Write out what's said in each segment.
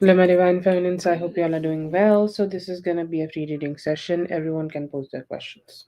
Hello, my divine feminines. I hope you all are doing well. So, this is going to be a free reading session. Everyone can pose their questions.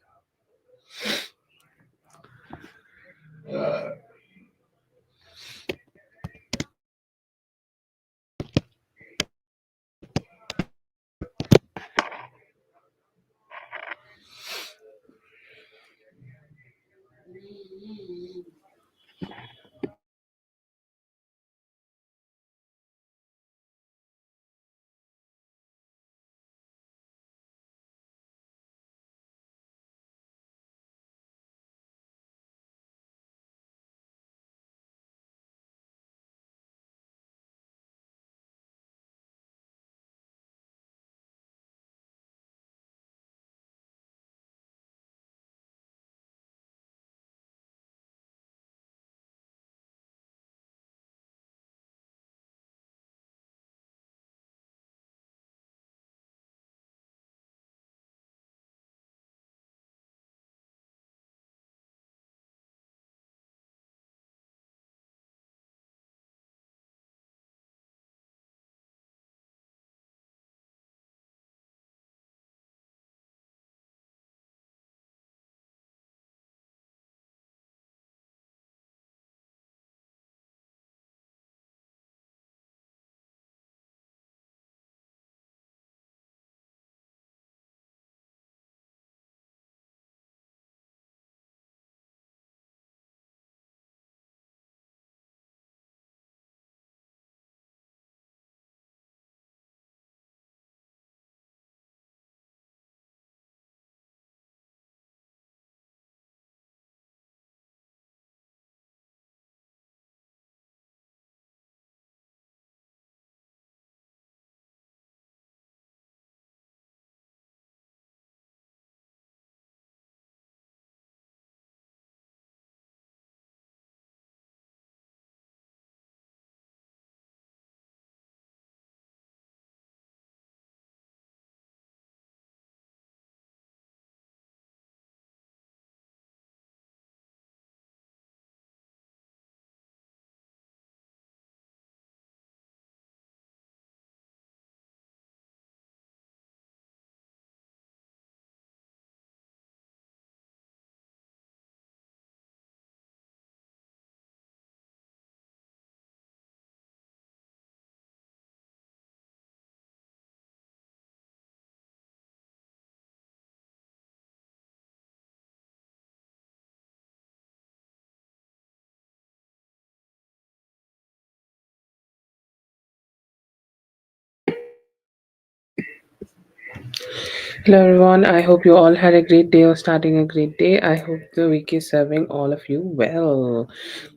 Hello, everyone. I hope you all had a great day or starting a great day. I hope the week is serving all of you well.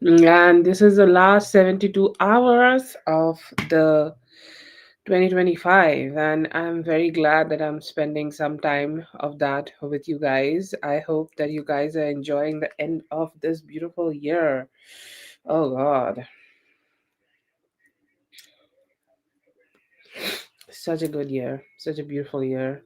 And this is the last 72 hours of the 2025, and I'm very glad that I'm spending some time of that with you guys. I hope that you guys are enjoying the end of this beautiful year. Oh God, such a good year, such a beautiful year.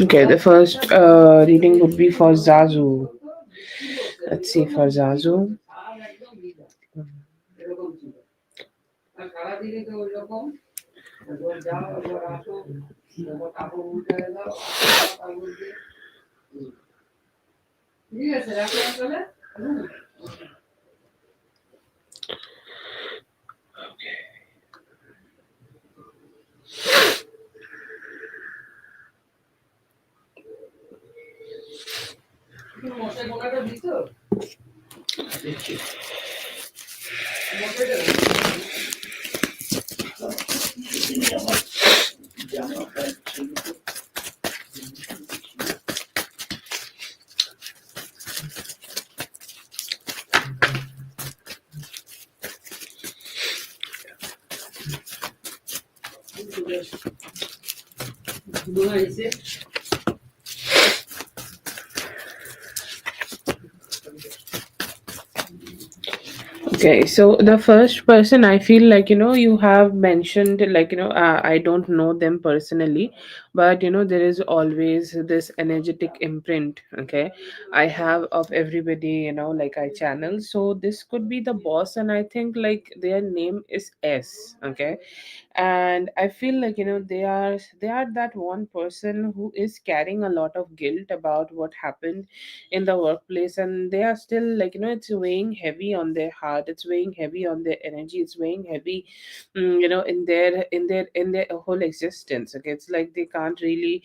Okay, the first reading would be for Zazu. Let's see for Zazu. Okay, so the first person, I feel like, you have mentioned, like, I don't know them personally, but, there is always this energetic imprint, okay, I have of everybody, like I channel. So this could be the boss, and I think like their name is S, okay. And I feel like, they are that one person who is carrying a lot of guilt about what happened in the workplace, and they are still like, it's weighing heavy on their heart, it's weighing heavy on their energy, it's weighing heavy, in their whole existence. Okay, it's like they can't really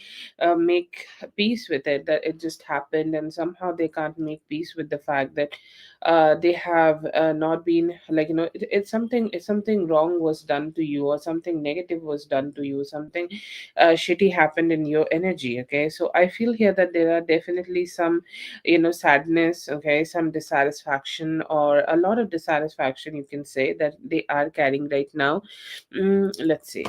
make peace with it, that it just happened, and somehow they can't make peace with the fact that they have not been like, it's something wrong was done to you, or something negative was done to you, something shitty happened in your energy. Okay, so I feel here that there are definitely some, sadness, okay, some dissatisfaction, or a lot of dissatisfaction, you can say, that they are carrying right now. Let's see.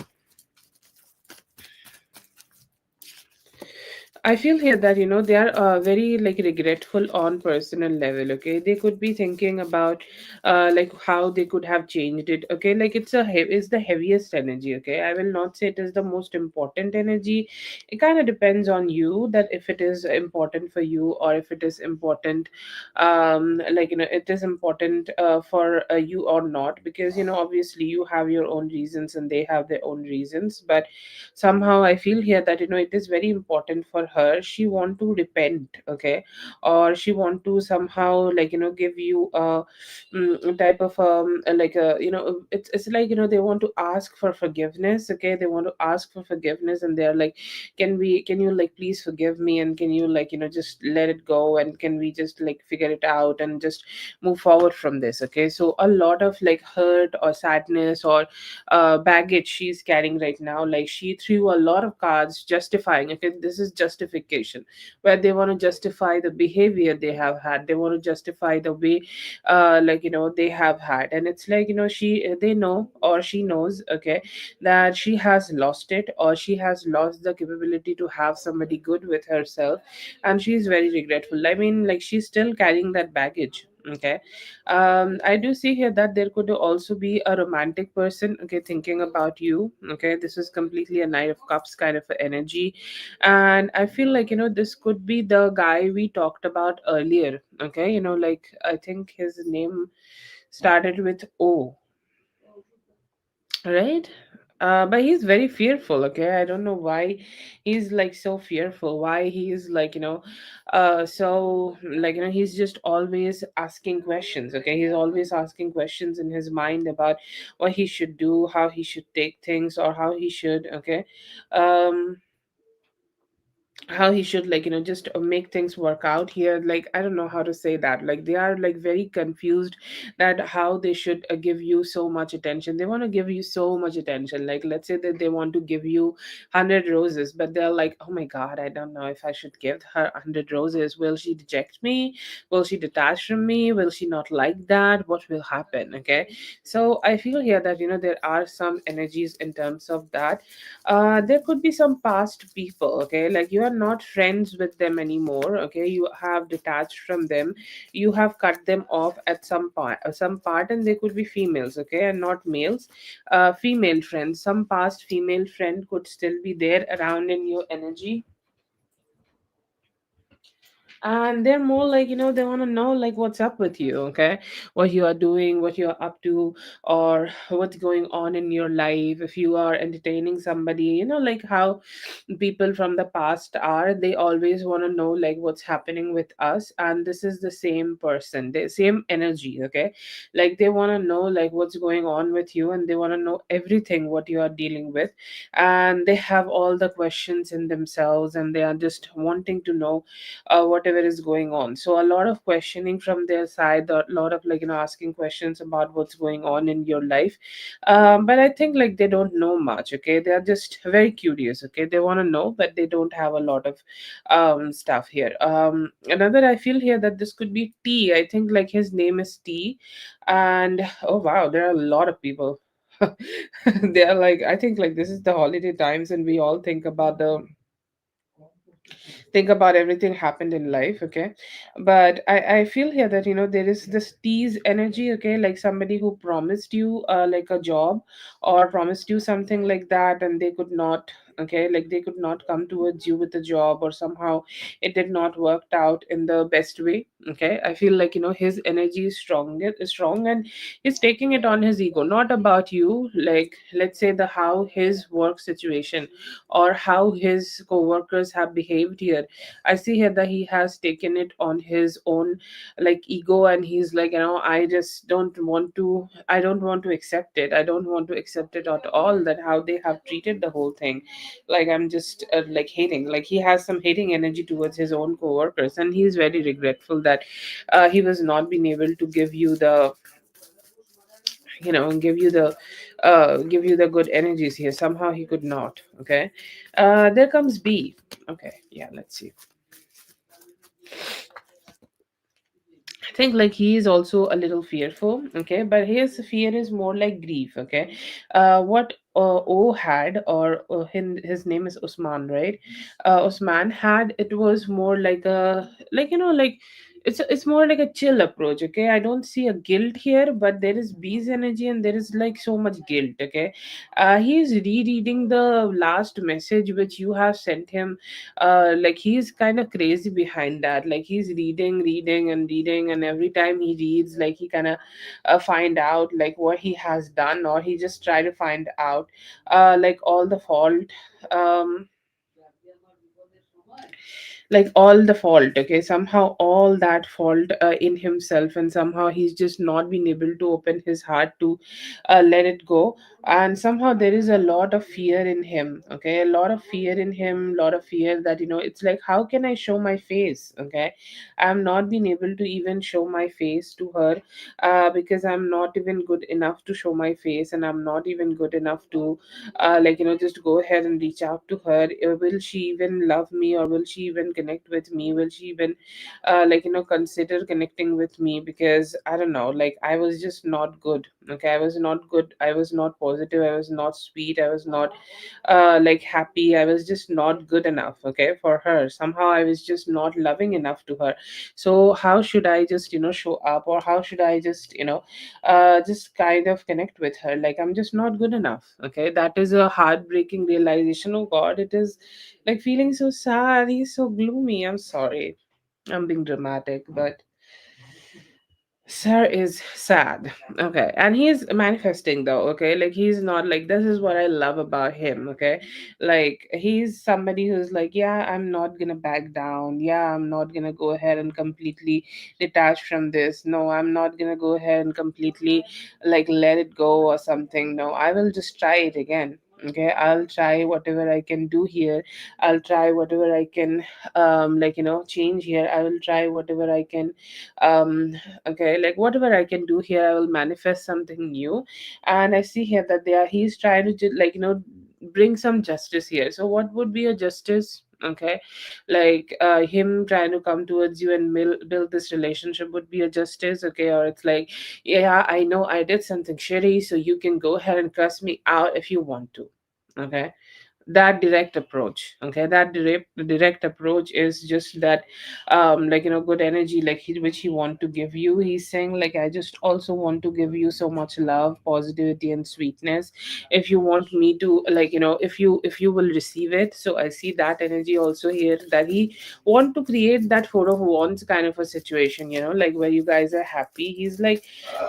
I feel here that, they are very like regretful on personal level. Okay, they could be thinking about like how they could have changed it. Okay, like it's the heaviest energy. Okay, I will not say it is the most important energy. It kind of depends on you, that if it is important for you, or if it is important, like, it is important for you or not, because, obviously you have your own reasons and they have their own reasons. But somehow I feel here that, it is very important for her, she want to repent, okay, or she want to somehow, like, give you a type of like a, it's like, they want to ask for forgiveness. Okay, they want to ask for forgiveness, and they're like, can you like please forgive me, and can you like, just let it go, and can we just like figure it out and just move forward from this. Okay, so a lot of like hurt or sadness or baggage she's carrying right now, like she threw a lot of cards justifying. Okay, this is justification, where they want to justify the behavior they have had, they want to justify the way like, they have had. And it's like, she they know, or she knows, okay, that she has lost it, or she has lost the capability to have somebody good with herself, and she's very regretful. I mean, like, she's still carrying that baggage. Okay, I do see here that there could also be a romantic person, okay, thinking about you. Okay, this is completely a Knight of Cups kind of a energy. And I feel like, this could be the guy we talked about earlier. Okay, like, I think his name started with O, right? But he's very fearful. Okay, I don't know why he's like so fearful, why he's like, so like, he's just always asking questions. Okay, he's always asking questions in his mind about what he should do, how he should take things, or how he should, okay, um how he should, like, just make things work out here. Like, I don't know how to say that, like, they are like very confused that how they should give you so much attention. They want to give you so much attention. Like, let's say that they want to give you 100 roses, but they're like, oh my god, I don't know if I should give her 100 roses. Will she reject me? Will she detach from me? Will she not like that? What will happen? Okay, so I feel here that, there are some energies in terms of that. There could be some past people. Okay, like, you are not friends with them anymore. Okay, you have detached from them, you have cut them off at some part, and they could be females, okay, and not males. Female friends, some past female friend could still be there around in your energy, and they're more like, they want to know like what's up with you, okay, what you are doing, what you're up to, or what's going on in your life. If you are entertaining somebody, like how people from the past are, they always want to know like what's happening with us. And this is the same person, the same energy, okay, like they want to know like what's going on with you, and they want to know everything what you are dealing with. And they have all the questions in themselves, and they are just wanting to know whatever is going on. So a lot of questioning from their side, a lot of like, asking questions about what's going on in your life. But I think like they don't know much, okay, they are just very curious, okay, they want to know, but they don't have a lot of stuff here. Another, I feel here that this could be T. I think like his name is T. And oh wow, there are a lot of people. They are like, I think like this is the holiday times, and we all think about everything happened in life, okay. But I feel here that there is this tease energy, okay, like somebody who promised you like a job, or promised you something like that, and they could not, okay, like they could not come towards you with a job, or somehow it did not worked out in the best way, okay. I feel like his energy is strong, and he's taking it on his ego, not about you. Like, let's say the how his work situation or how his co-workers have behaved here. I see here that he has taken it on his own like ego, and he's like, I don't want to accept it. I don't want to accept it at all, that how they have treated the whole thing. Like, I'm just like hating, like he has some hating energy towards his own co-workers, and he's very regretful that he was not being able to give you the good energies here. Somehow he could not, okay. There comes B. Okay, yeah, let's see. I think like he is also a little fearful, okay, but his fear is more like grief, okay. What O had, or his name is Usman, right? Usman had, it was more like a, like like it's more like a chill approach, okay. I don't see a guilt here, but there is B's energy, and there is like so much guilt, okay. He is rereading the last message which you have sent him. Like he's kind of crazy behind that, like he's reading and reading, and every time he reads, like he kind of find out like what he has done, or he just try to find out like all the fault, um like all the fault, okay, somehow all that fault in himself, and somehow he's just not been able to open his heart to let it go. And somehow there is a lot of fear in him, okay, a lot of fear in him, lot of fear that it's like, how can I show my face, okay. I'm not been able to even show my face to her, because I'm not even good enough to show my face, and I'm not even good enough to like just go ahead and reach out to her. Will she even love me, or will she even connect with me? Will she even like consider connecting with me? Because I don't know, like I was just not good, okay, I was not good, I was not positive, I was not sweet, I was not like happy, I was just not good enough, okay, for her. Somehow I was just not loving enough to her. So how should I just show up, or how should I just kind of connect with her? Like, I'm just not good enough, okay. That is a heartbreaking realization. Oh god, it is like feeling so sad. He's so gloomy. I'm sorry, I'm being dramatic, but Sir is sad. Okay. And he's manifesting though, okay? Like he's not like, this is what I love about him, okay? Like he's somebody who's like, yeah, I'm not gonna back down. Yeah, I'm not gonna go ahead and completely detach from this. No, I'm not gonna go ahead and completely like let it go or something. No, I will just try it again. Okay, I'll try whatever I can do here. I'll try whatever I can like change here. I will try whatever I can um okay, like whatever I can do here, I will manifest something new. And I see here that he's trying to like bring some justice here. So what would be a justice? Okay, like him trying to come towards you and build this relationship would be a justice, okay. Or it's like, yeah, I know I did something shitty, so you can go ahead and cuss me out if you want to, okay. that direct approach. Okay, that direct approach is just that, good energy, which he want to give you. He's saying like, I just also want to give you so much love, positivity, and sweetness. If you want me to, if you will receive it. So I see that energy also here, that he want to create that four of wands kind of a situation, like where you guys are happy. He's like,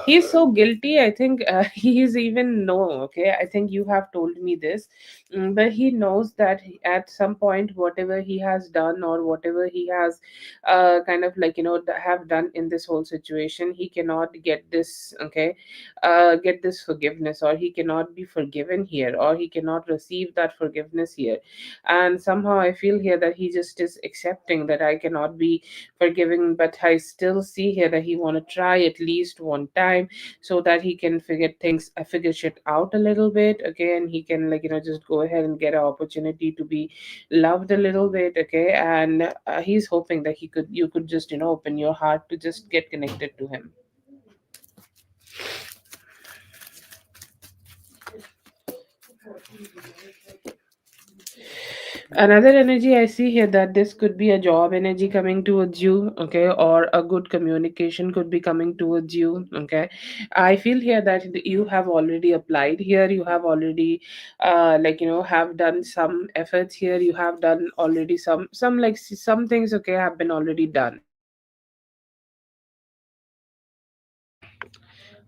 he's so guilty, I think. He is even no, okay, I think you have told me this. But he knows that at some point, whatever he has done, or whatever he has have done in this whole situation, he cannot get this, okay, get this forgiveness, or he cannot be forgiven here, or he cannot receive that forgiveness here. And somehow I feel here that he just is accepting that I cannot be forgiving, but I still see here that he want to try at least one time, so that he can figure shit out a little bit, okay, and he can, just go ahead and get an opportunity to be loved a little bit, okay. And he's hoping that you could just, open your heart to just get connected to him. Another energy I see here, that this could be a job energy coming towards you, okay, or a good communication could be coming towards you, okay. I feel here that you have already applied here, you have already, have done some efforts here, you have done already some some things, okay, have been already done.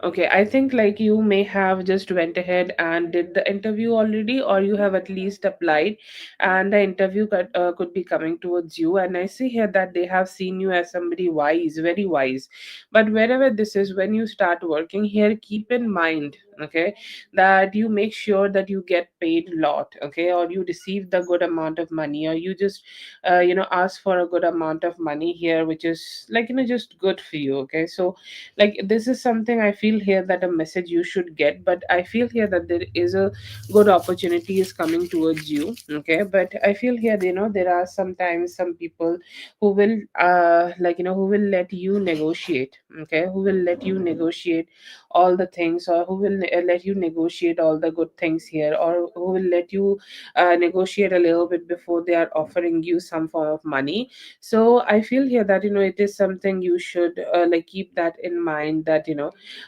Okay, I think like you may have just went ahead and did the interview already, or you have at least applied, and the interview could be coming towards you. And I see here that they have seen you as somebody wise, very wise. But wherever this is, when you start working here, keep in mind, okay, that you make sure that you get paid a lot, okay, or you receive the good amount of money, or you just, ask for a good amount of money here, which is just good for you, okay. So like this is something I feel here that a message you should get, but I feel here that there is a good opportunity is coming towards you, okay. But I feel here, there are sometimes some people who will, who will let you negotiate, okay, who will let you negotiate all the things, or who will let you negotiate all the good things here, or who will let you negotiate a little bit before they are offering you some form of money. So I feel here that, it is something you should, keep that in mind, that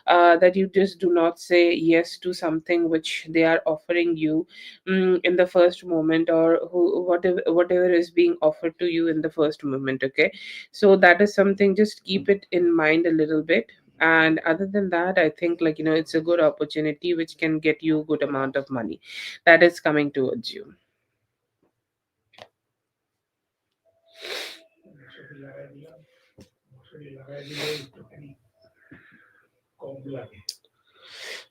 that you just do not say yes to something which they are offering you, in the first moment, or whatever is being offered to you in the first moment, okay. So that is something, just keep it in mind a little bit. And other than that, I think it's a good opportunity which can get you a good amount of money that is coming towards you.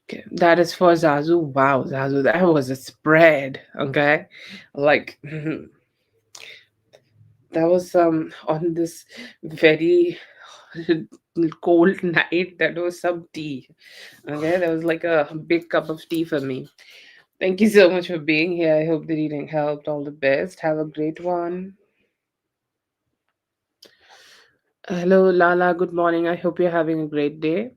Okay, that is for Zazu. Wow, Zazu, that was a spread. Okay, like that was on this very cold night. That was some tea. Okay, that was like a big cup of tea for me. Thank you so much for being here. I hope the reading helped. All the best. Have a great one. Hello, Lala. Good morning. I hope you're having a great day.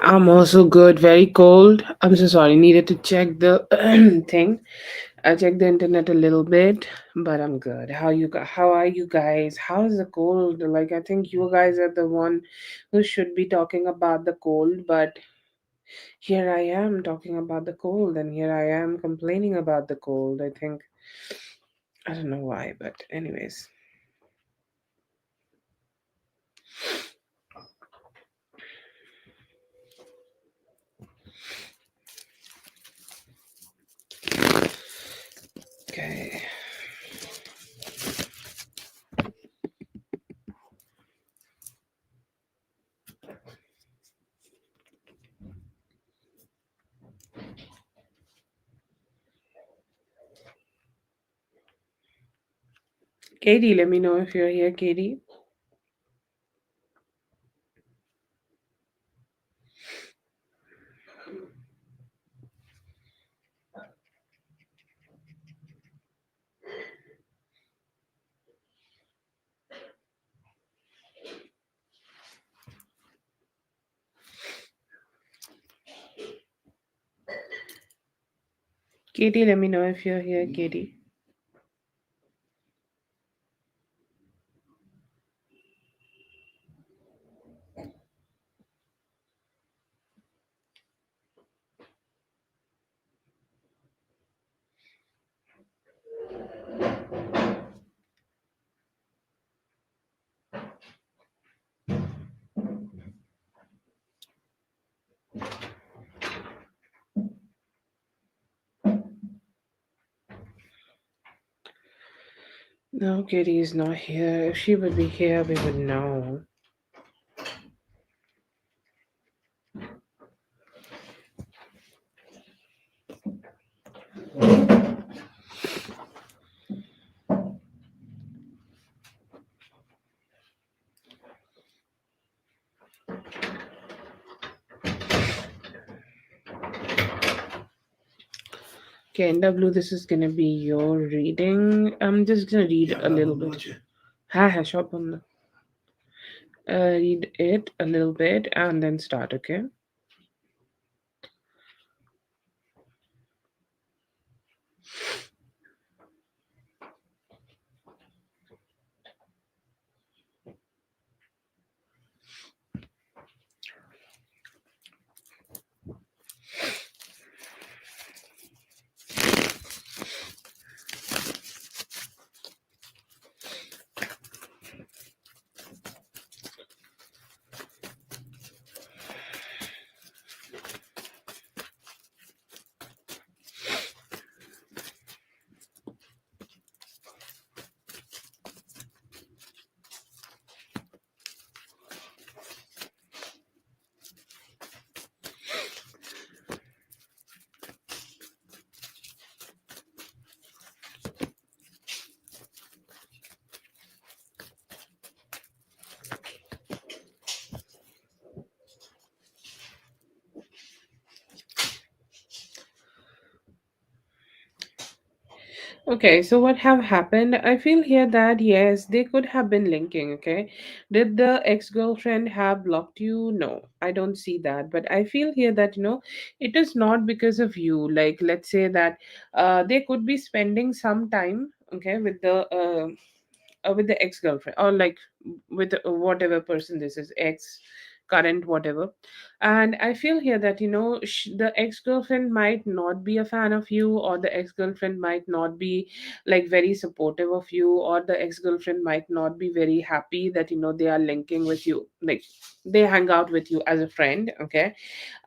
I'm also good. Very cold. I'm so sorry. Needed to check the thing. I checked the internet a little bit, but I'm good. How are you guys? How's the cold? Like I think you guys are the one who should be talking about the cold, but here I am talking about the cold, and here I am complaining about the cold. I think I don't know why, but anyways. Okay. Katie, let me know if you're here, Katie. Katie, let me know if you're here, Katie. No, Katie is not here. If she would be here, we would know. Okay, NW, this is gonna be your reading. I'm just gonna read a little bit. Ha ha, shop on the. Read it a little bit and then start, okay? Okay, so what have happened? I feel here that yes, they could have been linking, okay? Did the ex-girlfriend have blocked you? No, I don't see that. But I feel here that, it is not because of you. Like, let's say that they could be spending some time, okay, with the ex-girlfriend or like with whatever person this is, ex, current, whatever. And I feel here that the ex-girlfriend might not be a fan of you, or the ex-girlfriend might not be like very supportive of you, or the ex-girlfriend might not be very happy that they are linking with you, like they hang out with you as a friend, okay?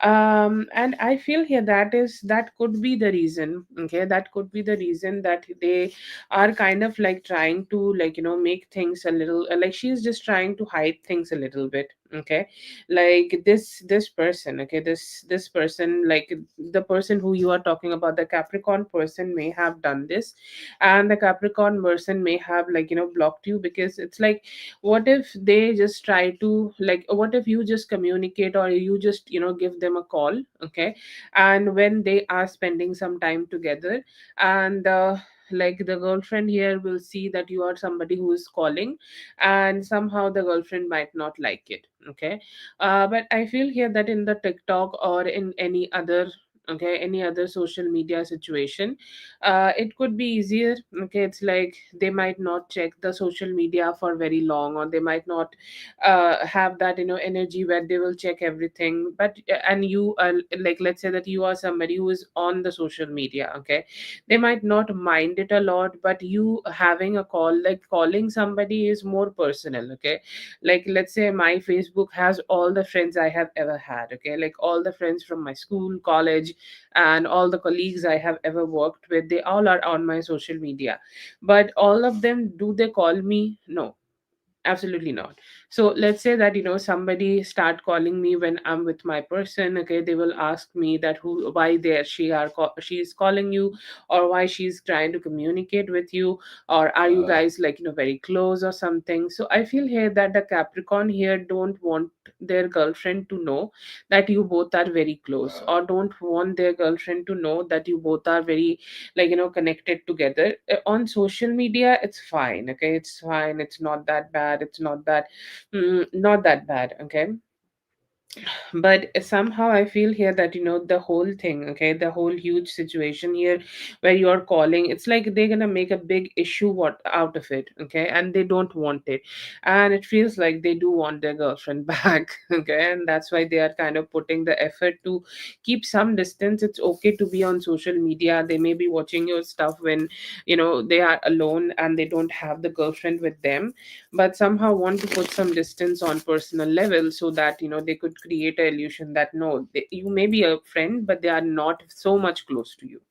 And I feel here that could be the reason, okay? That could be the reason that they are kind of like trying to, like, make things a little like she's just trying to hide things a little bit, okay? Like this person, okay, this person, like the person who you are talking about, the Capricorn person may have done this, and the Capricorn person may have, like, blocked you, because it's like, what if they just try to, like, what if you just communicate, or you just give them a call, okay? And when they are spending some time together, and like the girlfriend here will see that you are somebody who is calling, and somehow the girlfriend might not like it. Okay. But I feel here that in the TikTok or in any other, okay, any other social media situation, it could be easier. Okay, it's like they might not check the social media for very long, or they might not have that, energy where they will check everything. But and you are like, let's say that you are somebody who is on the social media. Okay, they might not mind it a lot, but you having a call, like calling somebody, is more personal. Okay, like let's say my Facebook has all the friends I have ever had. Okay, like all the friends from my school, college, and all the colleagues I have ever worked with, they all are on my social media. But all of them, do they call me? No, absolutely not. So let's say that, somebody start calling me when I'm with my person. Okay, they will ask me that who, why there she is calling you, or why she's trying to communicate with you, or are you guys like, very close or something. So I feel here that the Capricorn here don't want their girlfriend to know that you both are very close, or don't want their girlfriend to know that you both are very, like, connected together. On social media it's fine. Okay, it's fine, it's not that bad, it's not that, not that bad. Okay, but somehow I feel here that, the whole thing, okay, the whole huge situation here where you're calling, it's like they're gonna make a big issue what out of it. Okay, and they don't want it, and it feels like they do want their girlfriend back. Okay, and that's why they are kind of putting the effort to keep some distance. It's okay to be on social media, they may be watching your stuff when, they are alone and they don't have the girlfriend with them, but somehow want to put some distance on personal level, so that, they could create a illusion that no, you may be a friend, but they are not so much close to you.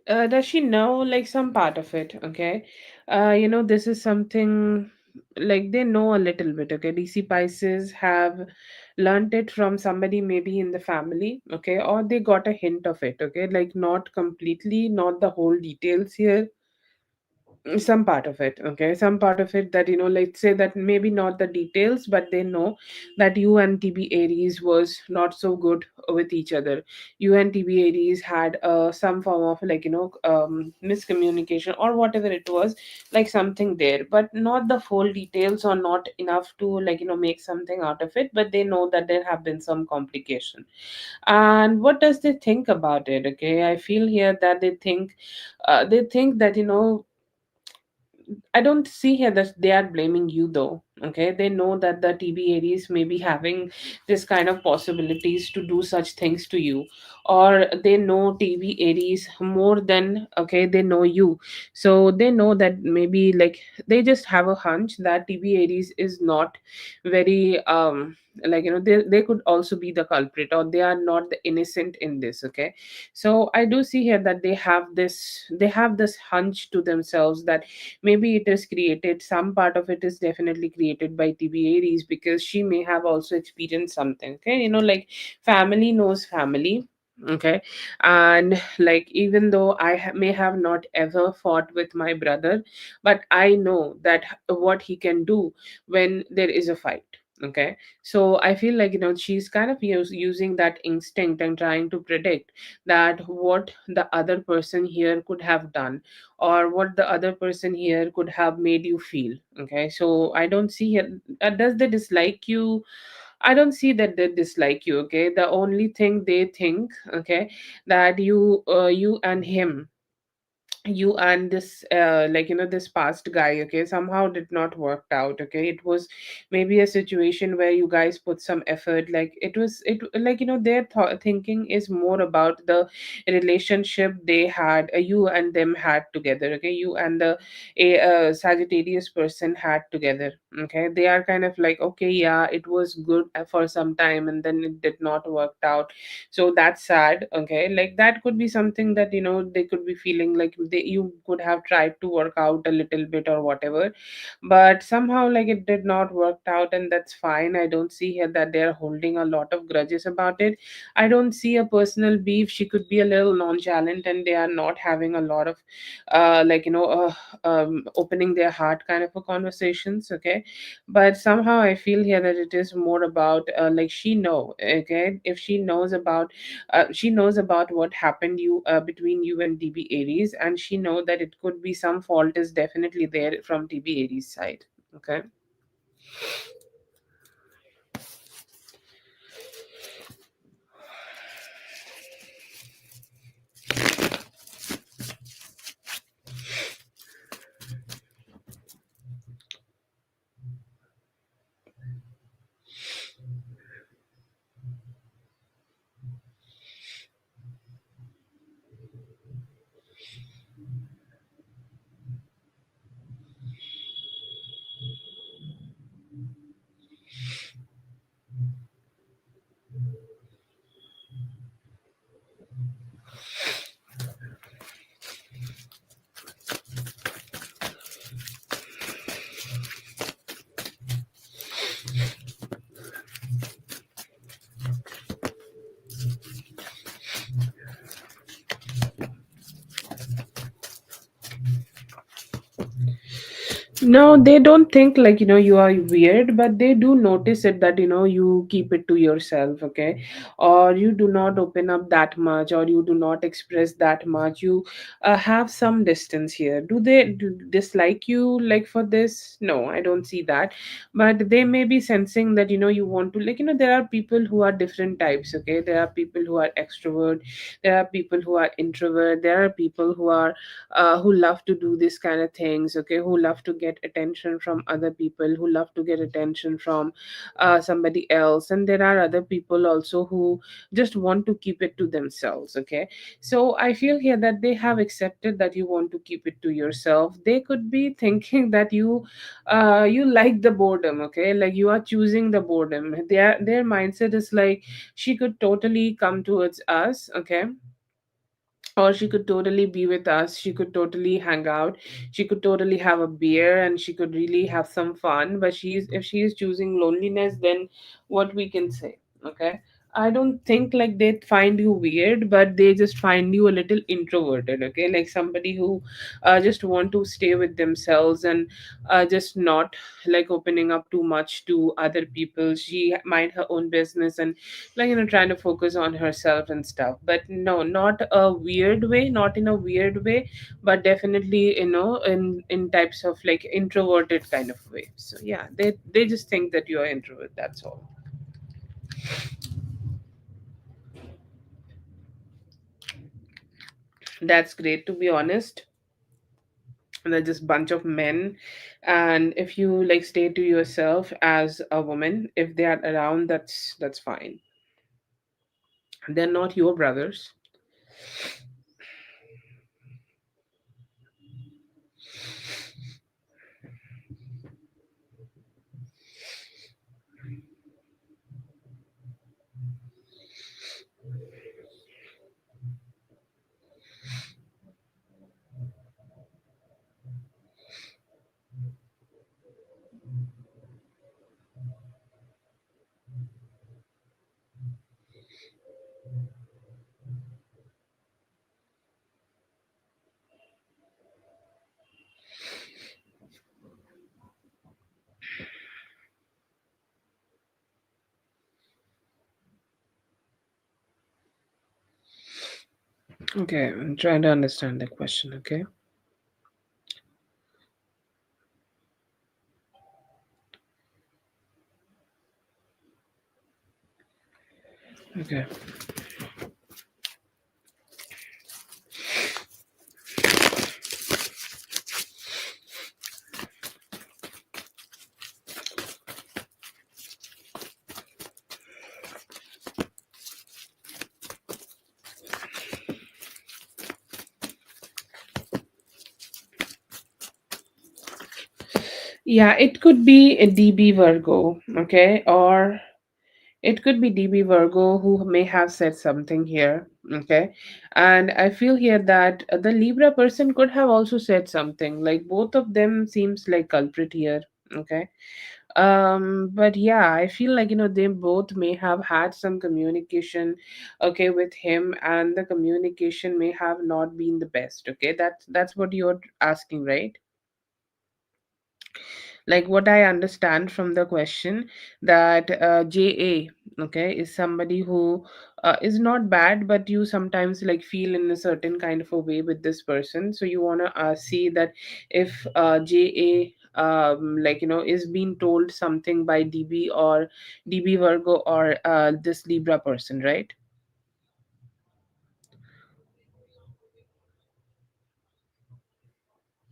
Does she know like some part of it? Okay, this is something like they know a little bit. Okay, DC Pisces have learned it from somebody maybe in the family. Okay, or they got a hint of it. Okay, like not completely, not the whole details here, some part of it. Okay, some part of it, that, let's say that maybe not the details, but they know that you and TB Aries was not so good with each other. You and TB Aries had some form of, like, miscommunication or whatever it was, like something there, but not the full details, or not enough to, like, make something out of it, but they know that there have been some complication. And what does they think about it? Okay, I feel here that they think that, I don't see here that they are blaming you though. Okay, they know that the TB Aries may be having this kind of possibilities to do such things to you, or they know TB Aries more than, okay, they know you. So they know that maybe, like, they just have a hunch that TB Aries is not very, like, they could also be the culprit, or they are not the innocent in this. Okay, so I do see here that they have this hunch to themselves that maybe it is created, some part of it is definitely created by TB Aries, because she may have also experienced something. Okay, like family knows family. Okay, and like, even though may have not ever fought with my brother, but I know that what he can do when there is a fight. Okay, so I feel like, she's kind of using that instinct and trying to predict that what the other person here could have done, or what the other person here could have made you feel. Okay, so I don't see here, does they dislike you? I don't see that they dislike you. Okay, the only thing they think, okay, that you and him you and this this past guy, okay, somehow did not work out. Okay, it was maybe a situation where you guys put some effort. Like it was it like their thinking is more about the relationship they had, you and them had together. Okay, you and the Sagittarius person had together. Okay, they are kind of like, okay, yeah, it was good for some time and then it did not work out, so that's sad. Okay, like that could be something that they could be feeling like you could have tried to work out a little bit or whatever, but somehow like it did not work out, and that's fine. I don't see here that they're holding a lot of grudges about it. I don't see a personal beef. She could be a little nonchalant and they are not having a lot of opening their heart kind of a conversations. Okay, but somehow I feel here that it is more about she know. Okay, if she knows about what happened you between you and DB Aries, and she know that it could be some fault is definitely there from DB Aries side. Okay. No, they don't think like you are weird, but they do notice it that you keep it to yourself. Okay, or you do not open up that much, or you do not express that much. You have some distance here. Do they dislike you like for this? No, I don't see that, but they may be sensing that you want to, like, there are people who are different types. Okay, there are people who are extrovert, there are people who are introvert, there are people who love to do this kind of things. Okay, who love to get attention from other people, who love to get attention from somebody else, and there are other people also who just want to keep it to themselves. Okay, so I feel here that they have accepted that you want to keep it to yourself. They could be thinking that you like the boredom. Okay, like you are choosing the boredom. Their mindset is like, she could totally come towards us. Okay, or she could totally be with us, she could totally hang out, she could totally have a beer, and she could really have some fun. But she's if she is choosing loneliness, then what we can say? Okay, I don't think like they find you weird, but they just find you a little introverted. Okay, like somebody who just want to stay with themselves, and just not like opening up too much to other people. She mind her own business and like trying to focus on herself and stuff. But no, not a weird way, not in a weird way, but definitely in types of like introverted kind of way. So yeah, they just think that you're introvert, that's all. That's great, to be honest. And they're just bunch of men, and if you like stay to yourself as a woman, if they are around, that's fine. They're not your brothers. Okay, I'm trying to understand the question. Okay. Okay. Yeah, it could be a DB Virgo, okay, or it could be DB Virgo who may have said something here, okay, and I feel here that the Libra person could have also said something. Like both of them seems like culprit here, okay. But yeah, I feel like they both may have had some communication, okay, with him, and the communication may have not been the best. Okay, that's what you're asking, right? Like what I understand from the question, that JA, okay, is somebody who is not bad, but you sometimes like feel in a certain kind of a way with this person, so you want to see that if JA like is being told something by DB or DB Virgo or this Libra person, right?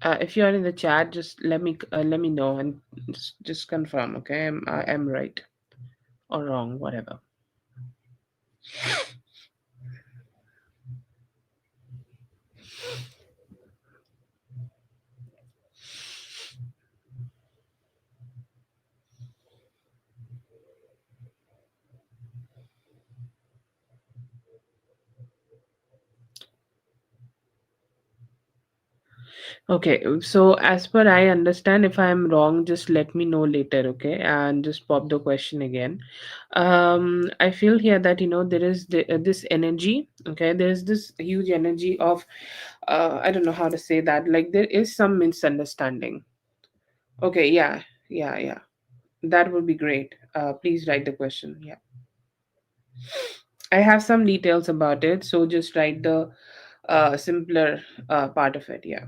If you are in the chat, just let me know and just confirm, okay, I'm right or wrong, whatever. Okay, so as per I understand, if I am wrong, just let me know later, okay? And just pop the question again. I feel here that there is this energy, okay? There is this huge energy of, I don't know how to say that. Like there is some misunderstanding. Okay, yeah, yeah, yeah. That would be great. Please write the question. Yeah, I have some details about it, so just write the simpler part of it. Yeah.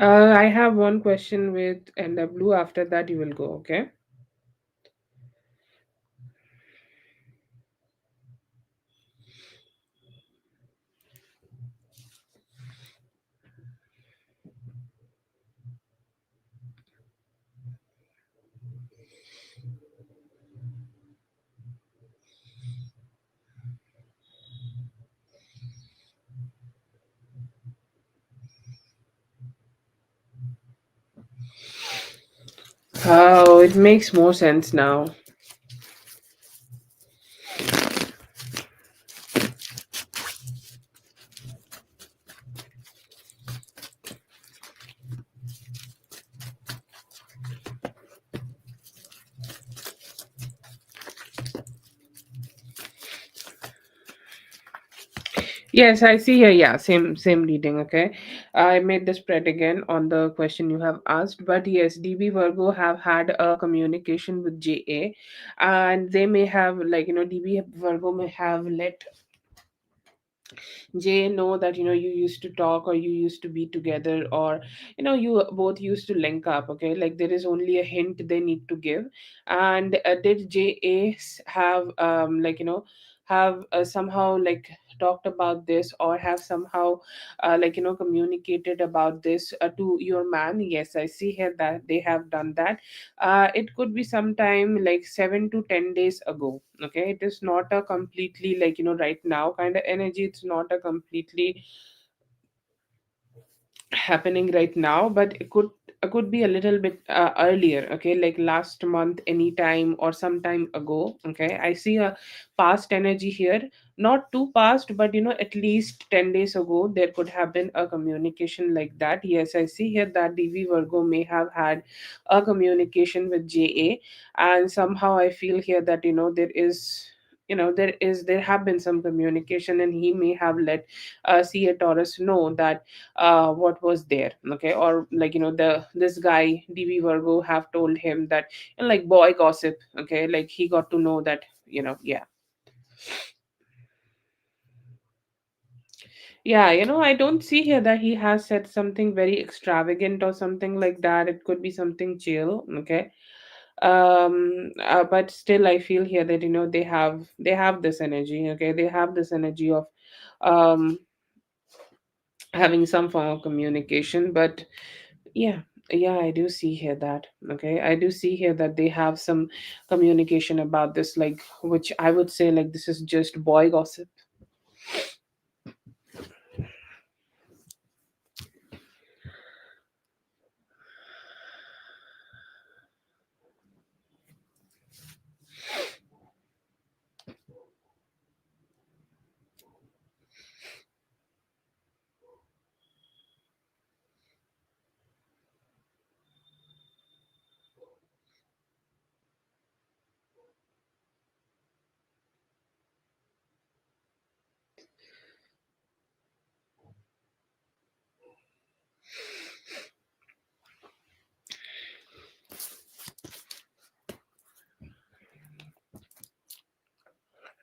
I have one question with NW. After that, you will go. Okay. Oh, it makes more sense now. Yes, I see here. Yeah, same reading. Okay, I made the spread again on the question you have asked. But yes, DB Virgo have had a communication with JA, and they may have DB Virgo may have let Jay know that you used to talk, or you used to be together, or you both used to link up. Okay, like there is only a hint they need to give. And did have have somehow like talked about this, or have somehow communicated about this to your man? Yes, I see here that they have done that. It could be sometime like 7 to 10 days ago. Okay, it is not a completely right now kind of energy. It's not a completely happening right now, but it could be a little bit earlier. Okay, like last month anytime or sometime ago. Okay, I see a past energy here, not too past, but at least 10 days ago there could have been a communication like that. Yes, I see here that DV Virgo may have had a communication with JA, and somehow I feel here that there is there have been some communication, and he may have let CA Taurus know that what was there, okay, or like the this guy DB Virgo have told him that, like boy gossip, okay, like he got to know that, yeah. Yeah, I don't see here that he has said something very extravagant or something like that. It could be something chill, okay. But still I feel here that they have this energy, okay. They have this energy of um having some form of communication. But yeah, yeah, I do see here that, okay, I do see here that they have some communication about this, like, which I would say, like, this is just boy gossip.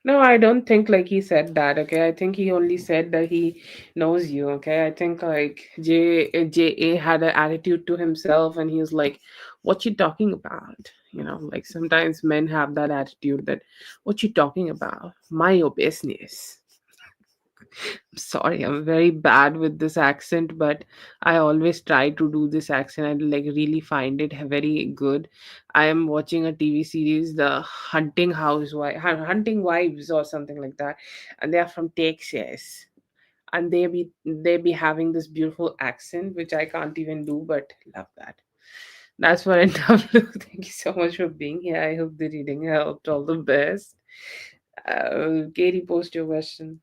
No, I don't think like he said that. Okay, I think he only said that he knows you. Okay, I think like J A had an attitude to himself, and he was like, "What you talking about?" Like sometimes men have that attitude that, "What you talking about? Mind your business." Sorry, I'm very bad with this accent, but I always try to do this accent. I like really find it very good. I am watching a TV series, The Hunting Housewife, Hunting Wives, or something like that, and they are from Texas, and they be having this beautiful accent, which I can't even do, but love that. That's what I love. Thank you so much for being here. I hope the reading helped. All the best. Katie, post your question.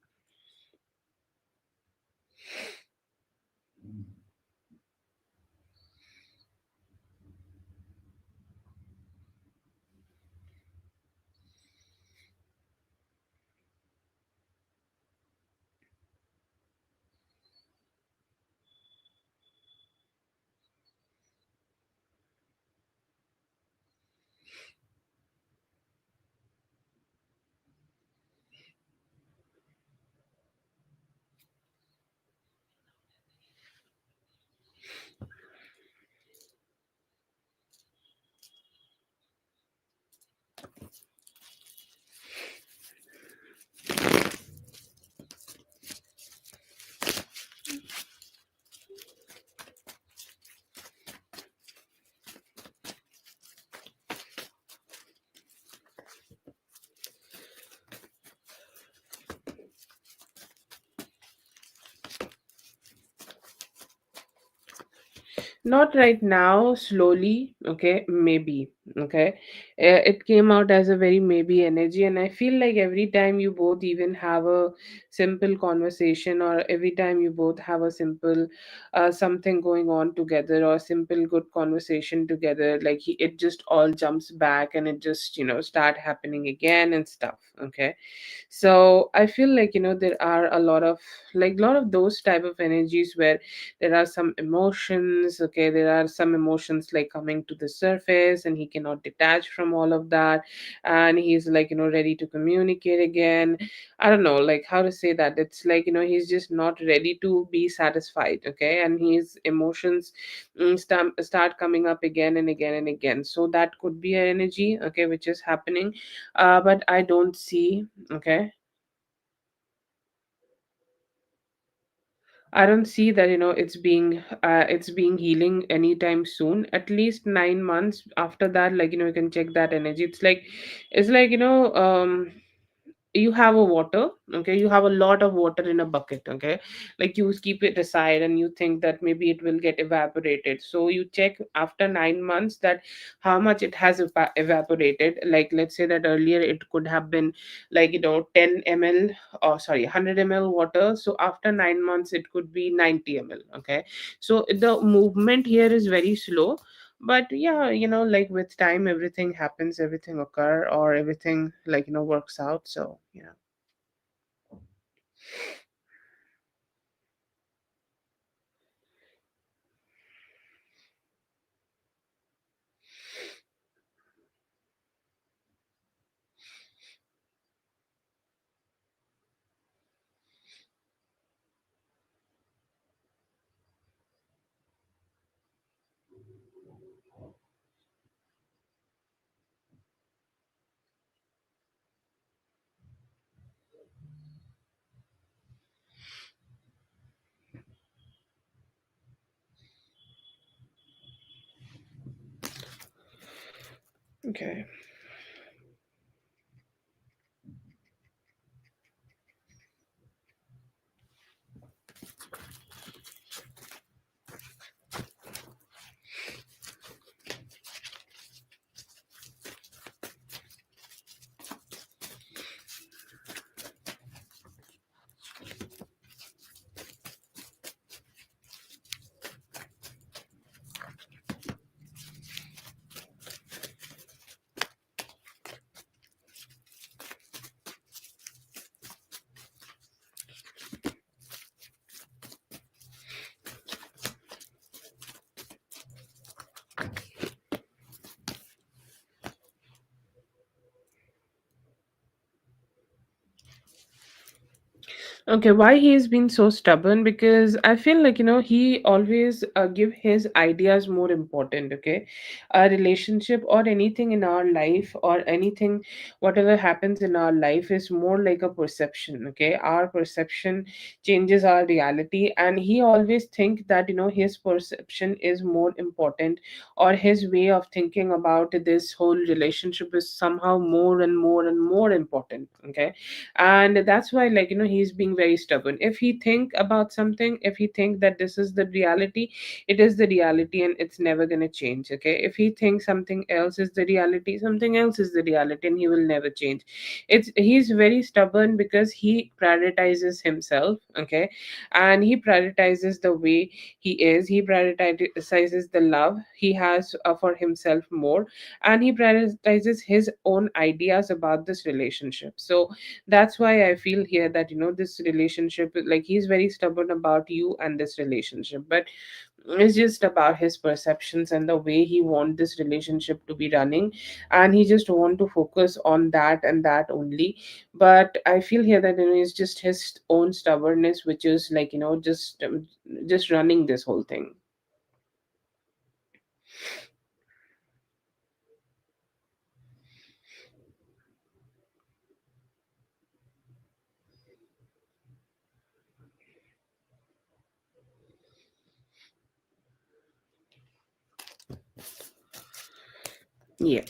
Not right now, slowly, okay, maybe, okay. It came out as a very maybe energy, and I feel like every time you both even have a simple conversation, or every time you both have a simple something going on together, or simple good conversation together, like it just all jumps back, and it just start happening again and stuff, okay. So I feel like there are a lot of, like, lot of those type of energies where there are some emotions, okay, there are some emotions like coming to the surface, and he cannot detach from all of that, and he's like ready to communicate again. I don't know like how to say that. It's like he's just not ready to be satisfied, okay, and his emotions start coming up again and again and again. So that could be an energy, okay, which is happening. But I don't see, okay, I don't see that it's being healing anytime soon. At least 9 months after that, like you can check that energy. It's like you have a water, okay, you have a lot of water in a bucket, okay, like you keep it aside, and you think that maybe it will get evaporated. So you check after 9 months that how much it has evaporated. Like let's say that earlier it could have been like 10 ml, or sorry, 100 ml water. So after 9 months it could be 90 ml, okay. So the movement here is very slow, But yeah, like with time, everything happens, everything occur, or everything, like, works out. So yeah. Okay. Okay, why he's been so stubborn? Because I feel like, he always give his ideas more important. Okay, a relationship or anything in our life, or anything, whatever happens in our life is more like a perception. Okay, our perception changes our reality, and he always think that, his perception is more important, or his way of thinking about this whole relationship is somehow more and more and more important. Okay, and that's why, like, he's being very stubborn. If he think about something, if he think that this is the reality, it is the reality, and it's never going to change. Okay, if he thinks something else is the reality, something else is the reality, and he will never change. He's very stubborn because he prioritizes himself. Okay, and he prioritizes the way he is. He prioritizes the love he has for himself more, and he prioritizes his own ideas about this relationship. So that's why I feel here that, this relationship, like, he's very stubborn about you and this relationship, but it's just about his perceptions and the way he want this relationship to be running, and he just want to focus on that and that only. But I feel here that, it's just his own stubbornness which is, like, just running this whole thing. Yeah.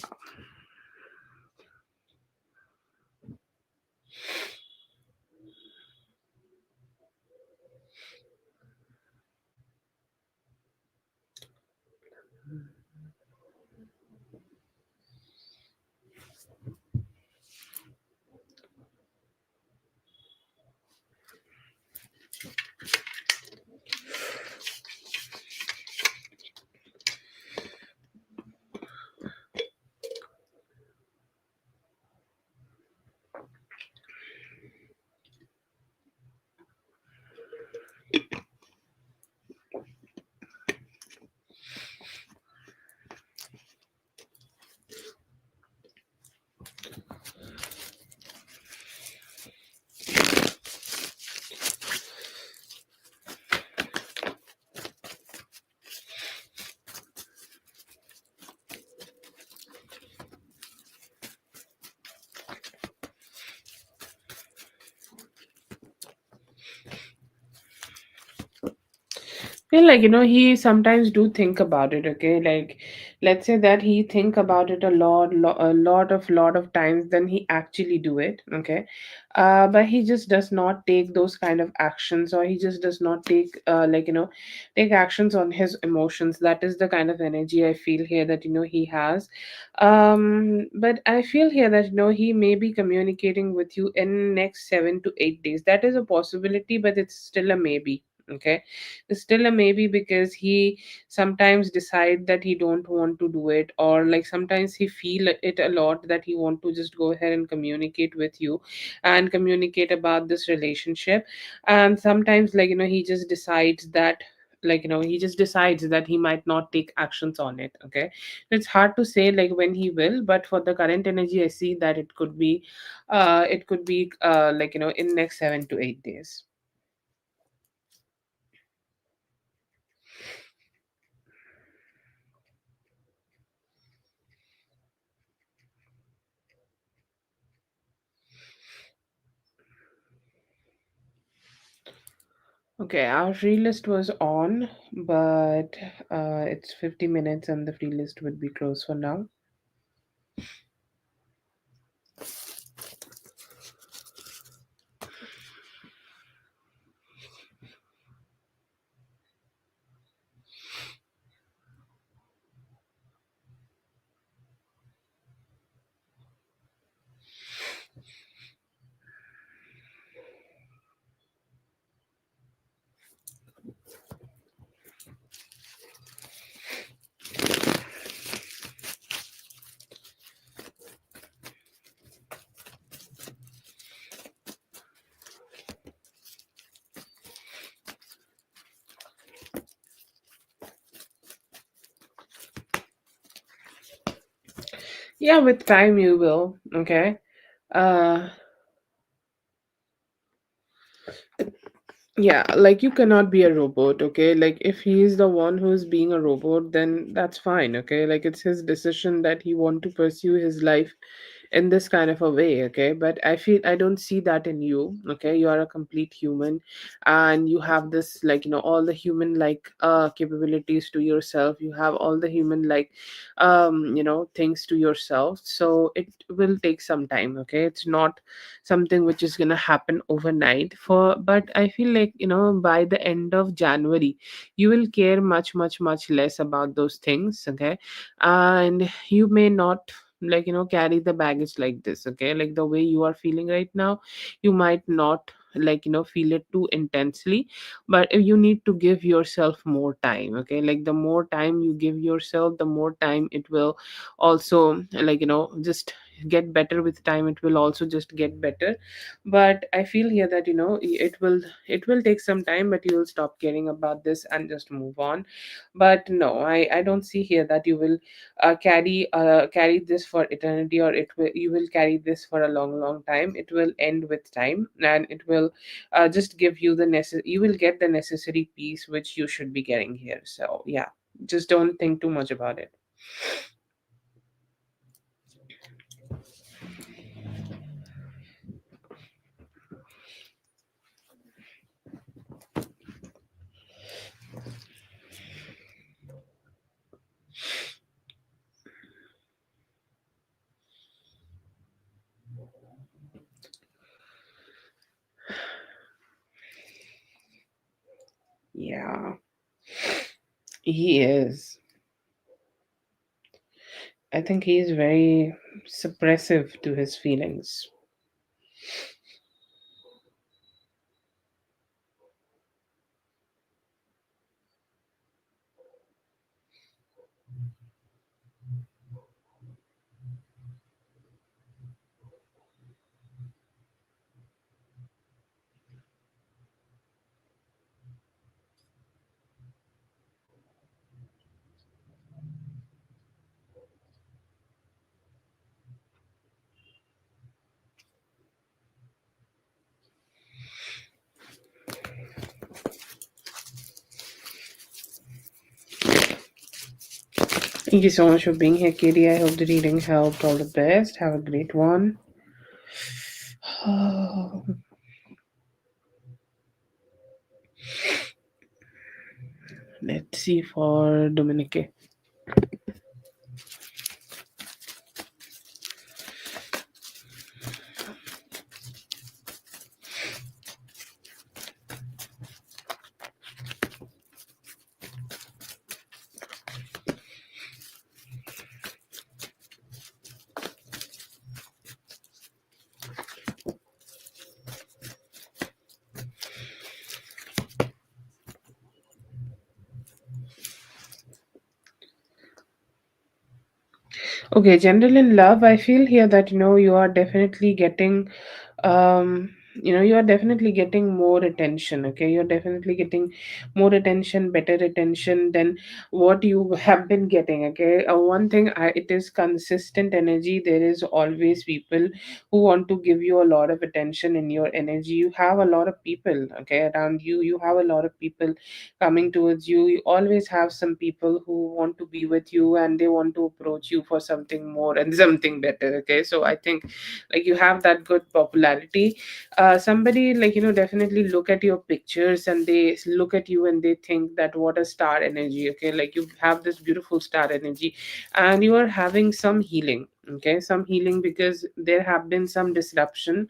Feel like, he sometimes do think about it. Okay, like, let's say that he think about it a lot of times, then he actually do it. Okay, but he just does not take those kind of actions, or he just does not take, take actions on his emotions. That is the kind of energy I feel here that, he has. But I feel here that, he may be communicating with you in next 7 to 8 days. That is a possibility, but it's still a maybe. Okay, it's still a maybe because he sometimes decide that he don't want to do it, or like sometimes he feel it a lot that he want to just go ahead and communicate with you and communicate about this relationship. And sometimes, like, he just decides that, he just decides that he might not take actions on it. Okay, it's hard to say like when he will, but for the current energy I see that it could be in next 7 to 8 days. Okay, our free list was on, but it's 50 minutes and the free list would be closed for now. Yeah, with time you will. Okay. Uh, Yeah, like you cannot be a robot, okay? Like if he is the one who's being a robot, then that's fine, okay? Like it's his decision that he want to pursue his life in this kind of a way, okay? But I feel I don't see that in you, okay? You are a complete human and you have this, like, all the human like capabilities to yourself. You have all the human like things to yourself. So it will take some time, okay? It's not something which is going to happen overnight for, but I feel like, by the end of January you will care much much much less about those things, okay? And you may not, like, carry the baggage like this, okay? Like the way you are feeling right now, you might not, like, feel it too intensely. But if you need to give yourself more time, okay? Like the more time you give yourself, the more time it will also, like, just get better. With time it will also just get better. But I feel here that, it will take some time, but you will stop caring about this and just move on. But no, I don't see here that you will carry this for eternity, or you will carry this for a long long time. It will end with time, and it will just give you you will get the necessary peace which you should be getting here. So yeah, just don't think too much about it. Yeah, he is. I think he is very suppressive to his feelings. Thank you so much for being here, Katie. I hope the reading helped. All the best. Have a great one. Let's see for Dominique. Okay, general in love, I feel here that you are definitely getting you are definitely getting more attention. Okay, you're definitely getting more attention, better attention than what you have been getting. Okay, one thing, it is consistent energy. There is always people who want to give you a lot of attention in your energy. You have a lot of people, okay, around you. You have a lot of people coming towards you. You always have some people who want to be with you, and they want to approach you for something more and something better. Okay, so I think like you have that good popularity. Somebody, like, definitely look at your pictures, and they look at you and they think that what a star energy. Okay, like you have this beautiful star energy, and you are having some healing. Okay, some healing because there have been some disruption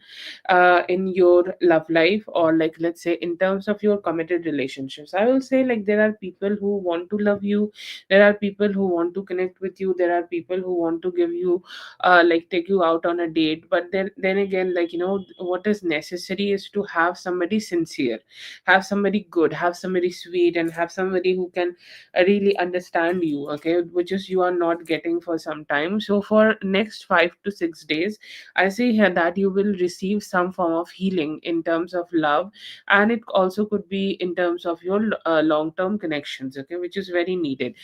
in your love life, or like, let's say, in terms of your committed relationships. I will say, like, there are people who want to love you, there are people who want to connect with you, there are people who want to give you like take you out on a date. But then again, like, what is necessary is to have somebody sincere, have somebody good, have somebody sweet, and have somebody who can really understand you. Okay, which is you are not getting for some time. So for next 5 to 6 days, I see here that you will receive some form of healing in terms of love, and it also could be in terms of your long term connections. Okay, which is very needed.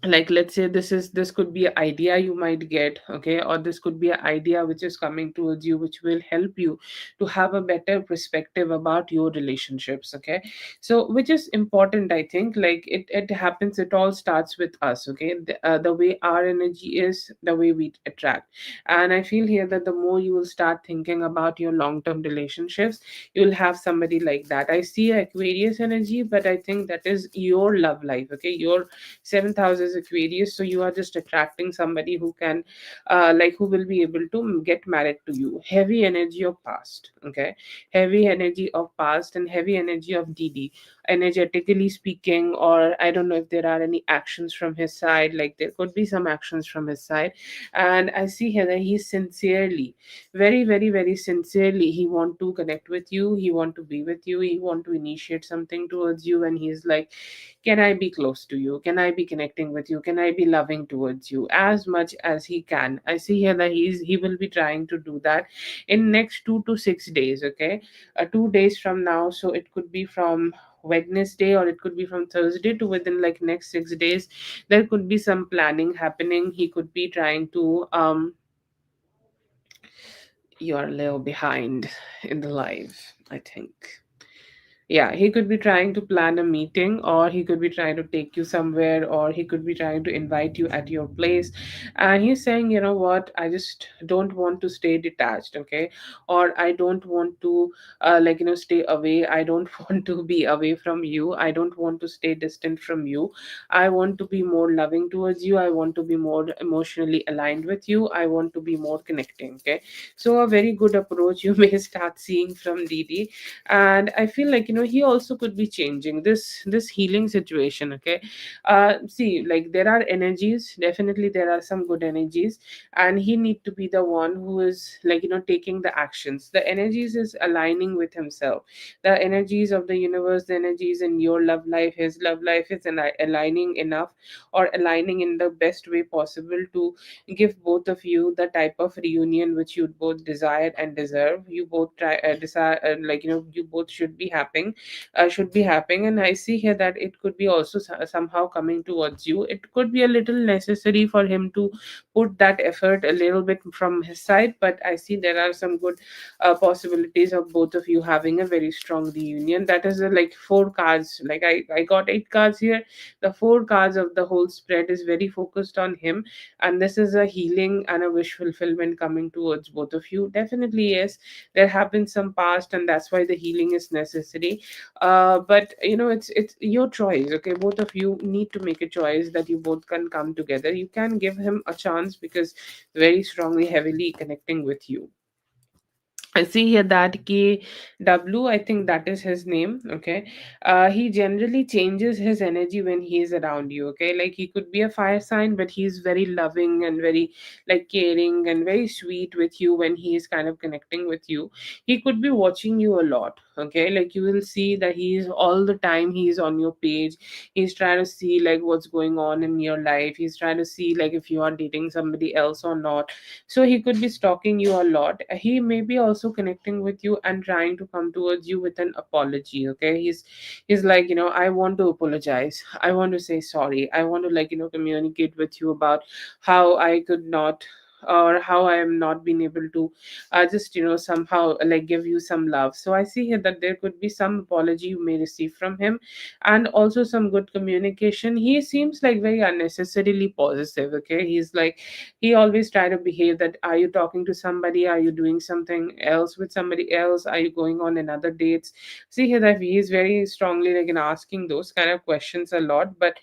Like, let's say, this could be an idea you might get. Okay, or this could be an idea which is coming towards you, which will help you to have a better perspective about your relationships. Okay, so which is important, I think. Like, it happens, it all starts with us. Okay, the way our energy is, the way we attract. And I feel here that the more you will start thinking about your long term relationships, you'll have somebody like that. I see Aquarius energy, but I think that is your love life. Okay, your seventh house is Aquarius, so you are just attracting somebody who can, like, who will be able to get married to you. Heavy energy of past, okay, heavy energy of past, and heavy energy of DD, energetically speaking. Or I don't know if there are any actions from his side. Like, there could be some actions from his side, and I see here that he sincerely, very, very, very sincerely, he want to connect with you. He want to be with you. He want to initiate something towards you, and he's like, can I be close to you? Can I be connecting with you? Can I be loving towards you as much as he can? I see here that he will be trying to do that in next 2 to 6 days. Okay, 2 days from now. So it could be from Wednesday, or it could be from Thursday, to within like next 6 days. There could be some planning happening. He could be trying to you're a little behind in the live, I think. Yeah, he could be trying to plan a meeting, or he could be trying to take you somewhere, or he could be trying to invite you at your place. And he's saying, you know what, I just don't want to stay detached. Okay, or I don't want to like, stay away. I don't want to be away from you. I don't want to stay distant from you. I want to be more loving towards you. I want to be more emotionally aligned with you. I want to be more connecting. Okay, so a very good approach you may start seeing from Didi. And I feel like, he also could be changing this healing situation. Okay, see, like, there are energies, definitely there are some good energies, and he need to be the one who is, like, taking the actions. The energies is aligning with himself. The energies of the universe, the energies in your love life, his love life is aligning enough, or aligning in the best way possible to give both of you the type of reunion which you both desire and deserve. You both try desire, like, you both should be happening. And I see here that it could be also somehow coming towards you. It could be a little necessary for him to put that effort a little bit from his side, but I see there are some good possibilities of both of you having a very strong reunion. That is like 4 cards. Like, I got 8 cards here. The 4 cards of the whole spread is very focused on him, and this is a healing and a wish fulfillment coming towards both of you. Definitely, yes, there have been some past, and that's why the healing is necessary. But it's your choice. Okay, both of you need to make a choice that you both can come together. You can give him a chance because very strongly, heavily connecting with you. I see here that KW, I think that is his name. Okay. He generally changes his energy when he is around you. Okay. Like he could be a fire sign, but he's very loving and very like caring and very sweet with you when he is kind of connecting with you. He could be watching you a lot. Okay. Like you will see that he is all the time, he is on your page. He's trying to see like what's going on in your life. He's trying to see like if you are dating somebody else or not, so he could be stalking you a lot. He may be also connecting with you and trying to come towards you with an apology. Okay, he's like, I want to apologize, I want to say sorry, I want to like communicate with you about how I could not, or how I am not being able to just somehow like give you some love. So I see here that there could be some apology you may receive from him, and also some good communication. He seems like very unnecessarily positive. Okay, he's like, he always try to behave that, are you talking to somebody, are you doing something else with somebody else, are you going on another dates. See here that he is very strongly like in asking those kind of questions a lot, but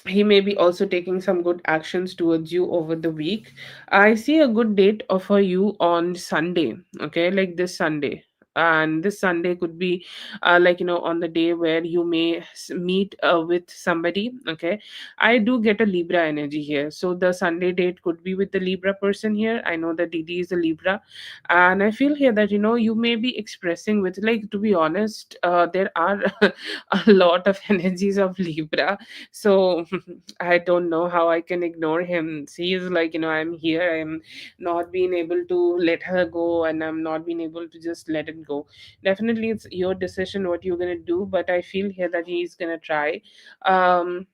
he may be also taking some good actions towards you over the week. I see a good date for you on Sunday. Okay, like this Sunday. And this Sunday could be like on the day where you may meet with somebody. Okay, I do get a Libra energy here, so the Sunday date could be with the Libra person here. I know that Didi is a Libra, and I feel here that you may be expressing with, like, to be honest, there are a lot of energies of Libra. So I don't know how I can ignore him. He is like, I'm here, I'm not being able to let her go, and I'm not being able to just let it go. Definitely it's your decision what you're gonna do, but I feel here that he's gonna try. um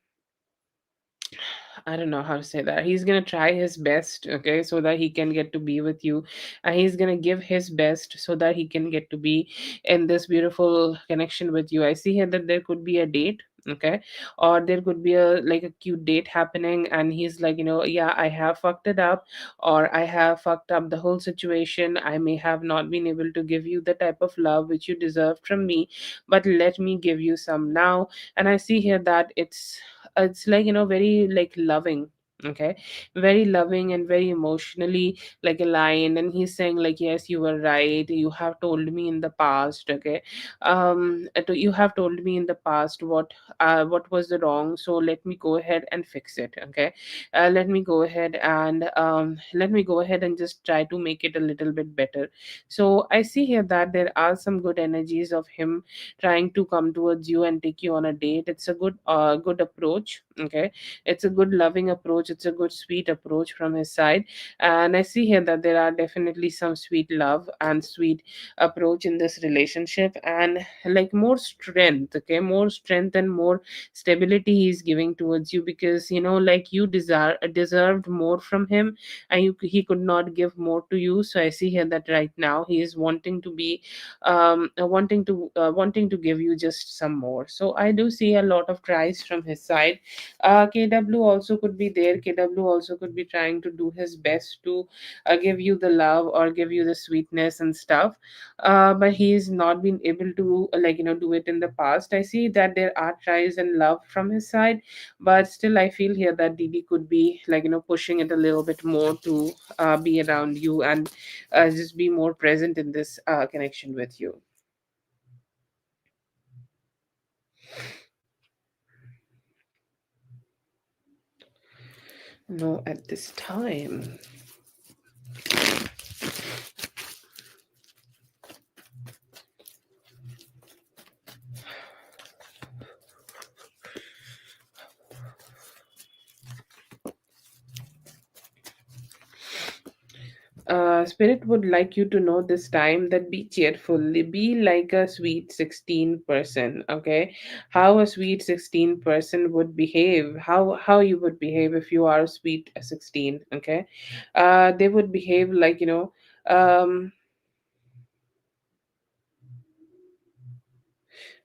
I don't know how to say that. He's gonna try his best, okay, so that he can get to be with you, and he's gonna give his best so that he can get to be in this beautiful connection with you. I see here that there could be a date, okay, or there could be a like a cute date happening, and he's like, yeah, I have fucked it up, or I have fucked up the whole situation. I may have not been able to give you the type of love which you deserved from me, but let me give you some now. And I see here that it's like very like loving. Okay, very loving and very emotionally like aligned, and he's saying like, yes, you were right, you have told me in the past. Okay, you have told me in the past what was the wrong, so let me go ahead and fix it. Okay, let me go ahead and just try to make it a little bit better. So I see here that there are some good energies of him trying to come towards you and take you on a date. It's a good approach. Okay, it's a good loving approach, it's a good sweet approach from his side. And I see here that there are definitely some sweet love and sweet approach in this relationship, and like more strength. Okay, more strength and more stability he's giving towards you, because like you deserved more from him, and he could not give more to you. So I see here that right now he is wanting to be wanting to give you just some more. So I do see a lot of tries from his side. KW also could be there. KW also could be trying to do his best to give you the love or give you the sweetness and stuff, but he's not been able to like do it in the past. I see that there are tries and love from his side, but still I feel here that Didi could be like pushing it a little bit more to be around you and just be more present in this connection with you. No, at this time. Spirit would like you to know this time that be cheerful, be like a sweet 16%. Okay, how a sweet 16% would behave, how you would behave if you are a sweet 16. Okay, they would behave like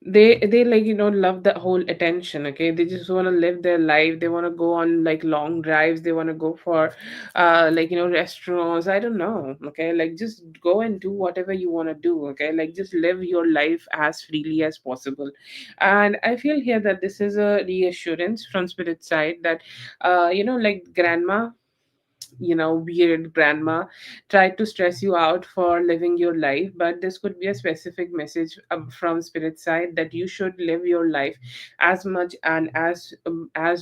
they like love the whole attention. Okay, they just want to live their life, they want to go on like long drives, they want to go for like restaurants, I don't know. Okay, like just go and do whatever you want to do. Okay, like just live your life as freely as possible. And I feel here that this is a reassurance from spirit side that like grandma, weird grandma tried to stress you out for living your life. But this could be a specific message from spirit side that you should live your life as much and as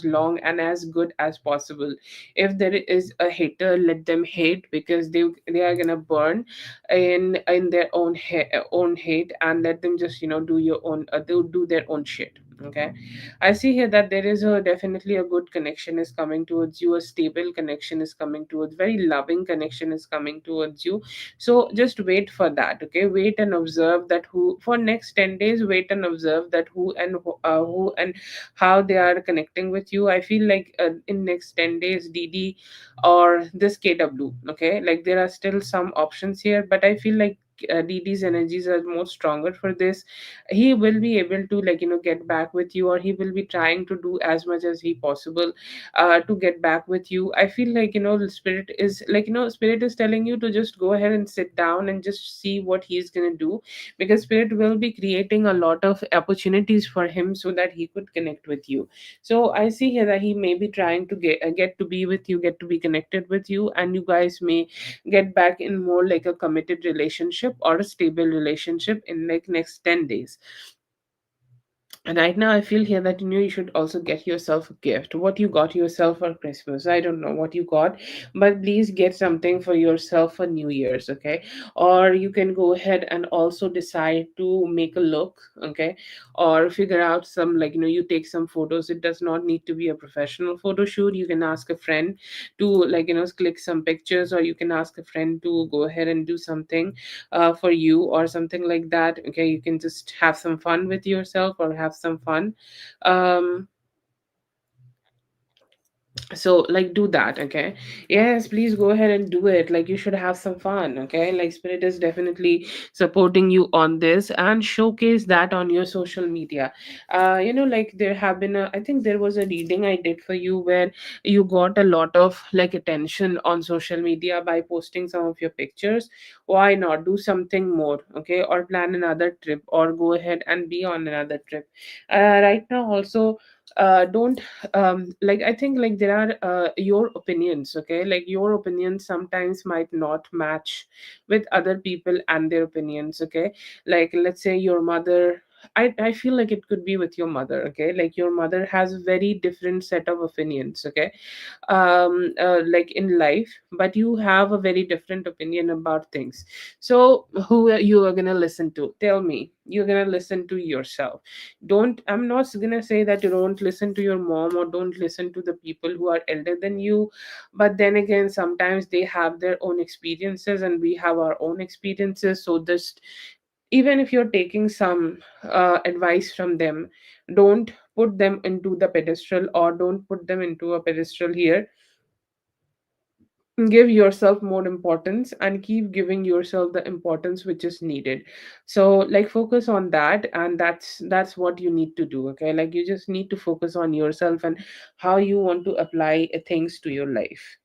long and as good as possible. If there is a hater, let them hate, because they are gonna burn in their own hate, and let them just do your own do their own shit. Okay, I see here that there is a definitely a good connection is coming towards you, a stable connection is coming towards, very loving connection is coming towards you. So just wait for that. Okay, wait and observe that who for next 10 days. Wait and observe that who and how they are connecting with you. I feel like in next 10 days, DD or this KW. Okay, like there are still some options here, but I feel like DD's energies are more stronger for this. He will be able to get back with you, or he will be trying to do as much as he possible to get back with you. I feel like the spirit is spirit is telling you to just go ahead and sit down and just see what he's going to do, because spirit will be creating a lot of opportunities for him so that he could connect with you. So I see here that he may be trying to get to be with you, get to be connected with you, and you guys may get back in more like a committed relationship or a stable relationship in like next 10 days. And right now, I feel here that you should also get yourself a gift. What you got yourself for Christmas? I don't know what you got, but please get something for yourself for New Year's, okay? Or you can go ahead and also decide to make a look, okay? Or figure out some you take some photos. It does not need to be a professional photo shoot. You can ask a friend to click some pictures, or you can ask a friend to go ahead and do something for you or something like that. Okay, you can just have some fun with yourself or have some fun. um so do that. Okay, yes, please go ahead and do it. Like, you should have some fun. Okay, like spirit is definitely supporting you on this, and showcase that on your social media. There have been I think there was a reading I did for you where you got a lot of attention on social media by posting some of your pictures. Why not do something more? Okay, or plan another trip, or go ahead and be on another trip. Right now also, don't I think there are your opinions. Okay, like your opinions sometimes might not match with other people and their opinions. Okay, like let's say your mother, I feel like it could be with your mother. Okay, like your mother has a very different set of opinions. Okay, in life, but you have a very different opinion about things. So who are you are gonna listen to? Tell me. You're gonna listen to yourself. Don't I'm not gonna say that you don't listen to your mom or don't listen to the people who are elder than you, but then again, sometimes they have their own experiences and we have our own experiences. So this, even if you're taking some advice from them, don't put them into the pedestal, or don't put them into a pedestal here. Give yourself more importance and keep giving yourself the importance which is needed. So focus on that, and that's what you need to do. Okay, like you just need to focus on yourself and how you want to apply things to your life.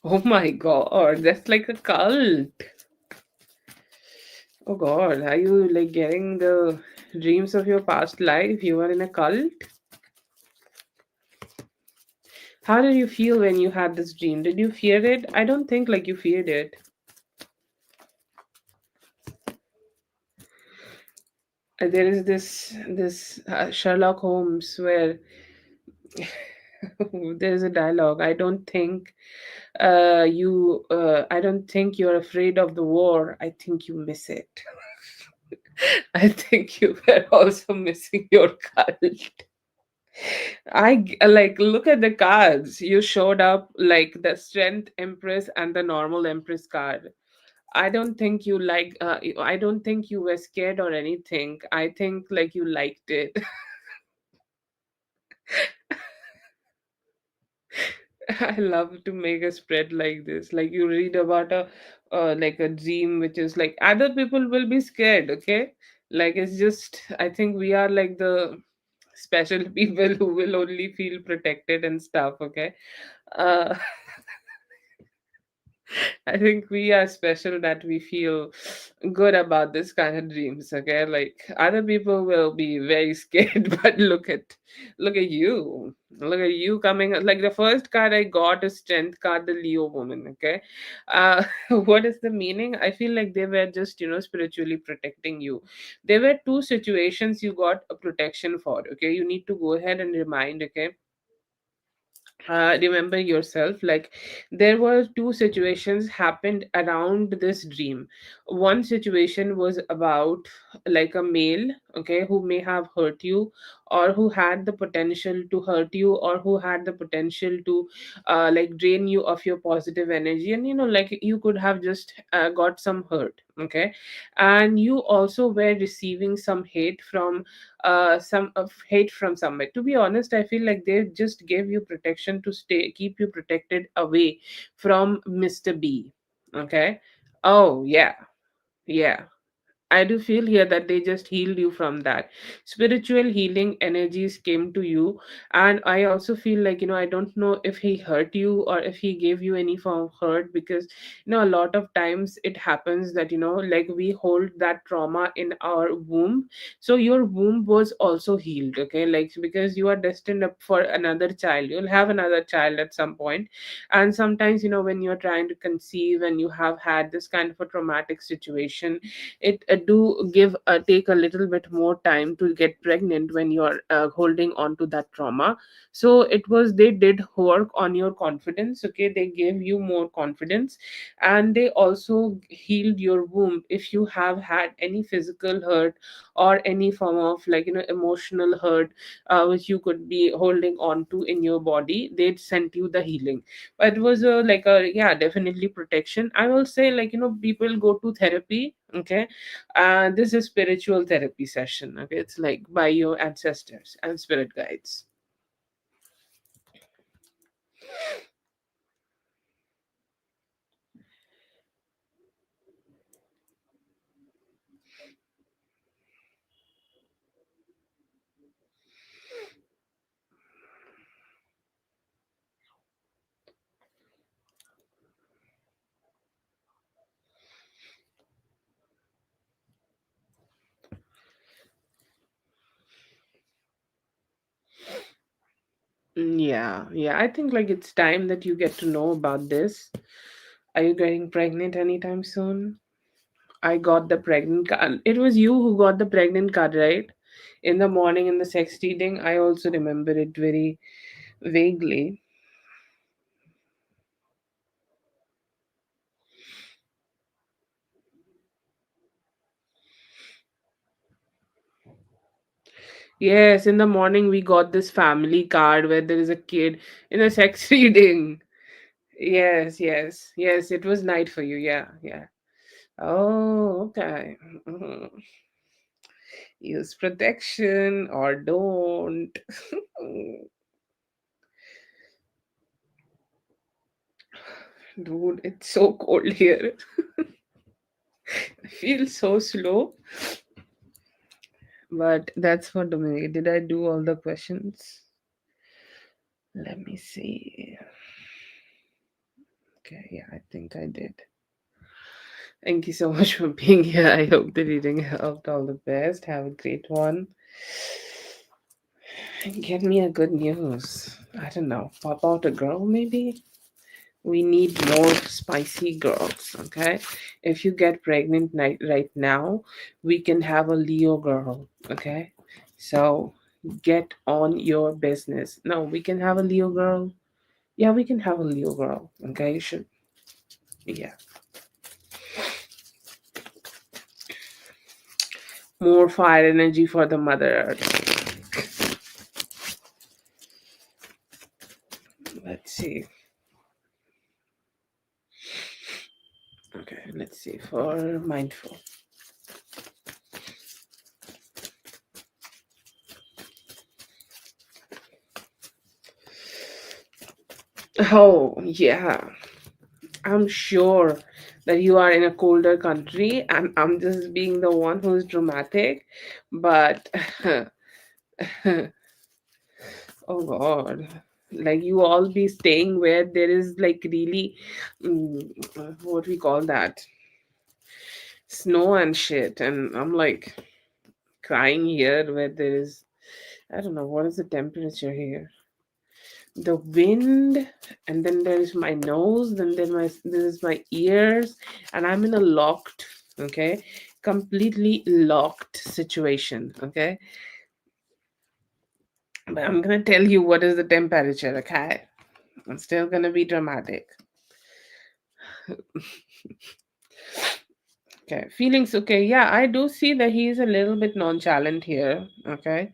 Oh my god, that's like a cult. Oh god, are you getting the dreams of your past life? You are in a cult. How did you feel when you had this dream? Did you fear it? I don't think you feared it. There is this Sherlock Holmes where there's a dialogue. I don't think you're afraid of the war. I think you miss it. I think you were also missing your cult. Look at the cards. You showed up like the strength empress and the normal empress card. I don't think I don't think you were scared or anything. I think you liked it. I love to make a spread like this. Like you read about a dream which is like other people will be scared, okay? Like it's just I think we are like the special people who will only feel protected and stuff, okay? Uh I think we are special that we feel good about this kind of dreams, okay? Like other people will be very scared, but look at you. Look at you coming like the first card I got is strength card, the Leo woman, okay? What is the meaning? I feel like they were just, spiritually protecting you. There were two situations you got a protection for, okay? You need to go ahead and remind, okay? Remember yourself, like there were two situations happened around this dream. One situation was about like a male, okay, who may have hurt you, or who had the potential to hurt you, or who had the potential to like drain you of your positive energy, and like you could have just got some hurt, okay. And you also were receiving some of hate from somewhere. To be honest, I feel like they just gave you protection to stay keep you protected away from Mr. B. Okay. Oh yeah. Yeah, I do feel here that they just healed you from that. Spiritual healing energies came to you. And I also feel like, I don't know if he hurt you or if he gave you any form of hurt, because, a lot of times it happens that, like we hold that trauma in our womb. So your womb was also healed, okay? Like, because you are destined up for another child, you'll have another child at some point. And sometimes, when you're trying to conceive and you have had this kind of a traumatic situation, it do give take a little bit more time to get pregnant when you're holding on to that trauma. So they did work on your confidence, okay, they gave you more confidence. And they also healed your womb if you have had any physical hurt or any form of like emotional hurt, which you could be holding on to in your body. They sent you the healing. But it was like a, yeah, definitely protection. I will say, like, people go to therapy, okay. This is spiritual therapy session, okay. It's like by your ancestors and spirit guides. Yeah, yeah, I think like it's time that you get to know about this. Are you getting pregnant anytime soon? I got the pregnant card. It was you who got the pregnant card, right? In the morning in the sex reading, I also remember it very vaguely. Yes, in the morning we got this family card where there is a kid in a sex reading. Yes, yes, yes. It was night for you. Yeah, yeah. Oh, okay. Mhm. Use protection or don't. Dude, it's so cold here. I feel so slow. But that's for Dominic. Did I do all the questions? Let me see. Okay, yeah, I think I did. Thank you so much for being here. I hope the reading helped. All the best. Have a great one. Get me a good news. I don't know. Pop out a girl, maybe? We need more spicy girls, okay? If you get pregnant right now, we can have a Leo girl, okay? So get on your business. No, we can have a Leo girl. Yeah, we can have a Leo girl, okay? You should, yeah. More fire energy for the Mother Earth. Let's see. Okay, let's see. For mindful. Oh, yeah. I'm sure that you are in a colder country and I'm just being the one who's dramatic. But oh god. Like you all be staying where there is like really what we call that, snow and shit, and I'm like crying here where there is, I don't know what is the temperature here, the wind, and then there's my nose, then there is my ears, and I'm in a locked, okay, completely locked situation, okay. But I'm gonna tell you what is the temperature, okay. I'm still gonna be dramatic. Okay, feelings. Okay, yeah, I do see that he is a little bit nonchalant here. Okay,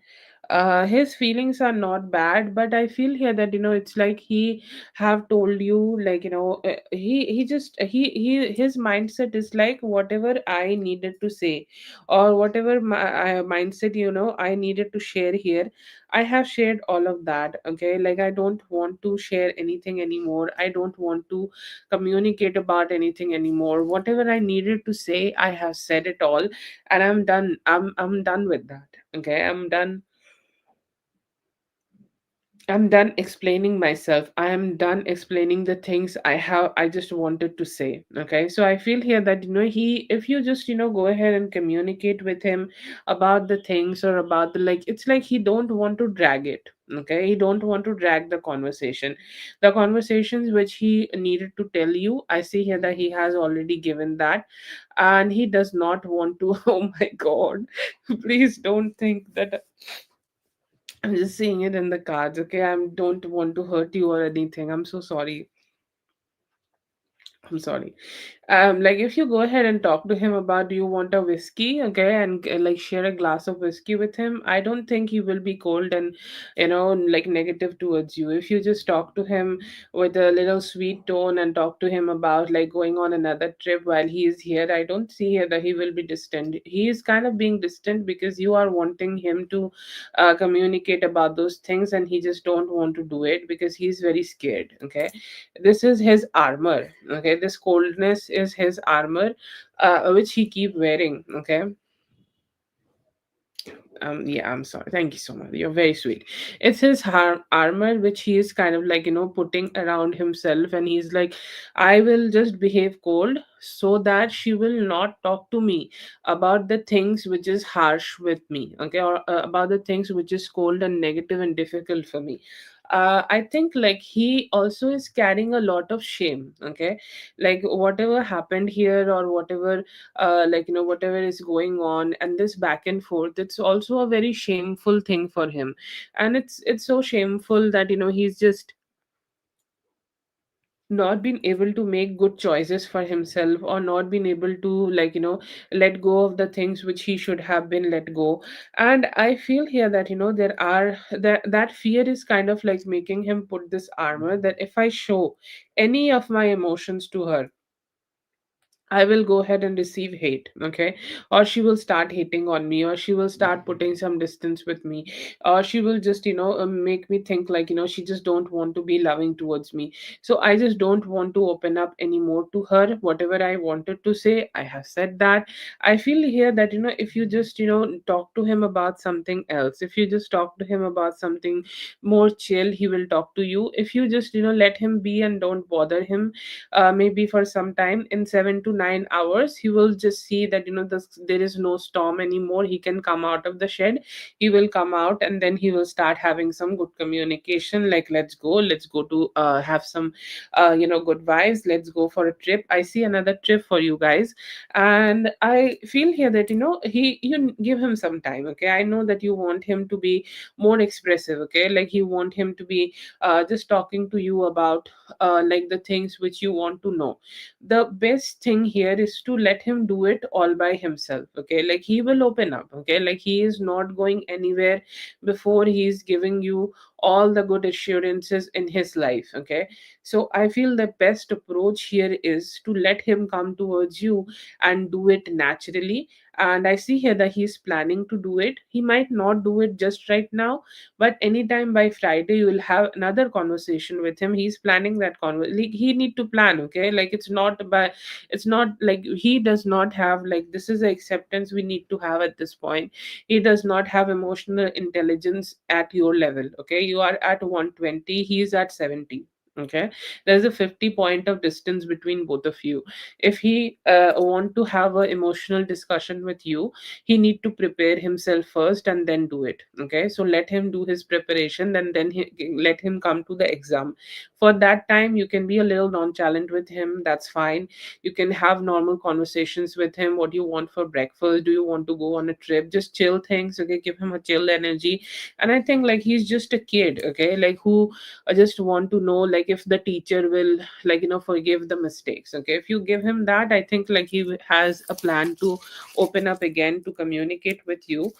his feelings are not bad, but I feel here that it's like he have told you, like he just he his mindset is like whatever I needed to say, or whatever my mindset I needed to share here. I have shared all of that. Okay, like I don't want to share anything anymore. I don't want to communicate about anything anymore. Whatever I needed to say, I have said it all, and I'm done. I'm done with that. Okay, I'm done explaining myself. I am done explaining the things I just wanted to say. Okay. So I feel here that he if you just go ahead and communicate with him about the things, or about the, like, it's like he don't want to drag it. Okay. He don't want to drag the conversation. The conversations which he needed to tell you, I see here that he has already given that, and he does not want to. Oh my god. Please don't think that I'm just seeing it in the cards, okay? I don't want to hurt you or anything. I'm so sorry. I'm sorry. Like if you go ahead and talk to him about, do you want a whiskey, okay, and like share a glass of whiskey with him, I don't think he will be cold and like negative towards you. If you just talk to him with a little sweet tone and talk to him about like going on another trip while he is here, I don't see here that he will be distant. He is kind of being distant because you are wanting him to communicate about those things, and he just don't want to do it because he's very scared, okay. This is his armor, okay. This coldness is his armor, which he keep wearing, okay. Yeah, I'm sorry, thank you so much, you're very sweet. It's his armor which he is kind of like putting around himself, and he's like, I will just behave cold so that she will not talk to me about the things which is harsh with me, okay, or about the things which is cold and negative and difficult for me. I think like he also is carrying a lot of shame, okay. Like whatever happened here, or whatever like whatever is going on, and this back and forth, it's also a very shameful thing for him. And it's so shameful that he's just not been able to make good choices for himself, or not been able to like let go of the things which he should have been let go. And I feel here that there are that fear is kind of like making him put this armor, that if I show any of my emotions to her, I will go ahead and receive hate, okay? Or she will start hating on me, or she will start putting some distance with me, or she will just, make me think like, she just don't want to be loving towards me. So I just don't want to open up anymore to her. Whatever I wanted to say, I have said that. I feel here that, if you just, talk to him about something else, if you just talk to him about something more chill, he will talk to you. If you just, let him be and don't bother him, maybe for some time, in 7 to 9 hours he will just see that there is no storm anymore. He can come out of the shed, he will come out, and then he will start having some good communication, like let's go to have some good vibes, let's go for a trip. I see another trip for you guys. And I feel here that you give him some time, okay. I know that you want him to be more expressive, okay, like you want him to be just talking to you about like the things which you want to know. The best thing here is to let him do it all by himself, okay. Like he will open up, okay. Like he is not going anywhere before he is giving you all the good assurances in his life, okay. So I feel the best approach here is to let him come towards you and do it naturally. And I see here that he's planning to do it. He might not do it just right now, but anytime by Friday you will have another conversation with him. He's planning that like he need to plan, okay. Like it's not like he does not have, like, this is the acceptance we need to have at this point. He does not have emotional intelligence at your level, okay. you are at 120, he is at 70. Okay, there's a 50 point of distance between both of you. If he want to have an emotional discussion with you, he need to prepare himself first and then do it. Okay, so let him do his preparation, and then let him come to the exam. For that time you can be a little nonchalant with him, that's fine. You can have normal conversations with him. What do you want for breakfast? Do you want to go on a trip? Just chill things. Okay, give him a chill energy. And I think like he's just a kid, okay, like who just want to know like if the teacher will forgive the mistakes. Okay, if you give him that, I think like has a plan to open up again, to communicate with you.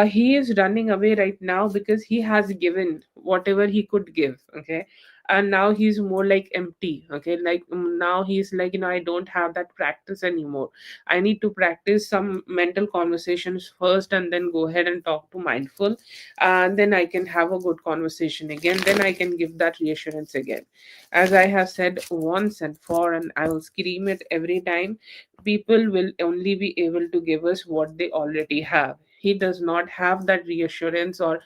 He is running away right now because he has given whatever he could give. Okay, and now he's more like empty. Okay, like now he's like, I don't have that practice anymore. I need to practice some mental conversations first and then go ahead and talk to mindful, and then I can have a good conversation again, then I can give that reassurance again. As I have said once and for, and I will scream it every time, people will only be able to give us what they already have. He does not have that reassurance, or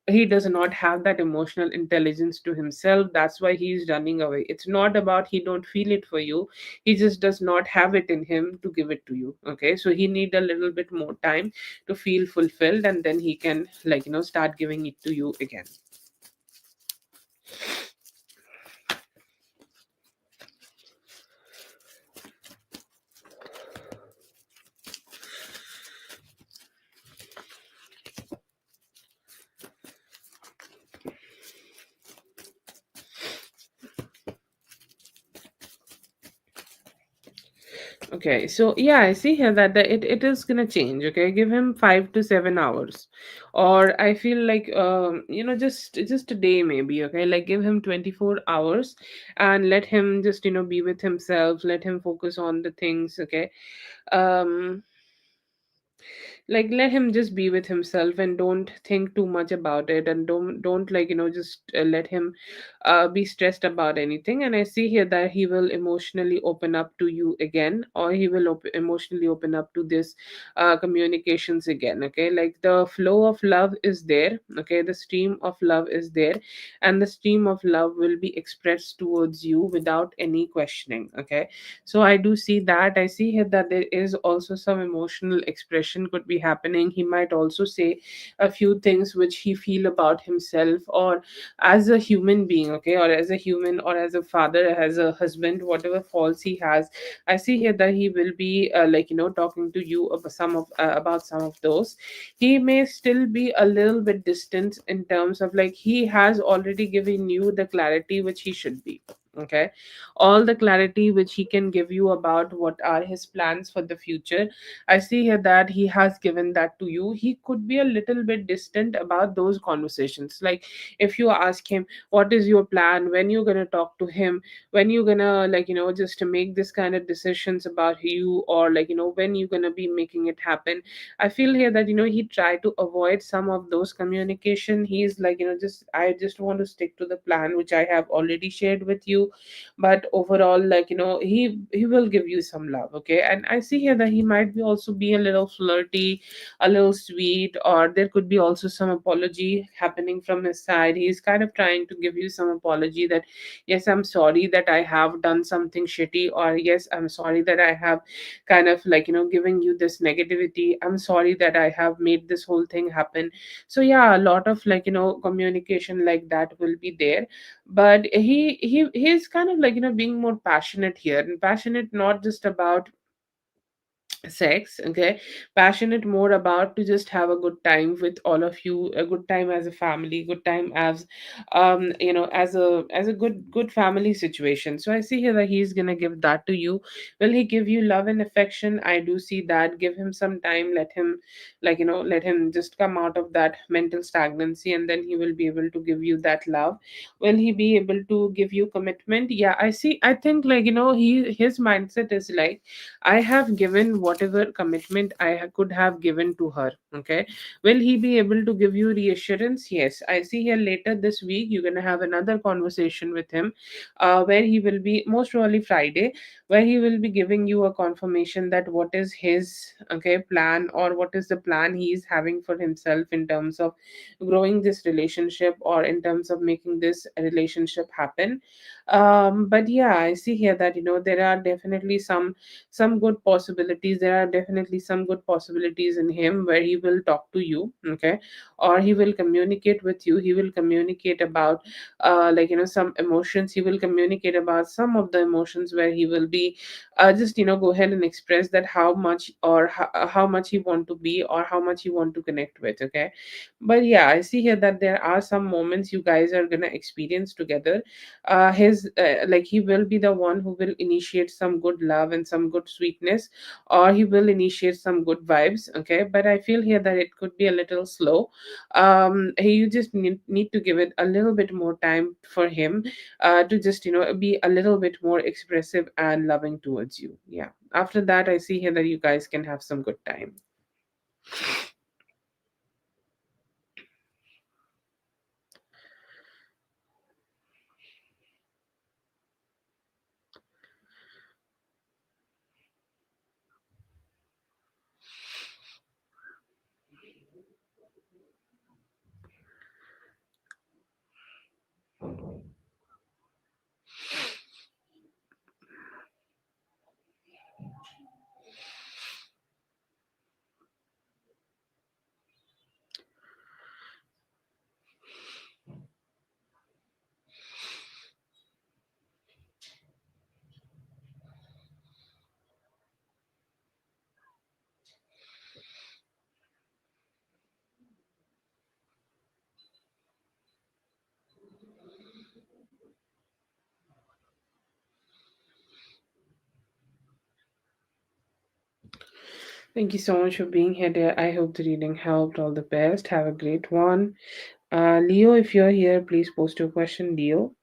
he does not have that emotional intelligence to himself. That's why he is running away. It's not about he don't feel it for you, he just does not have it in him to give it to you. Okay, so he need a little bit more time to feel fulfilled, and then he can start giving it to you again. Okay, so yeah, I see here that it is gonna change. Okay, give him 5 to 7 hours, or I feel like just a day maybe. Okay, like give him 24 hours, and let him just be with himself. Let him focus on the things. Okay, um, like let him just be with himself and don't think too much about it, and don't just let him be stressed about anything. And I see here that he will emotionally open up to you again, or he will emotionally open up to this communications again. Okay, like the flow of love is there. Okay, the stream of love is there, and the stream of love will be expressed towards you without any questioning. Okay, so I do see that. I see here that there is also some emotional expression could be happening. He might also say a few things which he feel about himself, or as a human being. Okay, or as a human, or as a father, as a husband, whatever faults he has. I see here that he will be talking to you about some of those. He may still be a little bit distant, in terms of like he has already given you the clarity which he should be. Okay, all the clarity which he can give you about what are his plans for the future. I see here that he has given that to you. He could be a little bit distant about those conversations. Like if you ask him what is your plan, when you're going to talk to him, when you're going to just to make this kind of decisions about you, or when you're going to be making it happen. I feel here that he tried to avoid some of those communication. He's like, just I just want to stick to the plan which I have already shared with you. But overall, he will give you some love. Okay, and I see here that he might be also be a little flirty, a little sweet, or there could be also some apology happening from his side. He's kind of trying to give you some apology that yes, I'm sorry that I have done something shitty, or yes, I'm sorry that I have kind of giving you this negativity. I'm sorry that I have made this whole thing happen. So yeah, a lot of communication like that will be there. But he's kind of being more passionate here, and passionate not just about sex. Okay, passionate more about to just have a good time with all of you, a good time as a family, good time as as a good family situation. So I see here that he's gonna give that to you. Will he give you love and affection? I do see that. Give him some time, let him let him just come out of that mental stagnancy, and then he will be able to give you that love. Will he be able to give you commitment? Yeah, I see. I think he his mindset is like, I have given whatever commitment could have given to her. Okay, will he be able to give you reassurance? Yes, I see here later this week you're going to have another conversation with him, where he will be, most probably Friday, where he will be giving you a confirmation that what is his, okay, plan, or what is the plan he is having for himself in terms of growing this relationship, or in terms of making this relationship happen. But yeah, I see here that there are definitely some good possibilities. There are definitely some good possibilities in him where he will talk to you, okay, or he will communicate with you. He will communicate about some emotions. He will communicate about some of the emotions, where he will be just go ahead and express that how much, or how much he want to be, or how much he want to connect with. Okay, but yeah, I see here that there are some moments you guys are gonna experience together. His like he will be the one who will initiate some good love and some good sweetness, or he will initiate some good vibes. Okay, but I feel here that it could be a little slow. You just need to give it a little bit more time for him to just be a little bit more expressive and loving towards you. Yeah, after that I see here that you guys can have some good time. Thank you so much for being here, dear. I hope the reading helped. All the best. Have a great one. Leo, if you're here, please post your question, Leo.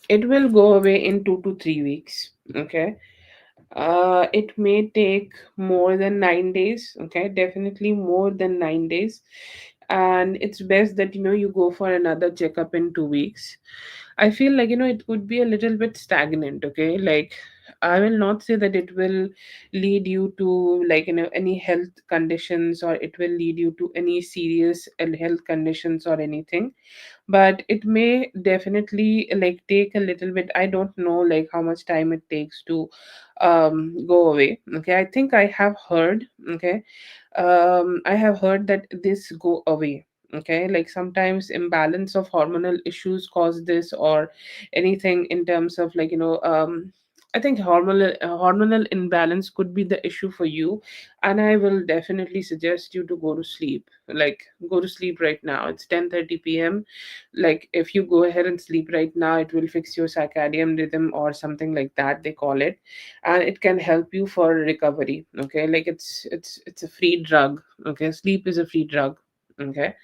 It will go away in 2 to 3 weeks. Okay. It may take more than 9 days. Okay, definitely more than 9 days, and it's best that you go for another checkup in 2 weeks. I feel like it could be a little bit stagnant. Okay, like I will not say that it will lead you to like any health conditions, or it will lead you to any serious health conditions or anything, but it may definitely like take a little bit. I don't know like how much time it takes to go away. Okay, I think I have heard. Okay, I have heard that this go away. Okay, like sometimes imbalance of hormonal issues cause this, or anything in terms of I think hormonal imbalance could be the issue for you, and I will definitely suggest you to go to sleep. Like go to sleep right now. It's 10:30 p.m. Like if you go ahead and sleep right now, it will fix your circadian rhythm or something like that they call it, and it can help you for recovery. Okay, like it's a free drug. Okay, sleep is a free drug. Okay,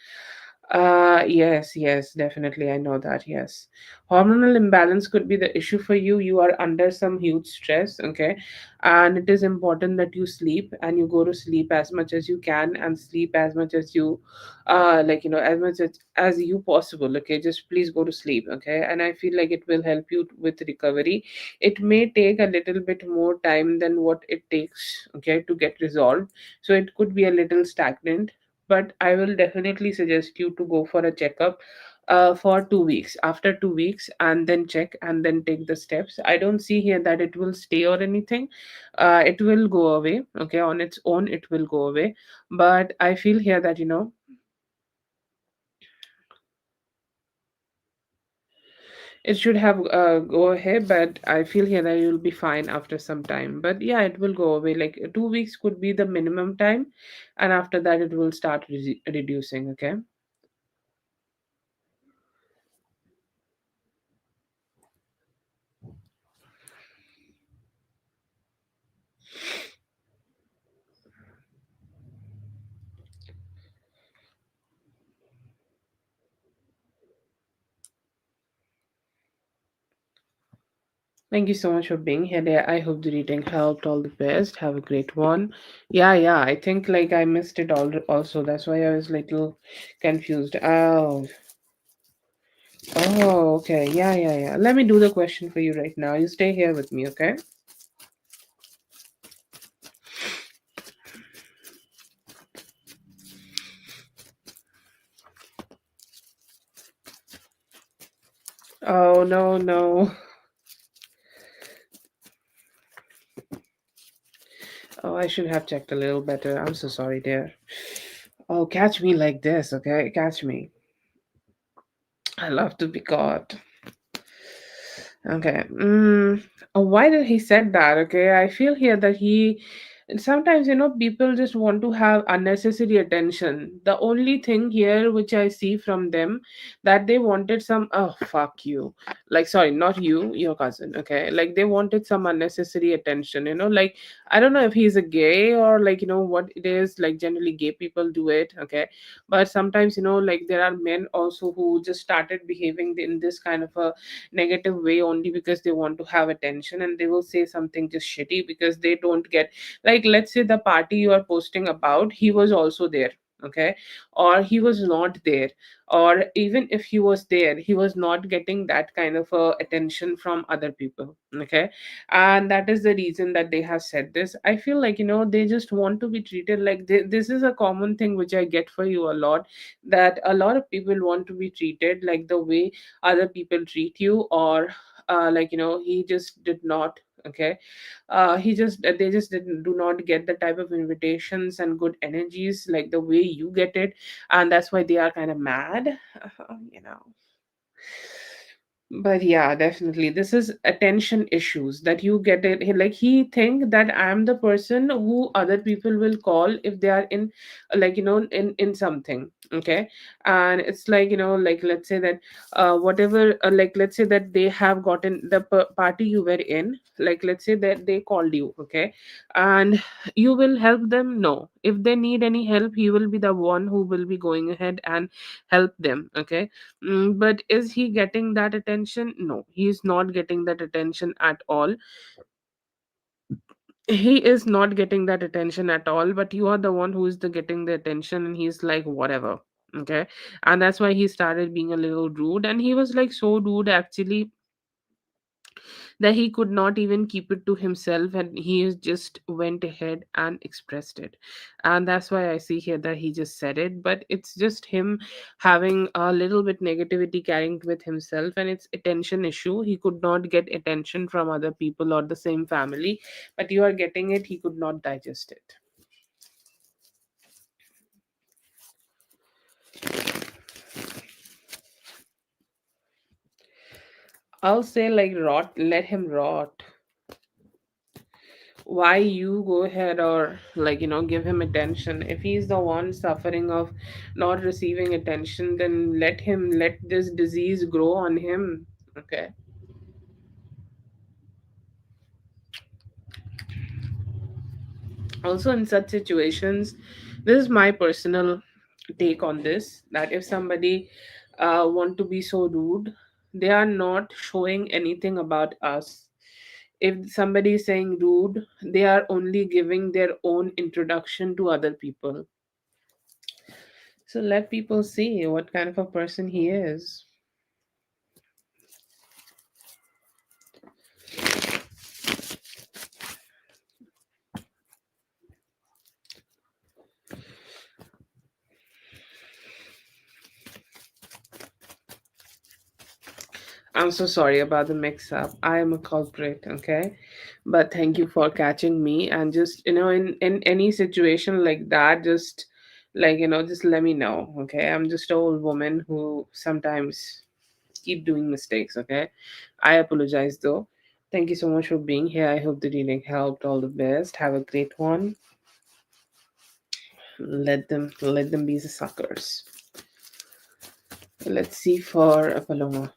Yes, yes, definitely. I know that. Yes. Hormonal imbalance could be the issue for you. You are under some huge stress, okay? And it is important that you sleep and you go to sleep as much as you can and sleep as much as you, as much as you possible, okay? Just please go to sleep, okay? And I feel like it will help you with recovery. It may take a little bit more time than what it takes, okay, to get resolved. So it could be a little stagnant, but I will definitely suggest you to go for a checkup for 2 weeks. After 2 weeks, and then check and then take the steps. I don't see here that it will stay or anything. It will go away. Okay, on its own, it will go away. But I feel here that it should have go ahead. But I feel here that you'll be fine after some time. But yeah, it will go away. Like 2 weeks could be the minimum time, and after that, it will start reducing. Okay. Thank you so much for being here there. I hope the reading helped. All the best. Have a great one. Yeah, yeah. I think like I missed it all also. That's why I was little confused. Oh, okay. Yeah, yeah, yeah. Let me do the question for you right now. You stay here with me, okay? Oh no, no. Oh, I should have checked a little better. I'm so sorry, dear. Oh, catch me like this, okay? Catch me. I love to be caught. Okay. Why did he said that? Okay, I feel here that he sometimes people just want to have unnecessary attention. The only thing here which I see from them that they wanted some oh fuck you, like sorry, not you, your cousin. Okay, like they wanted some unnecessary attention. Like I don't know if he's a gay or like what it is. Like generally gay people do it. Okay, but sometimes like there are men also who just started behaving in this kind of a negative way only because they want to have attention, and they will say something just shitty because they don't get, like let's say the party you are posting about, he was also there, okay, or he was not there, or even if he was there, he was not getting that kind of attention from other people, okay, and that is the reason that they have said this. I feel like they just want to be treated like this is a common thing which I get for you a lot, that a lot of people want to be treated like the way other people treat you, or he just did not, okay, he just they just didn't do not get the type of invitations and good energies like the way you get it, and that's why they are kind of mad. you know but yeah, definitely this is attention issues that you get it. Like he think that I'm the person who other people will call if they are in in something, okay, and it's like like let's say that whatever like let's say that they have gotten the party you were in, like let's say that they called you, okay, and you will help them. No, if they need any help, he will be the one who will be going ahead and help them, okay. But is he getting that attention? No, he is not getting that attention at all. He is not getting that attention at all, but you are the one who is the getting the attention, and he's like whatever, okay. And that's why he started being a little rude, and he was like so rude actually that he could not even keep it to himself, and he just went ahead and expressed it. And that's why I see here that he just said it, but it's just him having a little bit negativity carrying with himself, and it's attention issue. He could not get attention from other people or the same family, but you are getting it. He could not digest it. I'll say like rot, let him rot. Why you go ahead or give him attention? If he's the one suffering of not receiving attention, then let this disease grow on him, okay. Also in such situations, this is my personal take on this, that if somebody want to be so rude, they are not showing anything about us. If somebody is saying rude, they are only giving their own introduction to other people. So let people see what kind of a person he is. I'm so sorry about the mix up. I am a culprit, okay? But thank you for catching me. And just, in any situation like that, just just let me know, okay? I'm just an old woman who sometimes keep doing mistakes, okay? I apologize though. Thank you so much for being here. I hope the reading helped. All the best. Have a great one. Let them be the suckers. Let's see for a Paloma.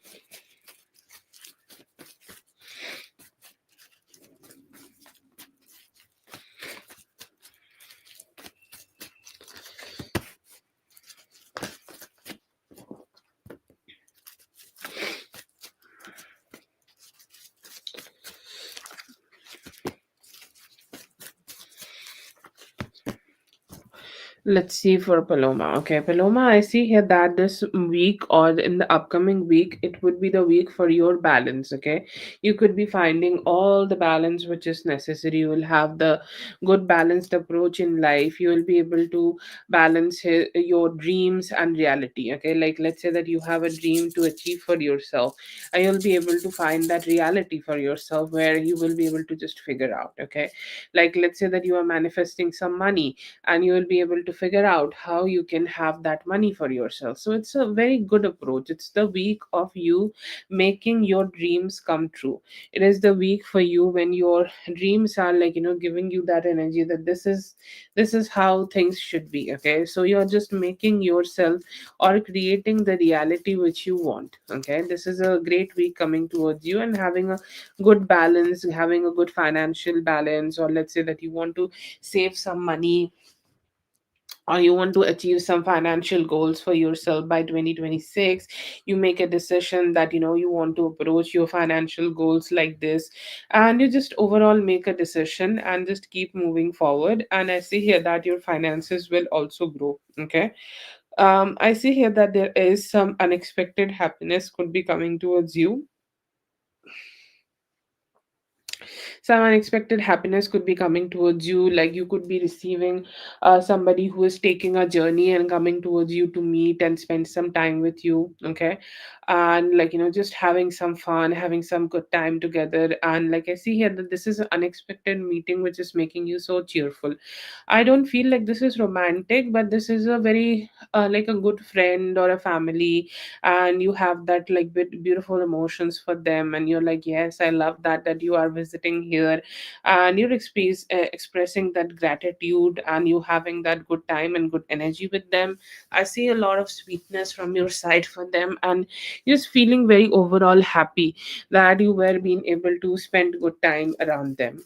Let's see for Paloma. Okay, Paloma, I see here that this week or in the upcoming week, it would be the week for your balance. Okay, you could be finding all the balance which is necessary. You will have the good balanced approach in life. You will be able to balance your dreams and reality. Okay, like let's say that you have a dream to achieve for yourself, and you'll be able to find that reality for yourself where you will be able to just figure out. Okay, like let's say that you are manifesting some money and you will be able to figure out how you can have that money for yourself. So it's a very good approach. It's the week of you making your dreams come true. It is the week for you when your dreams are giving you that energy that this is how things should be. Okay, so you're just making yourself or creating the reality which you want. Okay, this is a great week coming towards you, and having a good balance, having a good financial balance, or let's say that you want to save some money or you want to achieve some financial goals for yourself by 2026. You make a decision that you want to approach your financial goals like this, and you just overall make a decision and just keep moving forward. And I see here that your finances will also grow. Okay, I see here that there is some unexpected happiness could be coming towards you. Some unexpected happiness could be coming towards you, like you could be receiving somebody who is taking a journey and coming towards you to meet and spend some time with you. Okay, and just having some fun, having some good time together. And like I see here that this is an unexpected meeting which is making you so cheerful. I don't feel like this is romantic, but this is a very like a good friend or a family, and you have that like beautiful emotions for them, and you're like, yes, I love that you are visiting here, and you're expressing that gratitude, and you having that good time and good energy with them. I see a lot of sweetness from your side for them, and you're just feeling very overall happy that you were being able to spend good time around them.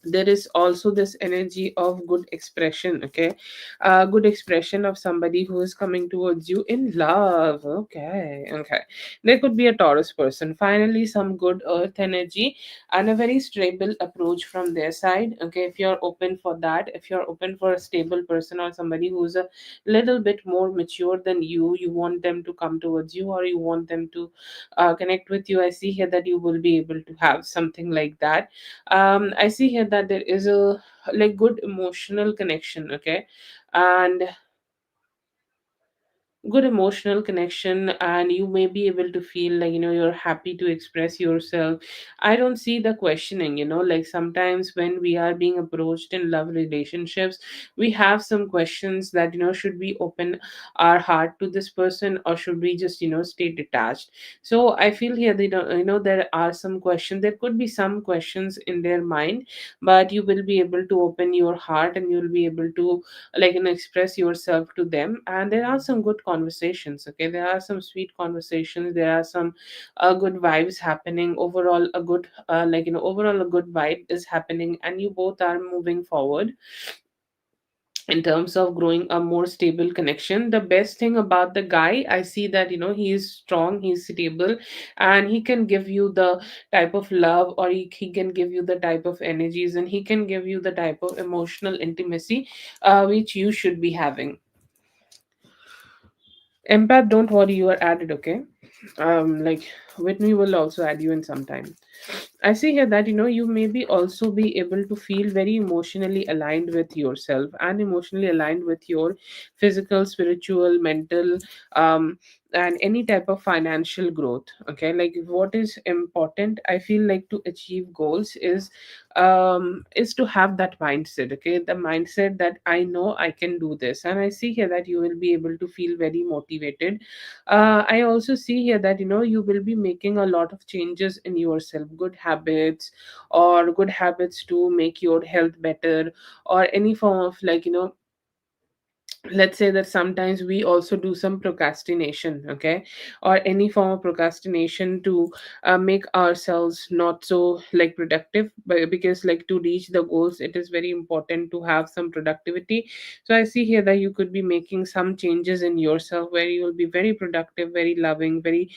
There is also this energy of good expression. Okay, good expression of somebody who is coming towards you in love. Okay, okay, there could be a Taurus person. Finally, some good earth energy and a very stable approach from their side. Okay, if you're open for that, if you're open for a stable person or somebody who's a little bit more mature than you want them to come towards you, or you want them to connect with you. I see here that you will be able to have something like that. I see here that there is a like good emotional connection. Okay, and good emotional connection, and you may be able to feel like you're happy to express yourself. I don't see the questioning. Like sometimes when we are being approached in love relationships, we have some questions that should we open our heart to this person, or should we just stay detached. So I feel here that there are some questions, there could be some questions in their mind, but you will be able to open your heart, and you'll be able to express yourself to them. And there are some good conversations. Okay, there are some sweet conversations, there are some good vibes happening. Overall a good overall a good vibe is happening, and you both are moving forward. in terms of growing a more stable connection. The best thing about the guy, I see that he is strong, he's stable, and he can give you the type of love, or he can give you the type of energies, and he can give you the type of emotional intimacy which you should be having. Empath, don't worry, you are added, okay? Like Whitney will also add you in some time. I see here that you maybe also be able to feel very emotionally aligned with yourself and emotionally aligned with your physical, spiritual, mental, um, and any type of financial growth. Okay, like what is important, I feel like, to achieve goals is to have that mindset. Okay, the mindset that I know I can do this, and I see here that you will be able to feel very motivated. I also see here that you will be making a lot of changes in yourself, good habits, or good habits to make your health better, or any form of, like, let's say that sometimes we also do some procrastination, okay, or any form of procrastination to make ourselves not so, like, productive. But because, like, to reach the goals, it is very important to have some productivity. So I see here that you could be making some changes in yourself where you will be very productive, very loving, very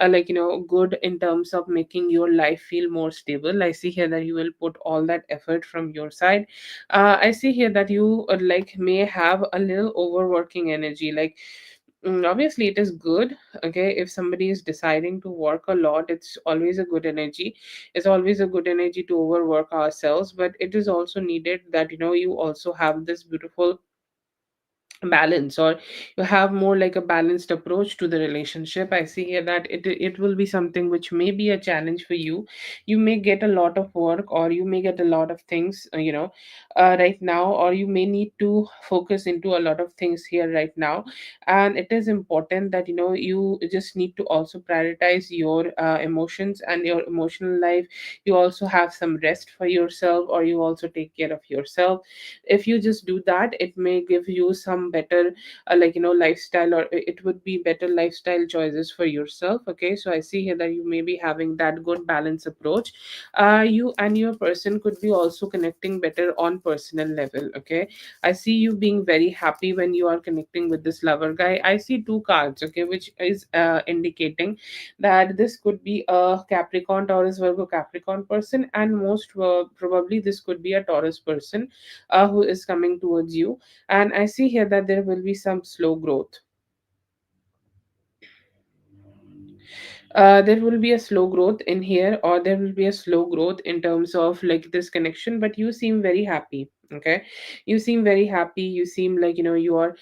like, good in terms of making your life feel more stable. I see here that you will put all that effort from your side. I see here that you like may have a little overworking energy. Like, obviously it is good, okay, if somebody is deciding to work a lot, it's always a good energy. It's always a good energy to overwork ourselves, but it is also needed that you also have this beautiful balance, or you have more like a balanced approach to the relationship. I see here that it will be something which may be a challenge for you. You may get a lot of work, or you may get a lot of things right now, or you may need to focus into a lot of things here right now. And it is important that you just need to also prioritize your emotions and your emotional life. You also have some rest for yourself, or you also take care of yourself. If you just do that, it may give you some better like, lifestyle, or it would be better lifestyle choices for yourself. Okay, so I see here that you may be having that good balance approach. You and your person could be also connecting better on personal level. Okay, I see you being very happy when you are connecting with this lover guy. I see two cards, okay, which is indicating that this could be a Capricorn, Taurus, Virgo, Capricorn person, and most probably this could be a Taurus person who is coming towards you. And I see here that there will be some slow growth. There will be a slow growth in here, or there will be a slow growth in terms of, like, this connection, but you seem very happy. Okay, you seem very happy. You seem like you are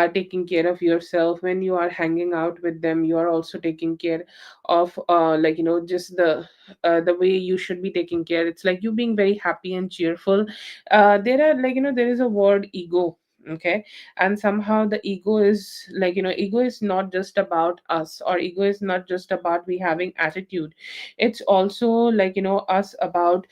taking care of yourself. When you are hanging out with them, you are also taking care of like, just the way you should be taking care. It's like you being very happy and cheerful. There are, like, there is a word ego. Okay, and somehow the ego is, like, ego is not just about us, or ego is not just about we having attitude. It's also, like, us about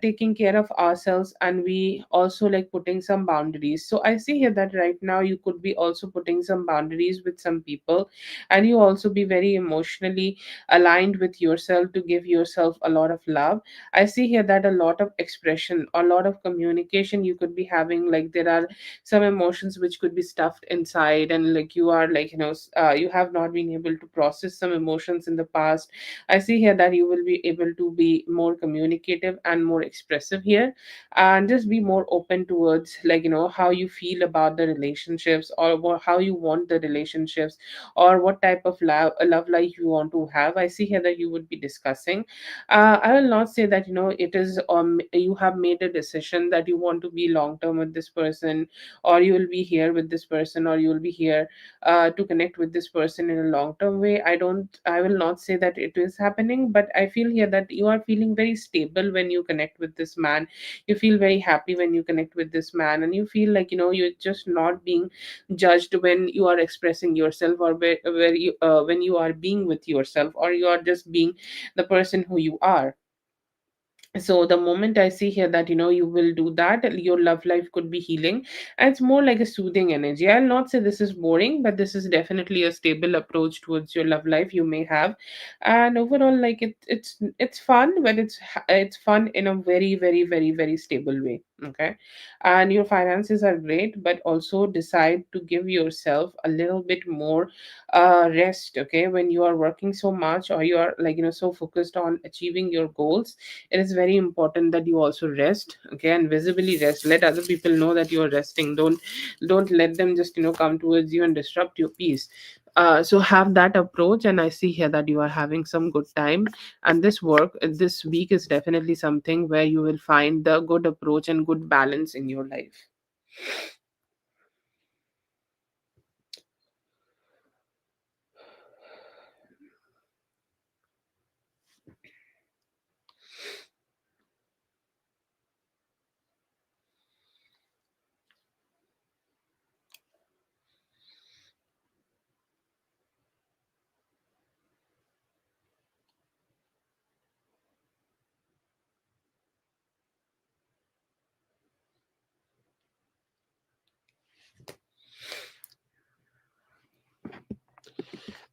taking care of ourselves, and we also, like, putting some boundaries. So I see here that right now you could be also putting some boundaries with some people, and you also be very emotionally aligned with yourself to give yourself a lot of love. I see here that a lot of expression, a lot of communication you could be having. Like, there are some emotions which could be stuffed inside, and, like, you are, like, you have not been able to process some emotions in the past. I see here that you will be able to be more communicative and more expressive here, and just be more open towards, like, how you feel about the relationships, or how you want the relationships, or what type of love life you want to have. I see here that you would be discussing. I will not say that it is you have made a decision that you want to be long term with this person, or you will be here with this person, or you will be here to connect with this person in a long term way. I will not say that it is happening, but I feel here that you are feeling very stable when you connect with this man. You feel very happy when you connect with this man, and you feel like you're just not being judged when you are expressing yourself, or where you when you are being with yourself, or you are just being the person who you are. So the moment I see here that you will do that, your love life could be healing, and it's more like a soothing energy. I'll not say this is boring, but this is definitely a stable approach towards your love life you may have. And overall, like, it's fun, but it's fun in a very, very, very, very stable way. Okay, and your finances are great, but also decide to give yourself a little bit more rest. Okay, when you are working so much, or you are so focused on achieving your goals, it is very important that you also rest. Okay, and visibly rest. Let other people know that you are resting. Don't let them just come towards you and disrupt your peace. So have that approach, and I see here that you are having some good time. And this week is definitely something where you will find the good approach and good balance in your life.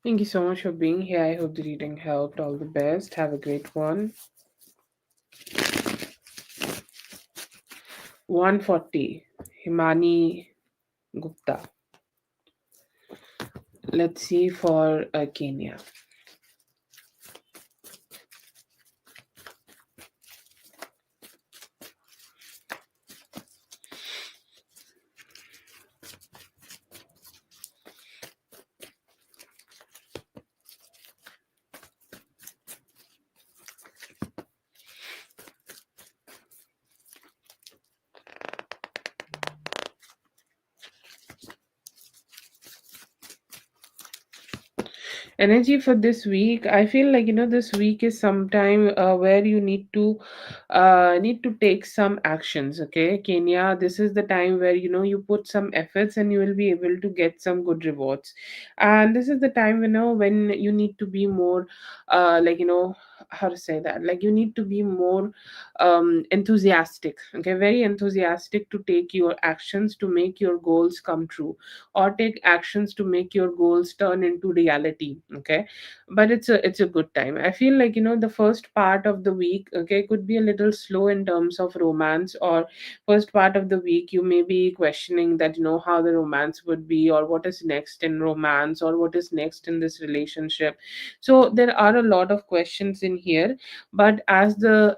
Thank you so much for being here. I hope the reading helped. All the best. Have a great one. 140. Himani Gupta. Let's see for Kenya. Energy for this week, I feel like this week is sometime where you need to take some actions. Okay, Kenya, this is the time where you put some efforts and you will be able to get some good rewards. And this is the time when you need to be more how to say that, like you need to be more enthusiastic. Okay, very enthusiastic to take your actions to make your goals come true, or take actions to make your goals turn into reality. Okay, but it's a good time. I feel like the first part of the week, okay, could be a little slow in terms of romance. Or first part of the week you may be questioning that how the romance would be, or what is next in romance, or what is next in this relationship. So there are a lot of questions in here. But as the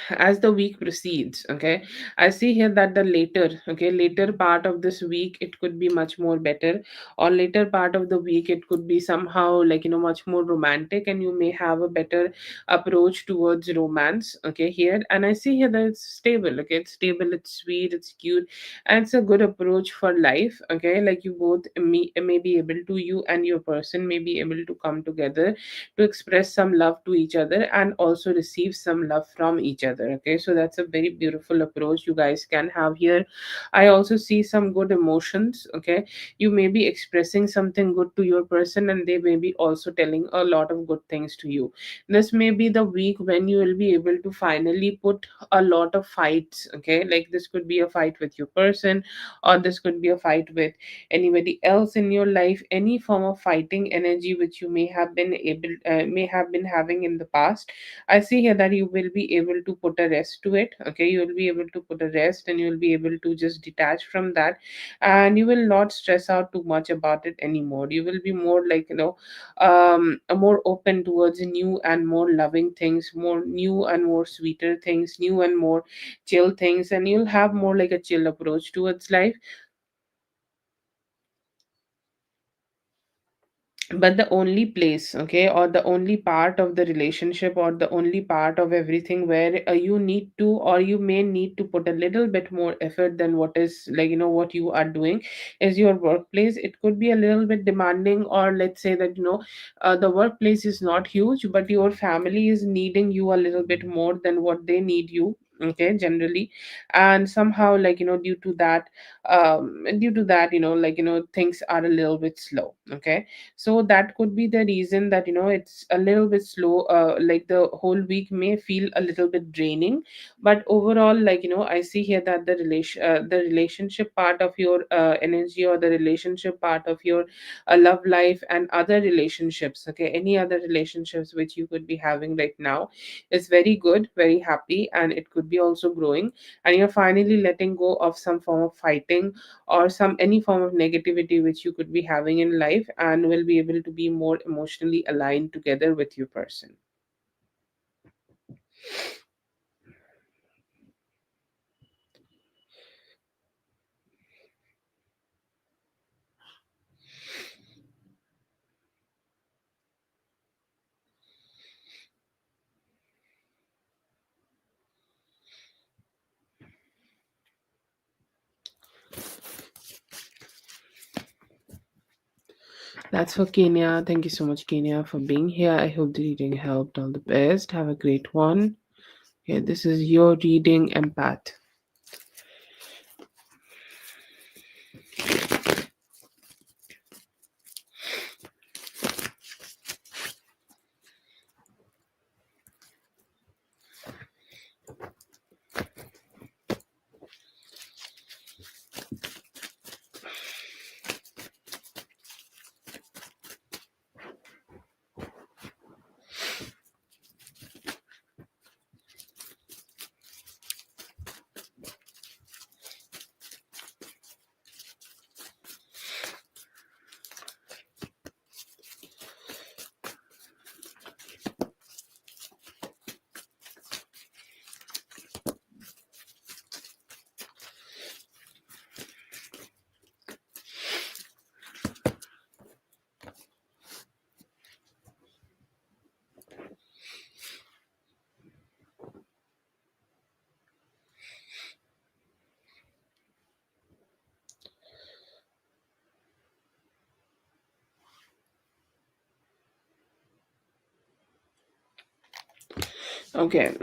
as the week proceeds, okay, I see here that the later part of this week, it could be much more better. Or later part of the week, it could be somehow much more romantic, and you may have a better approach towards romance. Okay, here, and I see here that it's stable. Okay, it's stable, it's sweet, it's cute, and it's a good approach for life. Okay, like you both may be able to, you and your person may be able to come together to express some love to each other, and also receive some love from each other. Okay, so that's a very beautiful approach you guys can have here. I also see some good emotions. Okay, you may be expressing something good to your person, and they may be also telling a lot of good things to you. This may be the week when you will be able to finally put a lot of fights. Okay, like this could be a fight with your person, or this could be a fight with anybody else in your life. Any form of fighting energy which you may have been having in the past, I see here that you will be able to put a rest to it. Okay, you will be able to put a rest, and you will be able to just detach from that, and you will not stress out too much about it anymore. You will be more more open towards new and more loving things, more new and more sweeter things, new and more chill things, and you'll have more like a chill approach towards life. But the only place, okay, or the only part of the relationship, or the only part of everything where you need to, or you may need to put a little bit more effort than what is what you are doing, is your workplace. It could be a little bit demanding, or let's say that the workplace is not huge, but your family is needing you a little bit more than what they need you. Okay, generally. And somehow due to that things are a little bit slow. Okay, so that could be the reason that it's a little bit slow. Like the whole week may feel a little bit draining. But overall, I see here that the relationship part of your energy, or the relationship part of your love life, and other relationships, okay, any other relationships which you could be having right now, is very good, very happy, and it could be also growing, and you're finally letting go of some form of fighting or some any form of negativity which you could be having in life, and will be able to be more emotionally aligned together with your person. That's for Kenya. Thank you so much, Kenya, for being here. I hope the reading helped. All the best. Have a great one. Okay, this is your reading, empath. Okay.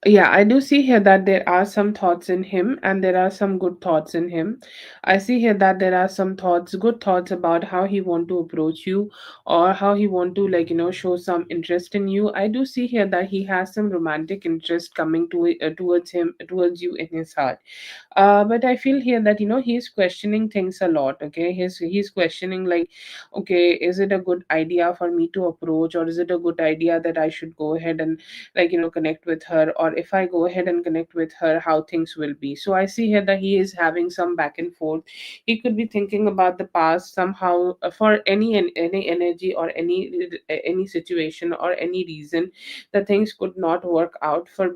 Yeah, I do see here that there are some thoughts in him, and there are some good thoughts in him. I see here that there are some thoughts, good thoughts about how he want to approach you, or how he want to, like, show some interest in you. I do see here that he has some romantic interest coming towards him, towards you in his heart. But I feel here that he's questioning things a lot. Okay, he's questioning, like, okay, is it a good idea for me to approach, or is it a good idea that I should go ahead and, like, connect with her, or if I go ahead and connect with her, how things will be. So I see here that he is having some back and forth. He could be thinking about the past somehow, for any energy, or any situation, or any reason that things could not work out for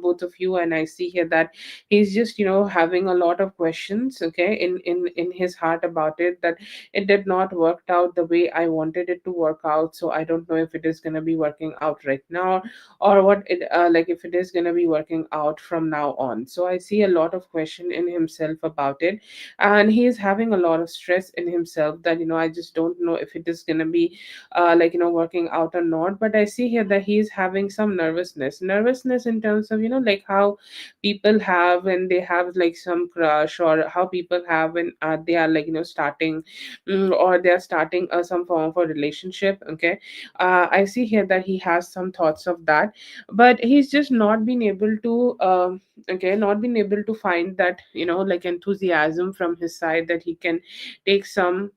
both of you. And I see here that he's just having a lot of questions, okay, in his heart about it, that it did not work out the way I wanted it to work out. So I don't know if it is going to be working out right now, or what it like, if it is going to be working out from now on. So I see a lot of question in himself about it, and he is having a lot of stress in himself, that I just don't know if it is going to be like, working out or not. But I see here that he is having some nervousness in terms of, like, how people have when they have, like, some crush, or how people have when they are, like, starting, or they are starting some form of a relationship. Okay, I see here that he has some thoughts of that, but he's just not been able to okay, not been able to find that, like, enthusiasm from his side, that he can take some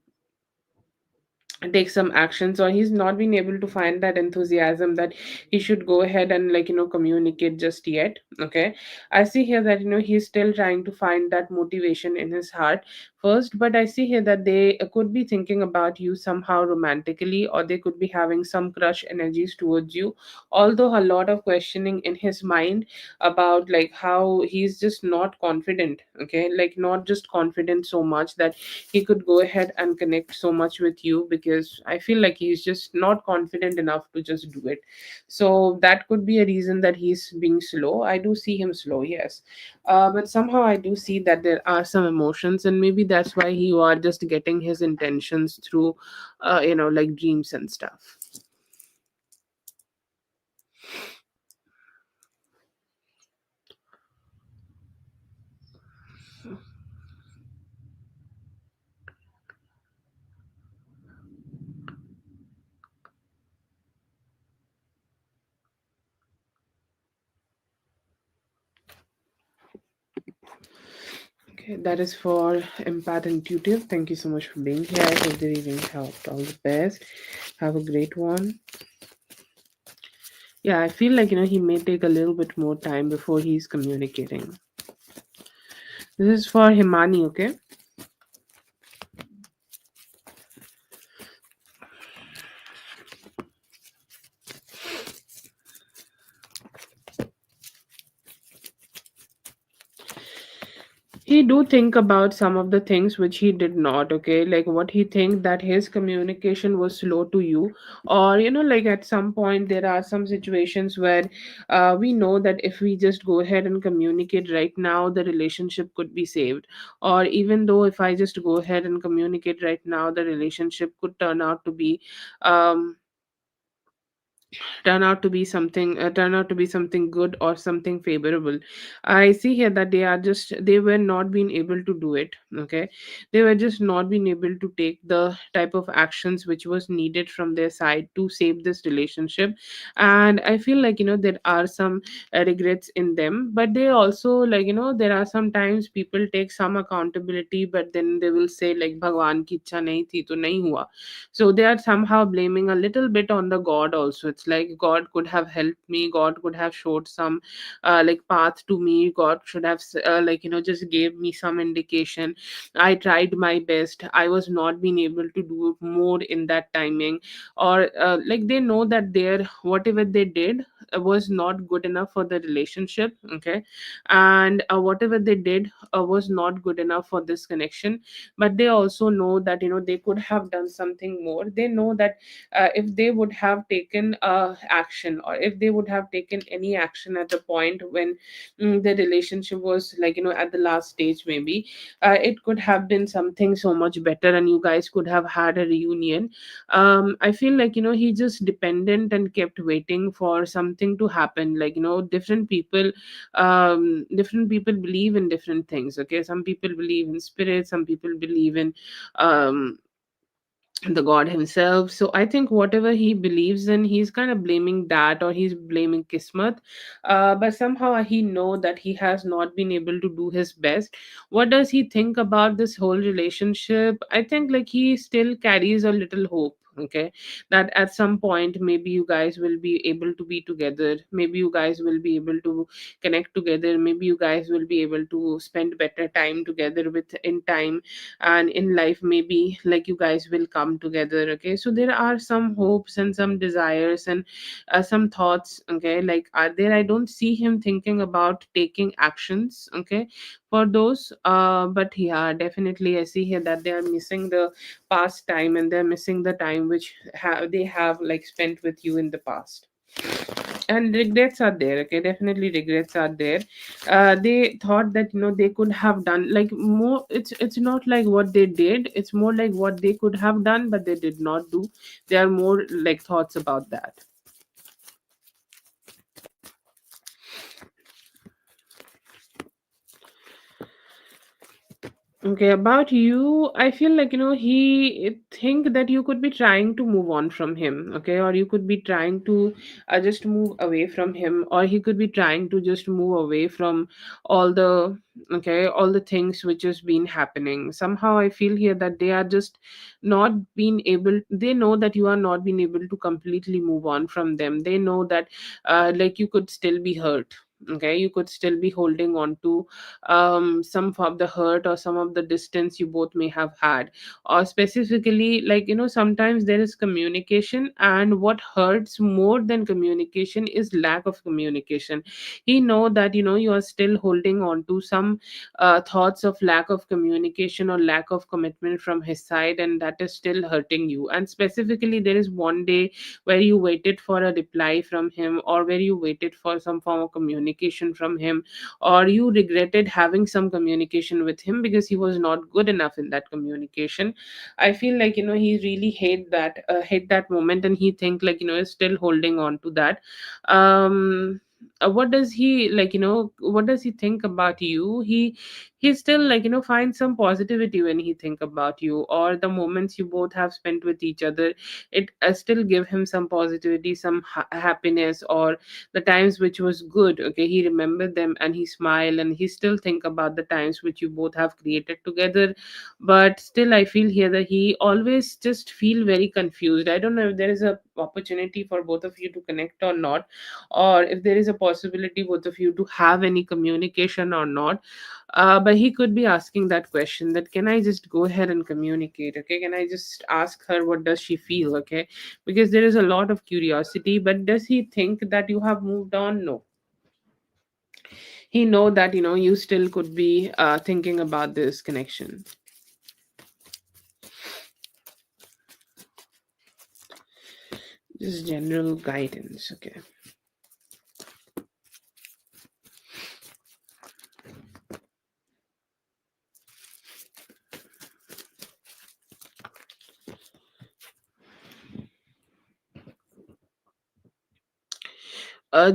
actions, or he's not been able to find that enthusiasm that he should go ahead and, like, communicate just yet. Okay, I see here that he's still trying to find that motivation in his heart first. But I see here that they could be thinking about you somehow romantically, or they could be having some crush energies towards you, although a lot of questioning in his mind about, like, how he's just not confident. Okay, like, not just confident so much that he could go ahead and connect so much with you, because I feel like he's just not confident enough to just do it. So that could be a reason that he's being slow. I do see him slow, yes. But somehow I do see that there are some emotions, and maybe that's why you are just getting his intentions through like, dreams and stuff. Okay, that is for empath intuitive. Thank you so much for being here. I hope the reading helped. All the best. Have a great one. Yeah, I feel like he may take a little bit more time before he's communicating. This is for Himani, okay? He do think about some of the things which he did not, okay, like what he think that his communication was slow to you, or like at some point there are some situations where we know that if we just go ahead and communicate right now, the relationship could be saved. Or even though if I just go ahead and communicate right now, the relationship could um turn out to be something good or something favorable. I see here that they were not being able to do it, okay. They were just not being able to take the type of actions which was needed from their side to save this relationship. And I feel like there are some regrets in them, but they also, like, there are sometimes people take some accountability, but then they will say like bhagwan ki ichha nahi thi to nahi hua. So they are somehow blaming a little bit on the god also. It's like god could have helped me, god could have showed some like path to me, god should have like just gave me some indication. I tried my best, I was not being able to do more in that timing. Or like they know that their whatever they did was not good enough for the relationship, okay. And whatever they did was not good enough for this connection. But they also know that they could have done something more. They know that if they would have taken action, or if they would have taken any action at the point when the relationship was like at the last stage, maybe it could have been something so much better, and you guys could have had a reunion. I feel like he just dependent and kept waiting for something to happen. Like different people believe in different things, okay. Some people believe in spirit, some people believe in um the god himself. So I think whatever he believes in, he's kind of blaming that, or he's blaming kismat. But somehow he know that he has not been able to do his best. What does he think about this whole relationship? I think like he still carries a little hope, okay, that at some point maybe you guys will be able to be together, maybe you guys will be able to connect together, maybe you guys will be able to spend better time together with in time, and in life maybe like you guys will come together, okay. So there are some hopes and some desires and some thoughts, okay, like are there. I don't see him thinking about taking actions, okay, for those. But yeah, definitely I see here that they are missing the past time, and they're missing the time which they have like spent with you in the past. And regrets are there, okay, definitely regrets are there. They thought that they could have done like more. It's not like what they did, it's more like what they could have done but they did not do. There are more like thoughts about that. Okay, about you, I feel like he think that you could be trying to move on from him, okay, or you could be trying to just move away from him, or he could be trying to just move away from all the all the things which has been happening. Somehow I feel here that they are just not being able. They know that you are not being able to completely move on from them. They know that like you could still be hurt. Okay, you could still be holding on to some of the hurt or some of the distance you both may have had. Or specifically, like sometimes there is communication, and what hurts more than communication is lack of communication. He know that you are still holding on to some thoughts of lack of communication or lack of commitment from his side, and that is still hurting you. And specifically, there is one day where you waited for a reply from him, or where you waited for some form of communication from him, or you regretted having some communication with him because he was not good enough in that communication. I feel like he really hate that moment, and he think like he's still holding on to that. um what does he like, what does he think about you? He still like, find some positivity when he think about you, or the moments you both have spent with each other. It still give him some positivity, some happiness, or the times which was good. Okay, he remembered them and he smile, and he still think about the times which you both have created together. But still I feel here that he always just feel very confused. I don't know if there is a opportunity for both of you to connect or not, or if there is a possibility both of you to have any communication or not. But he could be asking that question, that can I just go ahead and communicate? Okay, can I just ask her what does she feel? Okay, because there is a lot of curiosity. But does he think that you have moved on? No, he know that you still could be thinking about this connection. Just general guidance. Okay.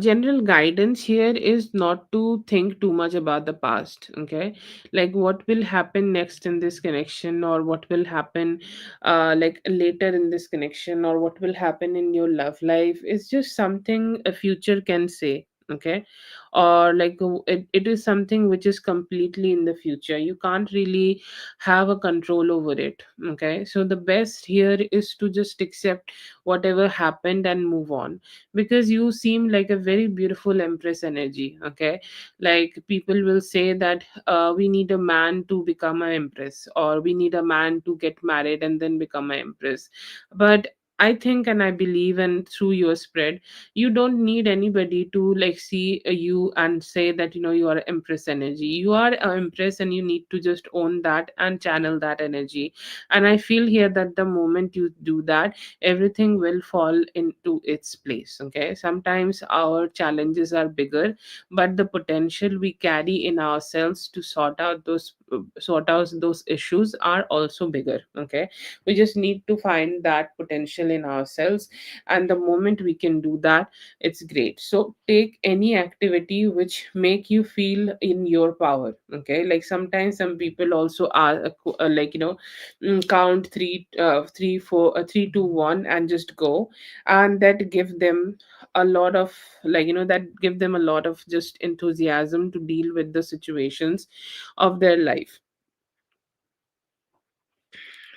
General guidance here is not to think too much about the past. Okay, like what will happen next in this connection, or what will happen like later in this connection, or what will happen in your love life is just something a future can say. Okay, or like it is something which is completely in the future. You can't really have a control over it. Okay, so the best here is to just accept whatever happened and move on, because you seem like a very beautiful empress energy. Okay, like people will say that we need a man to become an empress, or we need a man to get married and then become an empress. But I think and I believe, and through your spread, you don't need anybody to like see you and say that you are empress energy. You are an empress, and you need to just own that and channel that energy. And I feel here that the moment you do that, everything will fall into its place. Okay, sometimes our challenges are bigger, but the potential we carry in ourselves to sort out those issues are also bigger. Okay, we just need to find that potential in ourselves, and the moment we can do that, it's great. So take any activity which make you feel in your power. Okay, like sometimes some people also are like count three, four, 3, 2, 1, and just go. And that give them a lot of like that give them a lot of just enthusiasm to deal with the situations of their life.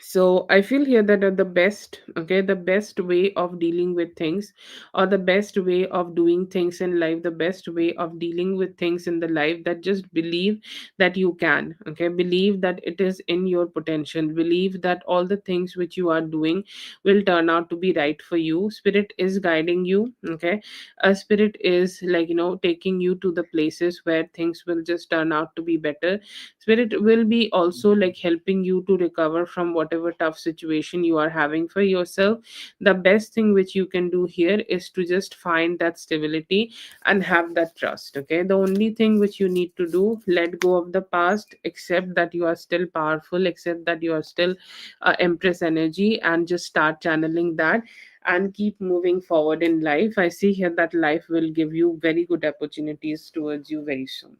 So I feel here that the best, okay, the best way of dealing with things, or the best way of doing things in life, the best way of dealing with things in the life, that just believe that you can. Okay, believe that it is in your potential, believe that all the things which you are doing will turn out to be right for you. Spirit is guiding you. Okay, a spirit is like taking you to the places where things will just turn out to be better. Spirit will be also like helping you to recover from whatever tough situation you are having for yourself. The best thing which you can do here is to just find that stability and have that trust. Okay, the only thing which you need to do, let go of the past, accept that you are still powerful, accept that you are still empress energy, and just start channeling that and keep moving forward in life. I see here that life will give you very good opportunities towards you very soon.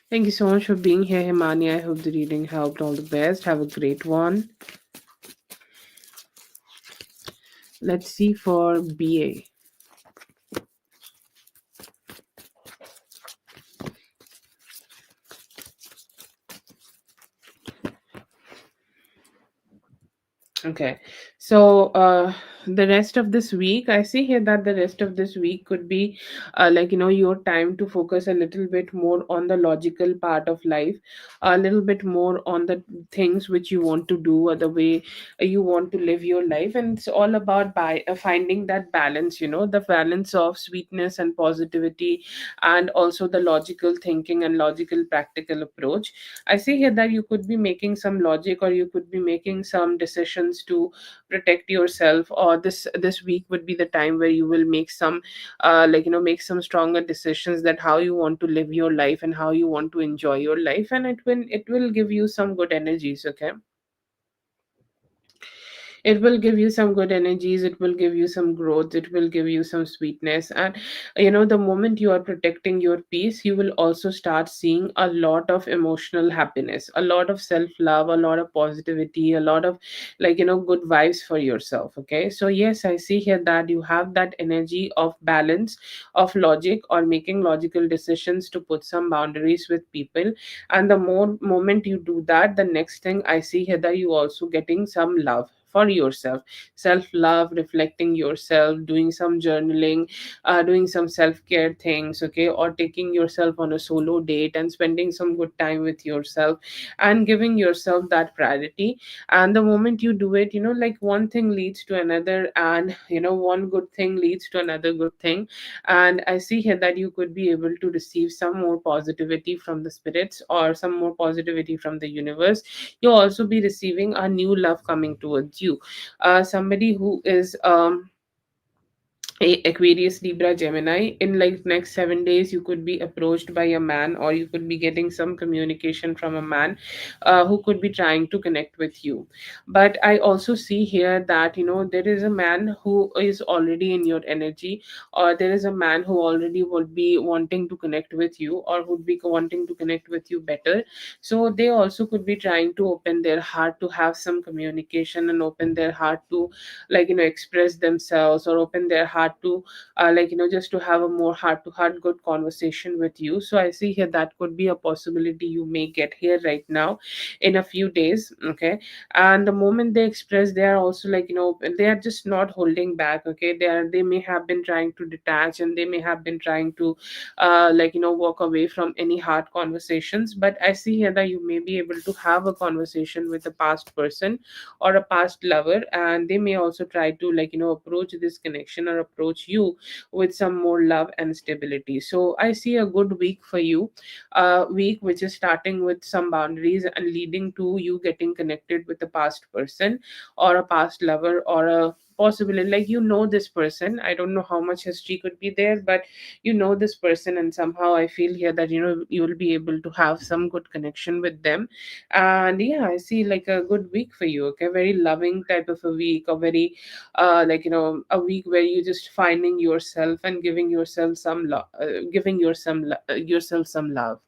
Thank you so much for being here, Himani. I hope the reading helped. All the best. Have a great one. Let's see for BA. Okay. So the rest of this week, I see here that the rest of this week could be your time to focus a little bit more on the logical part of life, a little bit more on the things which you want to do or the way you want to live your life. And it's all about finding that balance, the balance of sweetness and positivity, and also the logical thinking and logical practical approach. I see here that you could be making some logic, or you could be making some decisions to protect yourself, or this week would be the time where you will make some make some stronger decisions that how you want to live your life and how you want to enjoy your life, and it will give you some good energies. Okay, it will give you some good energies, it will give you some growth, it will give you some sweetness. And the moment you are protecting your peace, you will also start seeing a lot of emotional happiness, a lot of self love, a lot of positivity, a lot of good vibes for yourself. Okay, so yes, I see here that you have that energy of balance, of logic, or making logical decisions to put some boundaries with people. And the more moment you do that, the next thing I see here that you also getting some love for yourself, self love, reflecting yourself, doing some journaling, doing some self care things. Okay, or taking yourself on a solo date and spending some good time with yourself, and giving yourself that priority. And the moment you do it, one thing leads to another, and one good thing leads to another good thing. And I see here that you could be able to receive some more positivity from the spirits, or some more positivity from the universe. You'll also be receiving a new love coming towards you, somebody who is Aquarius, Libra, Gemini. In like next 7 days, you could be approached by a man, or you could be getting some communication from a man who could be trying to connect with you. But I also see here that there is a man who is already in your energy, or there is a man who already would be wanting to connect with you, or would be wanting to connect with you better. So they also could be trying to open their heart to have some communication, and open their heart to express themselves, or open their heart to just to have a more heart to heart good conversation with you. So I see here that could be a possibility you may get here right now in a few days. Okay, and the moment they express, they are also they are just not holding back. Okay, they may have been trying to detach, and they may have been trying to walk away from any hard conversations. But I see here that you may be able to have a conversation with a past person or a past lover, and they may also try to approach this connection, or approach you with some more love and stability. So I see a good week for you, a week which is starting with some boundaries and leading to you getting connected with a past person, or a past lover, or a possibly this person. I don't know how much history could be there, but this person, and somehow I feel here that you will be able to have some good connection with them. And yeah, I see like a good week for you. Okay, very loving type of a week, a very a week where you're just finding yourself and giving yourself some love, giving yourself some love.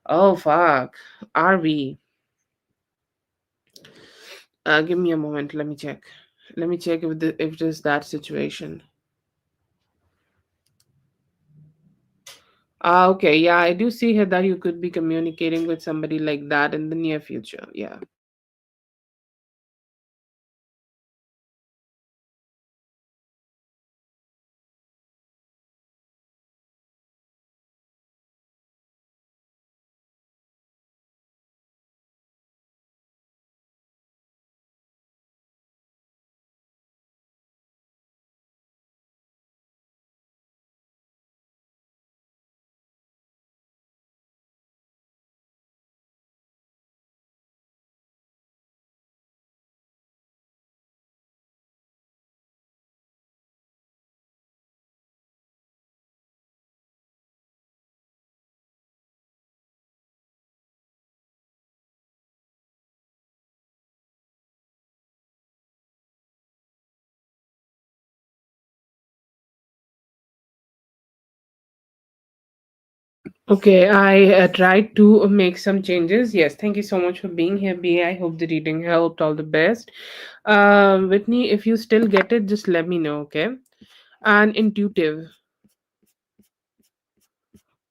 Oh fuck, are we? Give me a moment, let me check. Let me check if it is that situation. Okay, yeah, I do see here that you could be communicating with somebody like that in the near future. Yeah. Okay, I tried to make some changes. Yes, thank you so much for being here, B. I hope the reading helped. All the best. Whitney, if you still get it, just let me know, okay? And intuitive.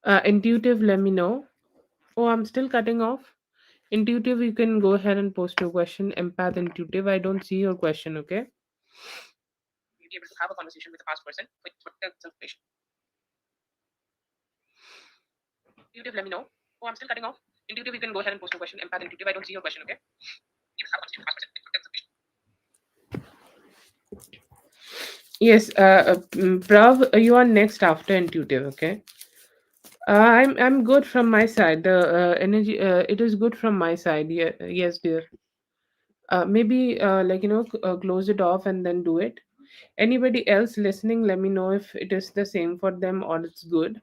Intuitive, let me know. Oh, I'm still cutting off. Intuitive, you can go ahead and post your question. Empath, intuitive, I don't see your question, okay? You'll be able to have a conversation with the past person with self-patient. Intuitive, let me know. Oh, I'm still cutting off. Intuitive, you can go ahead and post your question. Empath, intuitive, I don't see your question, okay? You have a conversation with the past person with self-patient. Yes, Prav, you are next after intuitive, okay? I'm good from my side. The energy, it is good from my side. Yeah, yes, dear. Maybe close it off and then do it. Anybody else listening, let me know if it is the same for them or it's good.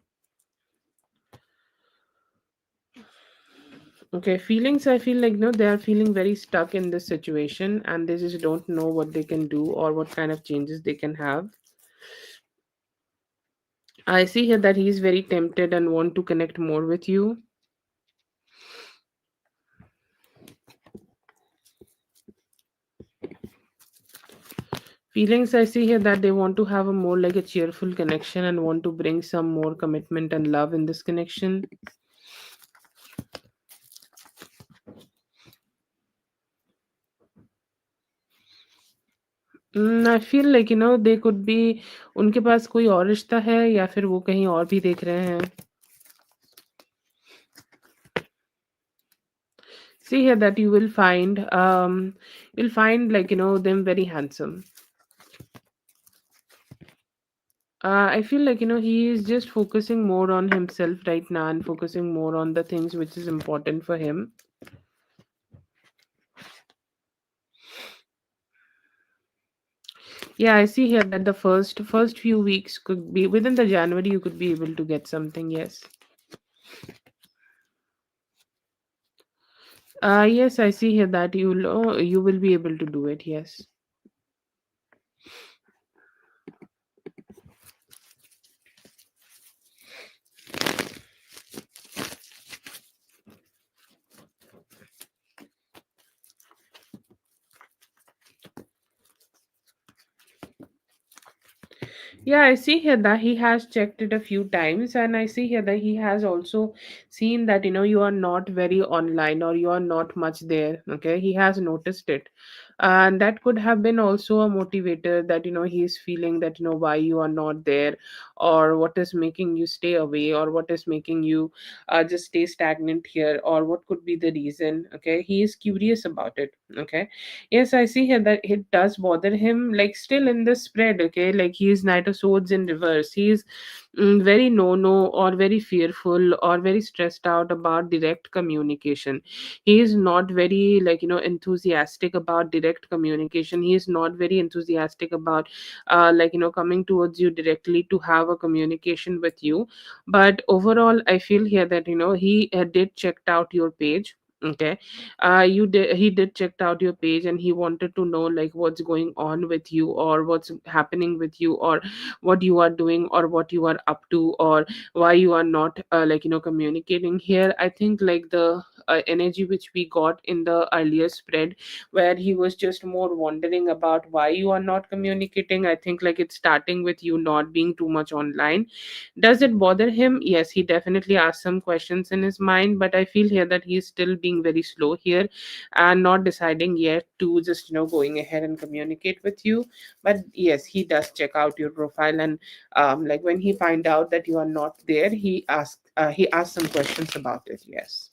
Okay, feelings. I feel like no, they are feeling very stuck in this situation, and they just don't know what they can do or what kind of changes they can have. I see here that he's very tempted and want to connect more with you. Feelings, I see here that they want to have a more like a cheerful connection and want to bring some more commitment and love in this connection. I feel like they could be उनके पास कोई और रिश्ता है या फिर वो कहीं और भी देख रहे हैं. See here that you'll find like them very handsome. I feel like he is just focusing more on himself right now and focusing more on the things which is important for him. Yeah, I see here that the first few weeks could be within the January you could be able to get something. Yes. Yes, I see here that you will be able to do it. Yes. Yeah, I see here that he has checked it a few times, and I see here that he has also seen that you are not very online or you are not much there. Okay, he has noticed it, and that could have been also a motivator that he is feeling that why you are not there, or what is making you stay away, or what is making you just stay stagnant here, or what could be the reason. Okay, he is curious about it. Okay. Yes, I see here that it does bother him, like still in the spread, okay? Like he's Knight of Swords in reverse. He's very no or very fearful or very stressed out about direct communication. He is not very enthusiastic about direct communication. He is not very enthusiastic about coming towards you directly to have a communication with you. But overall, I feel here that he did checked out your page. Okay, you did he did checked out your page and he wanted to know like what's going on with you or what's happening with you or what you are doing or what you are up to or why you are not communicating here. I think like the energy which we got in the earlier spread where he was just more wondering about why you are not communicating. I think like it's starting with you not being too much online. Does it bother him? Yes, he definitely asked some questions in his mind, but I feel here that he's still being very slow here and not deciding yet to just going ahead and communicate with you. But yes, he does check out your profile, and like when he find out that you are not there, he asked some questions about it. Yes.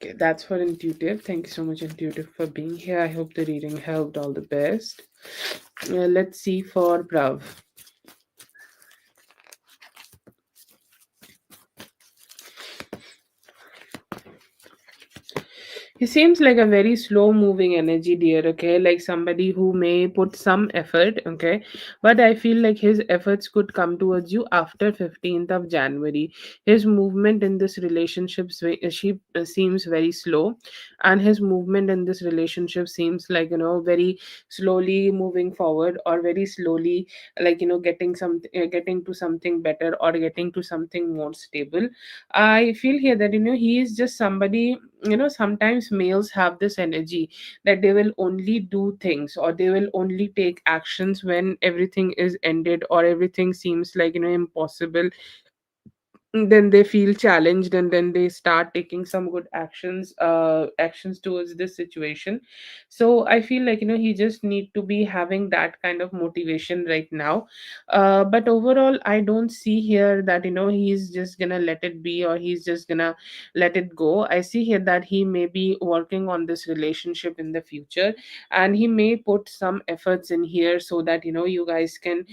Okay, that's for intuitive. Thank you so much, intuitive, for being here. I hope the reading helped. All the best. Let's see for Prav. He seems like a very slow moving energy, dear, okay? Like somebody who may put some effort, okay? But I feel like his efforts could come towards you after 15th of January. His movement in this relationship seems very slow, and his movement in this relationship seems like, very slowly moving forward, or very slowly, like, getting to something better, or getting to something more stable. I feel here that, he is just somebody, sometimes males have this energy that they will only do things, or they will only take actions when everything is ended, or everything seems like, impossible. Then they feel challenged, and then they start taking some good actions towards this situation. So I feel like, he just need to be having that kind of motivation right now. But overall, I don't see here that, he's just gonna let it be, or he's just gonna let it go. I see here that he may be working on this relationship in the future, and he may put some efforts in here so that, you guys can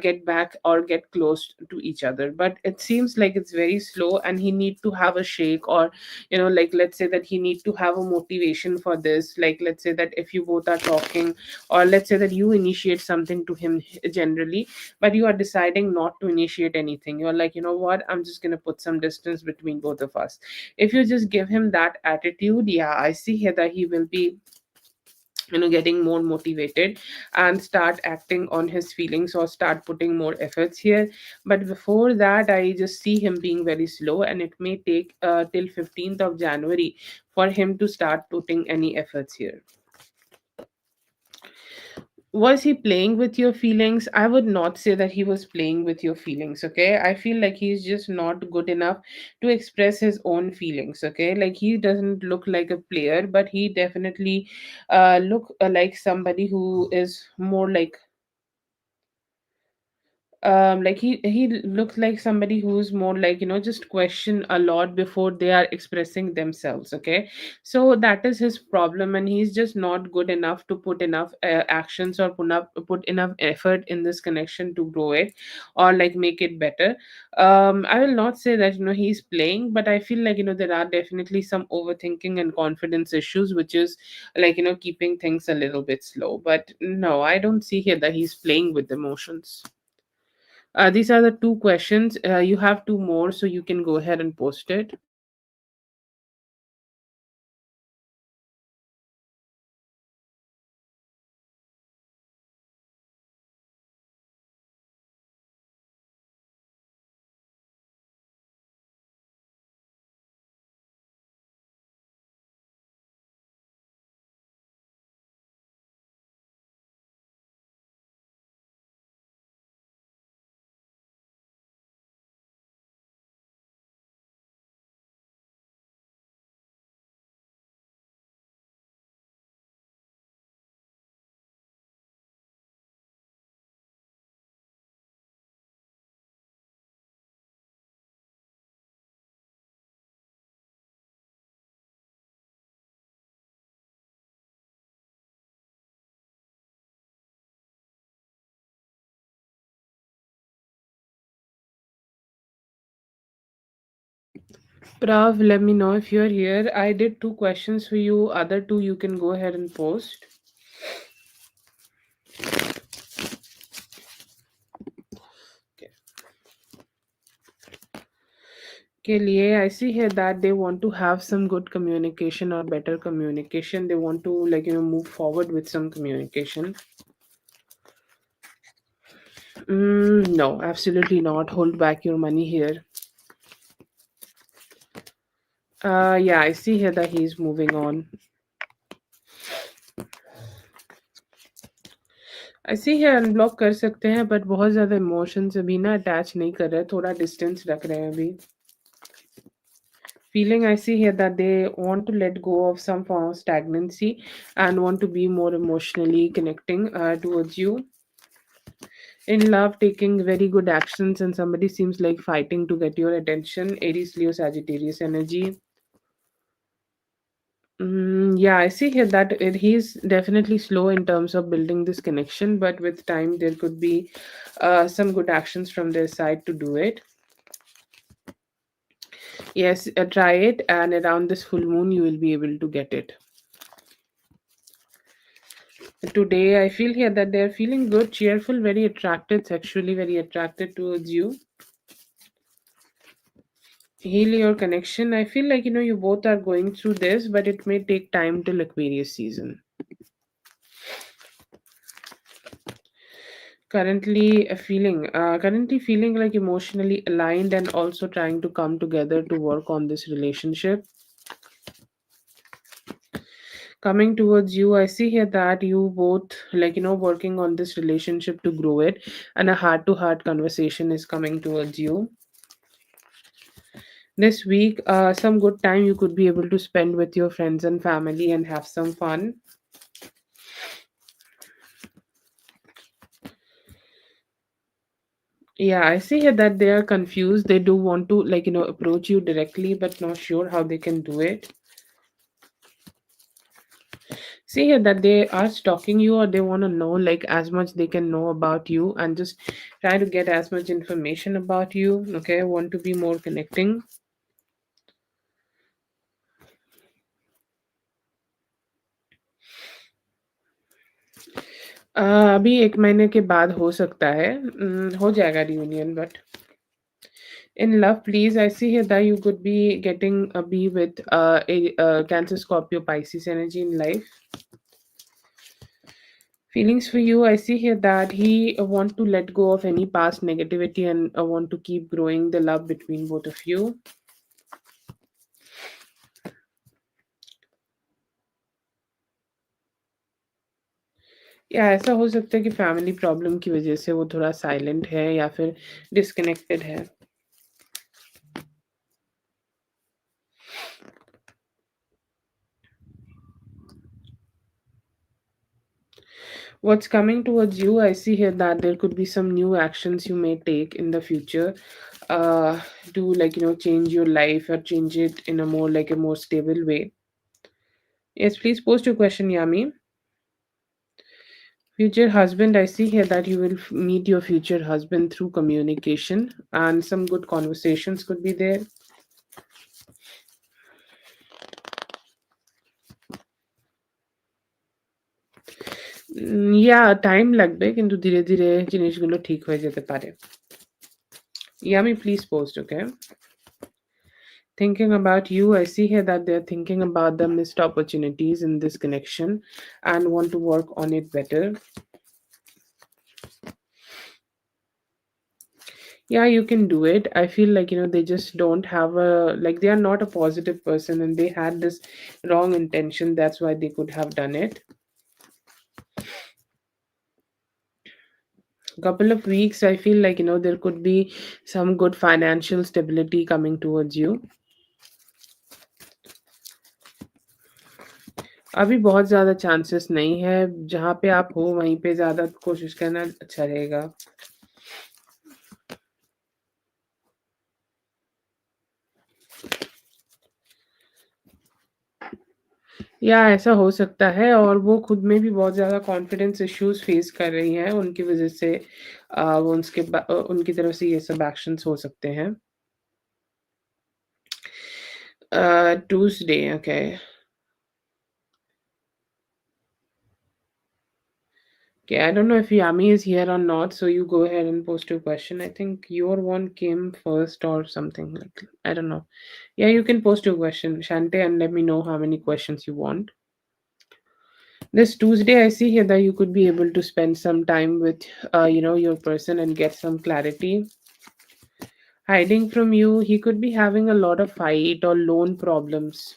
get back or get close to each other. But it seems like it's very slow, and he need to have a shake, or, like, let's say that he need to have a motivation for this. Like, let's say that if you both are talking, or let's say that you initiate something to him generally, but you are deciding not to initiate anything. You're like, you know what, I'm just going to put some distance between both of us. If you just give him that attitude, yeah, I see here that he will be, getting more motivated, and start acting on his feelings, or start putting more efforts here. But before that, I just see him being very slow, and it may take till 15th of January for him to start putting any efforts here. Was he playing with your feelings? I would not say that he was playing with your feelings, okay? I feel like he's just not good enough to express his own feelings, okay? Like, he doesn't look like a player, but he definitely look like somebody who is more like, he looks like somebody who's more like, just question a lot before they are expressing themselves, okay? So that is his problem, and he's just not good enough to put enough actions, or put enough effort in this connection to grow it, or like make it better. I will not say that, he's playing, but I feel like, there are definitely some overthinking and confidence issues, which is like, keeping things a little bit slow. But no, I don't see here that he's playing with emotions. These are the two questions. You have two more, so you can go ahead and post it. Prav, let me know if you're here. I did two questions for you. Other two you can go ahead and post. Okay. के लिए I see here that they want to have some good communication, or better communication. They want to, like, move forward with some communication. No, absolutely not. Hold back your money here. Yeah, I see here that he's moving on. ऐसे ही unblock कर सकते हैं, but बहुत ज़्यादा emotion से भी ना attach नहीं कर रहे, थोड़ा डिस्टेंस रख रहे हैं अभी. Feeling I see here that they want to let go of some form of stagnancy, and want to be more emotionally connecting towards you. In love, taking very good actions, and somebody seems like fighting to get your attention. Aries, Leo, Sagittarius energy. Yeah, I see here that he's definitely slow in terms of building this connection, but with time, there could be some good actions from their side to do it. Yes, try it, and around this full moon, you will be able to get it. Today, I feel here that they're feeling good, cheerful, very attracted, sexually very attracted towards you. Heal your connection. I feel like you both are going through this, but it may take time till Aquarius season. Currently feeling like emotionally aligned and also trying to come together to work on this relationship. Coming towards you, I see here that you both working on this relationship to grow it, and a heart to heart conversation is coming towards you this week. Some good time you could be able to spend with your friends and family and have some fun. Yeah, I see here that they are confused. They do want to approach you directly, but not sure how they can do it. See here that they are stalking you, or they want to know like as much they can know about you, and just try to get as much information about you. Okay, want to be more connecting. अभी 1 महीने के बाद हो सकता है, हो जाएगा reunion but in love, please, I see here that you could be getting a B with a Cancer, Scorpio, Pisces energy in life. Feelings for you, I see here that he want to let go of any past negativity and want to keep growing the love between both of you. या ऐसा हो सकता है कि family problem की वजह से वो थोड़ा साइलेंट है या फिर डिस्कनेक्टेड है. What's coming towards you, I see here that there could be some new actions you may take in the future uh to change your life or change it in a more stable way. Yes, please post your question, Yami. Future husband, I see here that you will meet your future husband through communication, and some good conversations could be there. Yeah time লাগবে কিন্তু ধীরে ধীরে জিনিসগুলো ঠিক হয়ে যেতে পারে. Yami, please post, okay? Thinking about you, I see here that they're thinking about the missed opportunities in this connection and want to work on it better. Yeah, you can do it. I feel like they just don't have a like they are not a positive person, and they had this wrong intention. That's why they could have done it. Couple of weeks, I feel like there could be some good financial stability coming towards you. अभी बहुत ज़्यादा chances नहीं है. जहाँ पे आप हो वहीं पे ज़्यादा कोशिश करना अच्छा रहेगा. या ऐसा हो सकता है, और वो खुद में भी बहुत ज़्यादा कॉन्फिडेंस इश्यूज फेस कर रही हैं, उनकी वजह से वो उनकी तरफ से ये सब एक्शंस हो सकते हैं. Tuesday, okay. Okay, I don't know if Yami is here or not, so you go ahead and post your question. I think your one came first or something like, I don't know. Yeah, you can post your question, Shante, and let me know how many questions you want. This Tuesday, I see here that you could be able to spend some time with, your person and get some clarity. Hiding from you, he could be having a lot of fight or loan problems.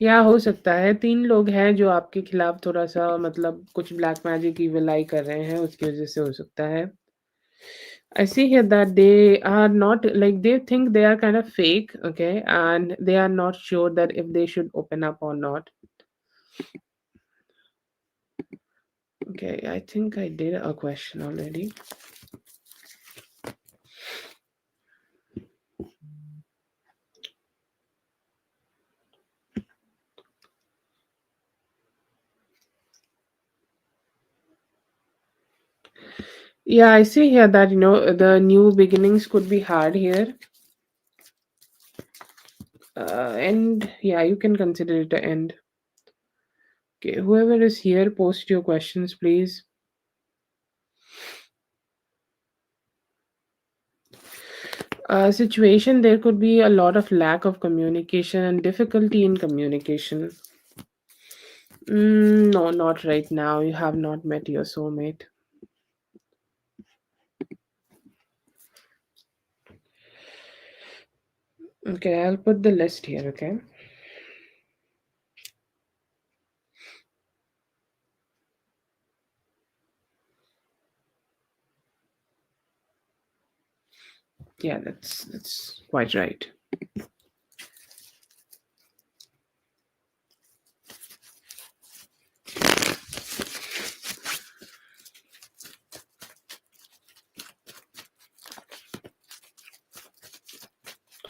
या हो सकता है 3 लोग हैं जो आपके खिलाफ थोड़ा-सा कुछ ब्लैक मैजिक इविल आई कर रहे हैं, उसकी वज़ह से हो सकता है. I see here that they are not like they think they are kind of fake, okay, and they are not sure that if they should open up or not. Okay, I think I did a question already. Yeah, I see here that the new beginnings could be hard here, and yeah, you can consider it the end. Okay, whoever is here, post your questions, please. Situation, there could be a lot of lack of communication and difficulty in communication. No, not right now. You have not met your soulmate. Okay, I'll put the list here. Okay. Yeah, that's quite right.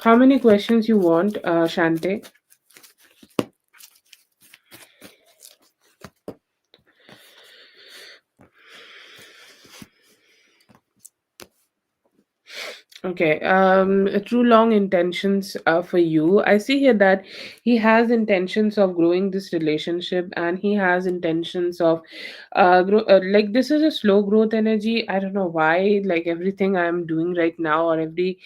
How many questions you want, Shante? Okay. True long intentions for you. I see here that he has intentions of growing this relationship, and he has intentions of, like this is a slow growth energy. I don't know why. Like everything I'm doing right now, or every,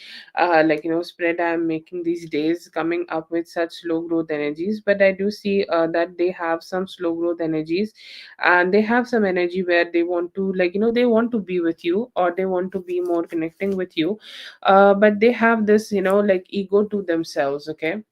spread I'm making these days, coming up with such slow growth energies. But I do see that they have some slow growth energies, and they have some energy where they want to, they want to be with you, or they want to be more connecting with you, but they have this, like ego to themselves. Okay.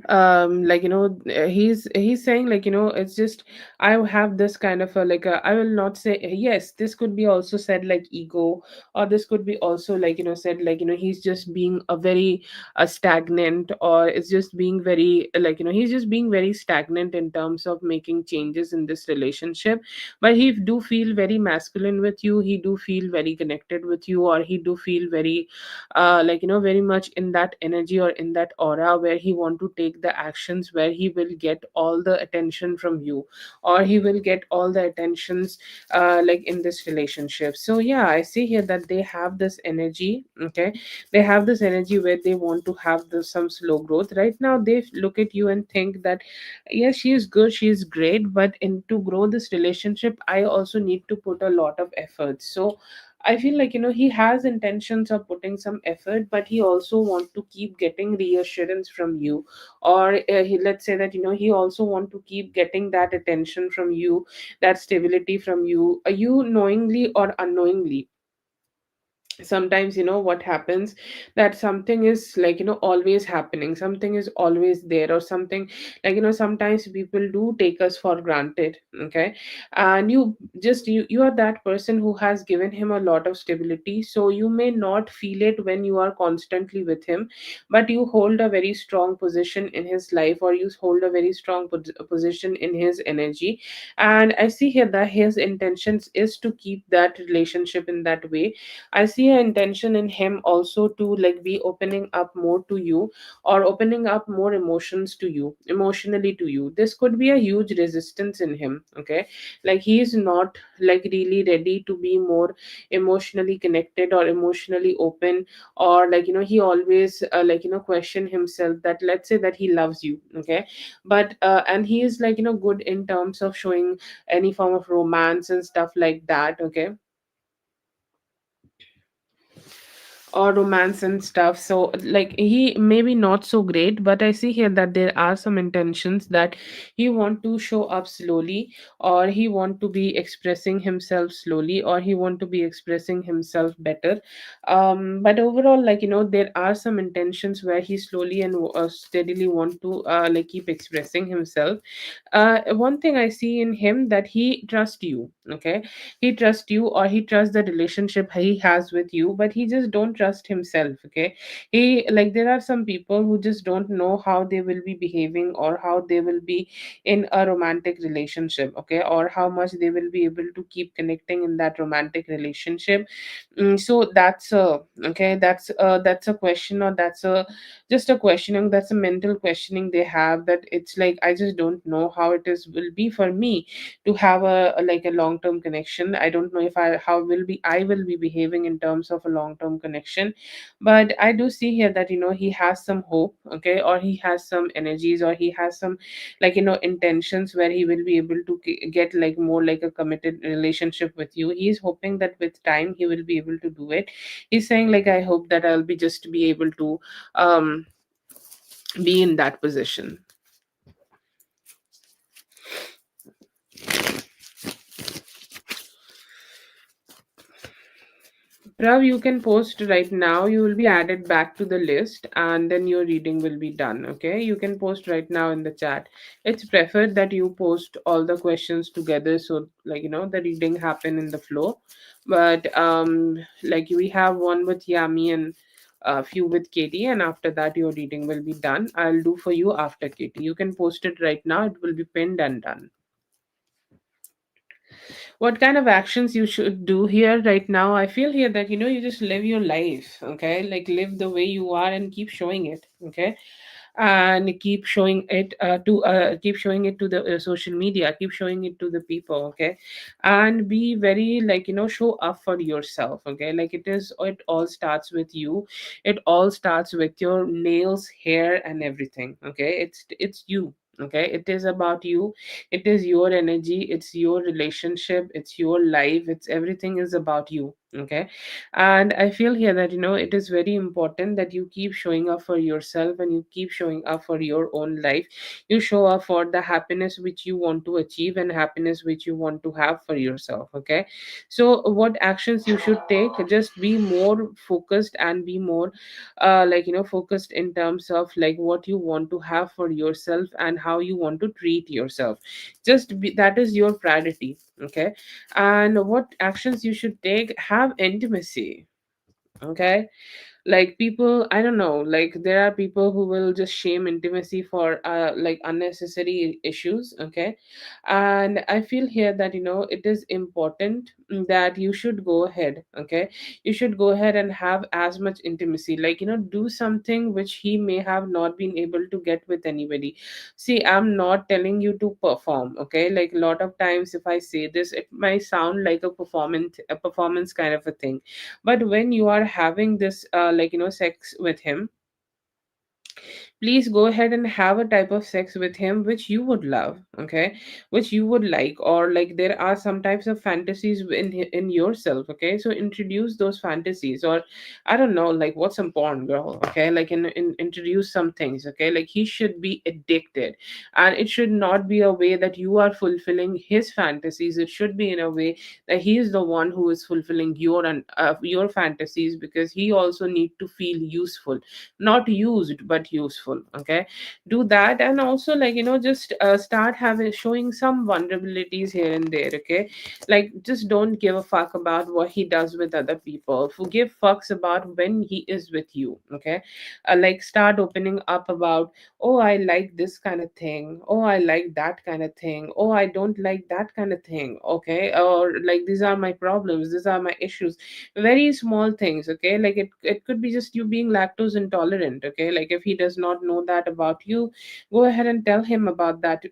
He's saying, it's just, I have this kind of a, I will not say, yes, this could be also said like ego, or this could be also, said, he's just being a very stagnant, or it's just being very, he's just being very stagnant in terms of making changes in this relationship. But he do feel very masculine with you, he do feel very connected with you, or he do feel very, very much in that energy or in that aura where he want to take the actions, where he will get all the attention from you, or he will get all the attentions, in this relationship. So yeah, I see here that they have this energy. Okay. They have this energy where they want to have some slow growth. Right now they look at you and think that, yes, she is good, she is great, but in to grow this relationship, I also need to put a lot of effort. So I feel like, he has intentions of putting some effort, but he also want to keep getting reassurance from you, or let's say that, he also want to keep getting that attention from you, that stability from you, you knowingly or unknowingly. Sometimes, what happens, that something is, always happening, something is always there, or something, sometimes people do take us for granted. Okay. And you are that person who has given him a lot of stability, so you may not feel it when you are constantly with him, but you hold a very strong position in his life, or you hold a very strong position in his energy. And I see here that his intentions is to keep that relationship in that way. I see an intention in him also to, be opening up more to you, or opening up more emotions to you, emotionally to you. This could be a huge resistance in him. Okay. Like he is not, really ready to be more emotionally connected or emotionally open, or he always, question himself that, let's say that he loves you. Okay. But and he is, good in terms of showing any form of romance and stuff like that. Okay. Or romance and stuff. So like he maybe not so great, but I see here that there are some intentions that he want to show up slowly, or he want to be expressing himself slowly, or he want to be expressing himself better. But overall, there are some intentions where he slowly and steadily want to, keep expressing himself. One thing I see in him, that he trusts you. Okay. He trusts you, or he trusts the relationship he has with you, but he just don't trust himself. Okay, he, like, there are some people who just don't know how they will be behaving or how they will be in a romantic relationship, okay, or how much they will be able to keep connecting in that romantic relationship. So that's a, okay, that's a question, or that's a, just a questioning, that's a mental questioning they have, that it's like, I just don't know how it is will be for me to have a like a long term connection. I don't know if I how will be I will be behaving in terms of a long term connection. But I do see here that, he has some hope, okay, or he has some energies, or he has some, like, intentions where he will be able to get like more like a committed relationship with you. He's hoping that with time he will be able to do it. He's saying like, I hope that I'll be just be able to um be in that position. Prav, you can post right now. You will be added back to the list and then your reading will be done. Okay. You can post right now in the chat. It's preferred that you post all the questions together, so, like, the reading happen in the flow. But like, we have one with Yami and a few with Katie, and after that your reading will be done. I'll do for you after Katie. You can post it right now. It will be pinned and done. What kind of actions you should do here right now? I feel here that, you just live your life, okay, like live the way you are and keep showing it, okay, and keep showing it to the social media, keep showing it to the people, okay, and be very, like, show up for yourself, okay, like, it all starts with you. It all starts with your nails, hair, and everything, okay. It's you, okay. It is about you. It is your energy, it's your relationship, it's your life, it's everything is about you, okay. And I feel here that, it is very important that you keep showing up for yourself, and you keep showing up for your own life. You show up for the happiness which you want to achieve and happiness which you want to have for yourself, okay. So what actions you should take? Just be more focused and be more like, focused in terms of like what you want to have for yourself and how you want to treat yourself. Just be, that is your priority, okay. And what actions you should take? Have intimacy, okay. Like, people, I don't know, like, there are people who will just shame intimacy for like unnecessary issues, okay. And I feel here that, it is important that you should go ahead, okay. You should go ahead and have as much intimacy, like, do something which he may have not been able to get with anybody. See, I'm not telling you to perform, okay. Like, a lot of times if I say this, it might sound like a performance kind of a thing. But when you are having this like, sex with him, please go ahead and have a type of sex with him which you would love, okay, which you would like. Or like, there are some types of fantasies in yourself, okay. So introduce those fantasies. Or I don't know, like, what's some porn, girl, okay. Like, introduce some things, okay. Like, he should be addicted, and it should not be a way that you are fulfilling his fantasies. It should be in a way that he is the one who is fulfilling your fantasies, because he also need to feel useful, not used but useful, okay. Do that. And also, like, just start having showing some vulnerabilities here and there, okay. Like, just don't give a fuck about what he does with other people. Forgive fucks about when he is with you, okay. Like, start opening up about, oh, I like this kind of thing, oh, I like that kind of thing, oh, I don't like that kind of thing, okay. Or like, these are my problems, these are my issues. Very small things, okay. Like, it could be just you being lactose intolerant, okay. Like, if he does not know that about you, go ahead and tell him about that,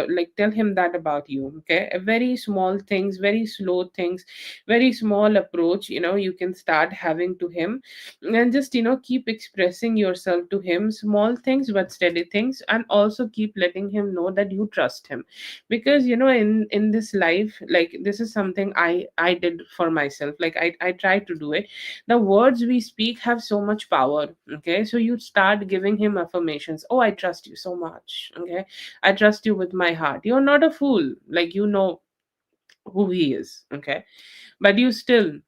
like, tell him that about you, okay. Very small things, very slow things, very small approach, you can start having to him. And just, keep expressing yourself to him, small things but steady things. And also keep letting him know that you trust him. Because, in this life, like, this is something I did for myself. Like, I try to do it. The words we speak have so much power, okay. So you start giving him affirmations. Oh, I trust you so much, okay. I trust you with my heart. You're not a fool, like, who he is, okay. But you still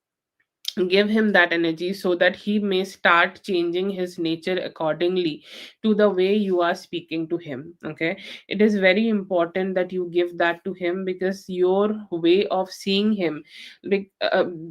give him that energy so that he may start changing his nature accordingly to the way you are speaking to him. Okay, it is very important that you give that to him, because your way of seeing him, like,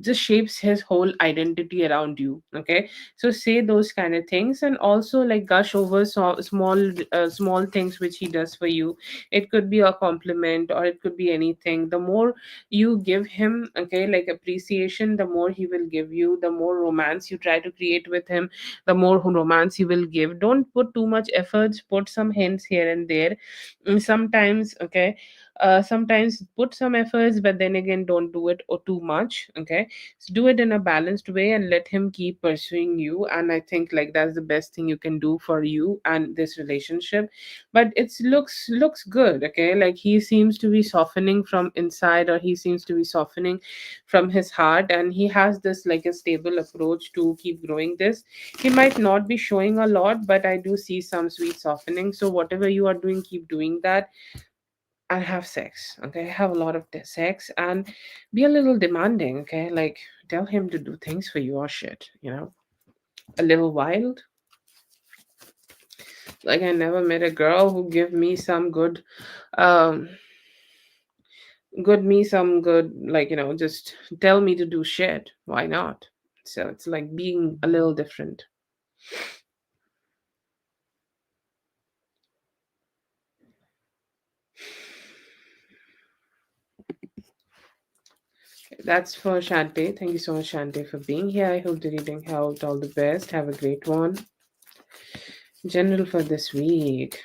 just shapes his whole identity around you. Okay, so say those kind of things, and also like gush over small things which he does for you. It could be a compliment or it could be anything. The more you give him, okay, like appreciation, the more he will give you. The more romance you try to create with him, the more romance he will give. Don't put too much efforts, put some hints here and there. Sometimes, okay, sometimes put some efforts, but then again don't do it or too much. Okay, so do it in a balanced way and let him keep pursuing you. And I think like that's the best thing you can do for you and this relationship. But it's looks good. Okay, like he seems to be softening from inside, or he seems to be softening from his heart, and he has this like a stable approach to keep growing this. He might not be showing a lot, but I do see some sweet softening. So whatever you are doing, keep doing that, and have sex. Okay, have a lot of sex, and be a little demanding. Okay, like tell him to do things for you or shit, a little wild. Like I never met a girl who give me some um good, like, just tell me to do shit. Why not? So it's like being a little different. That's for Shante. Thank you so much, Shante, for being here. I hope the reading helped. All the best. Have a great one. General for this week.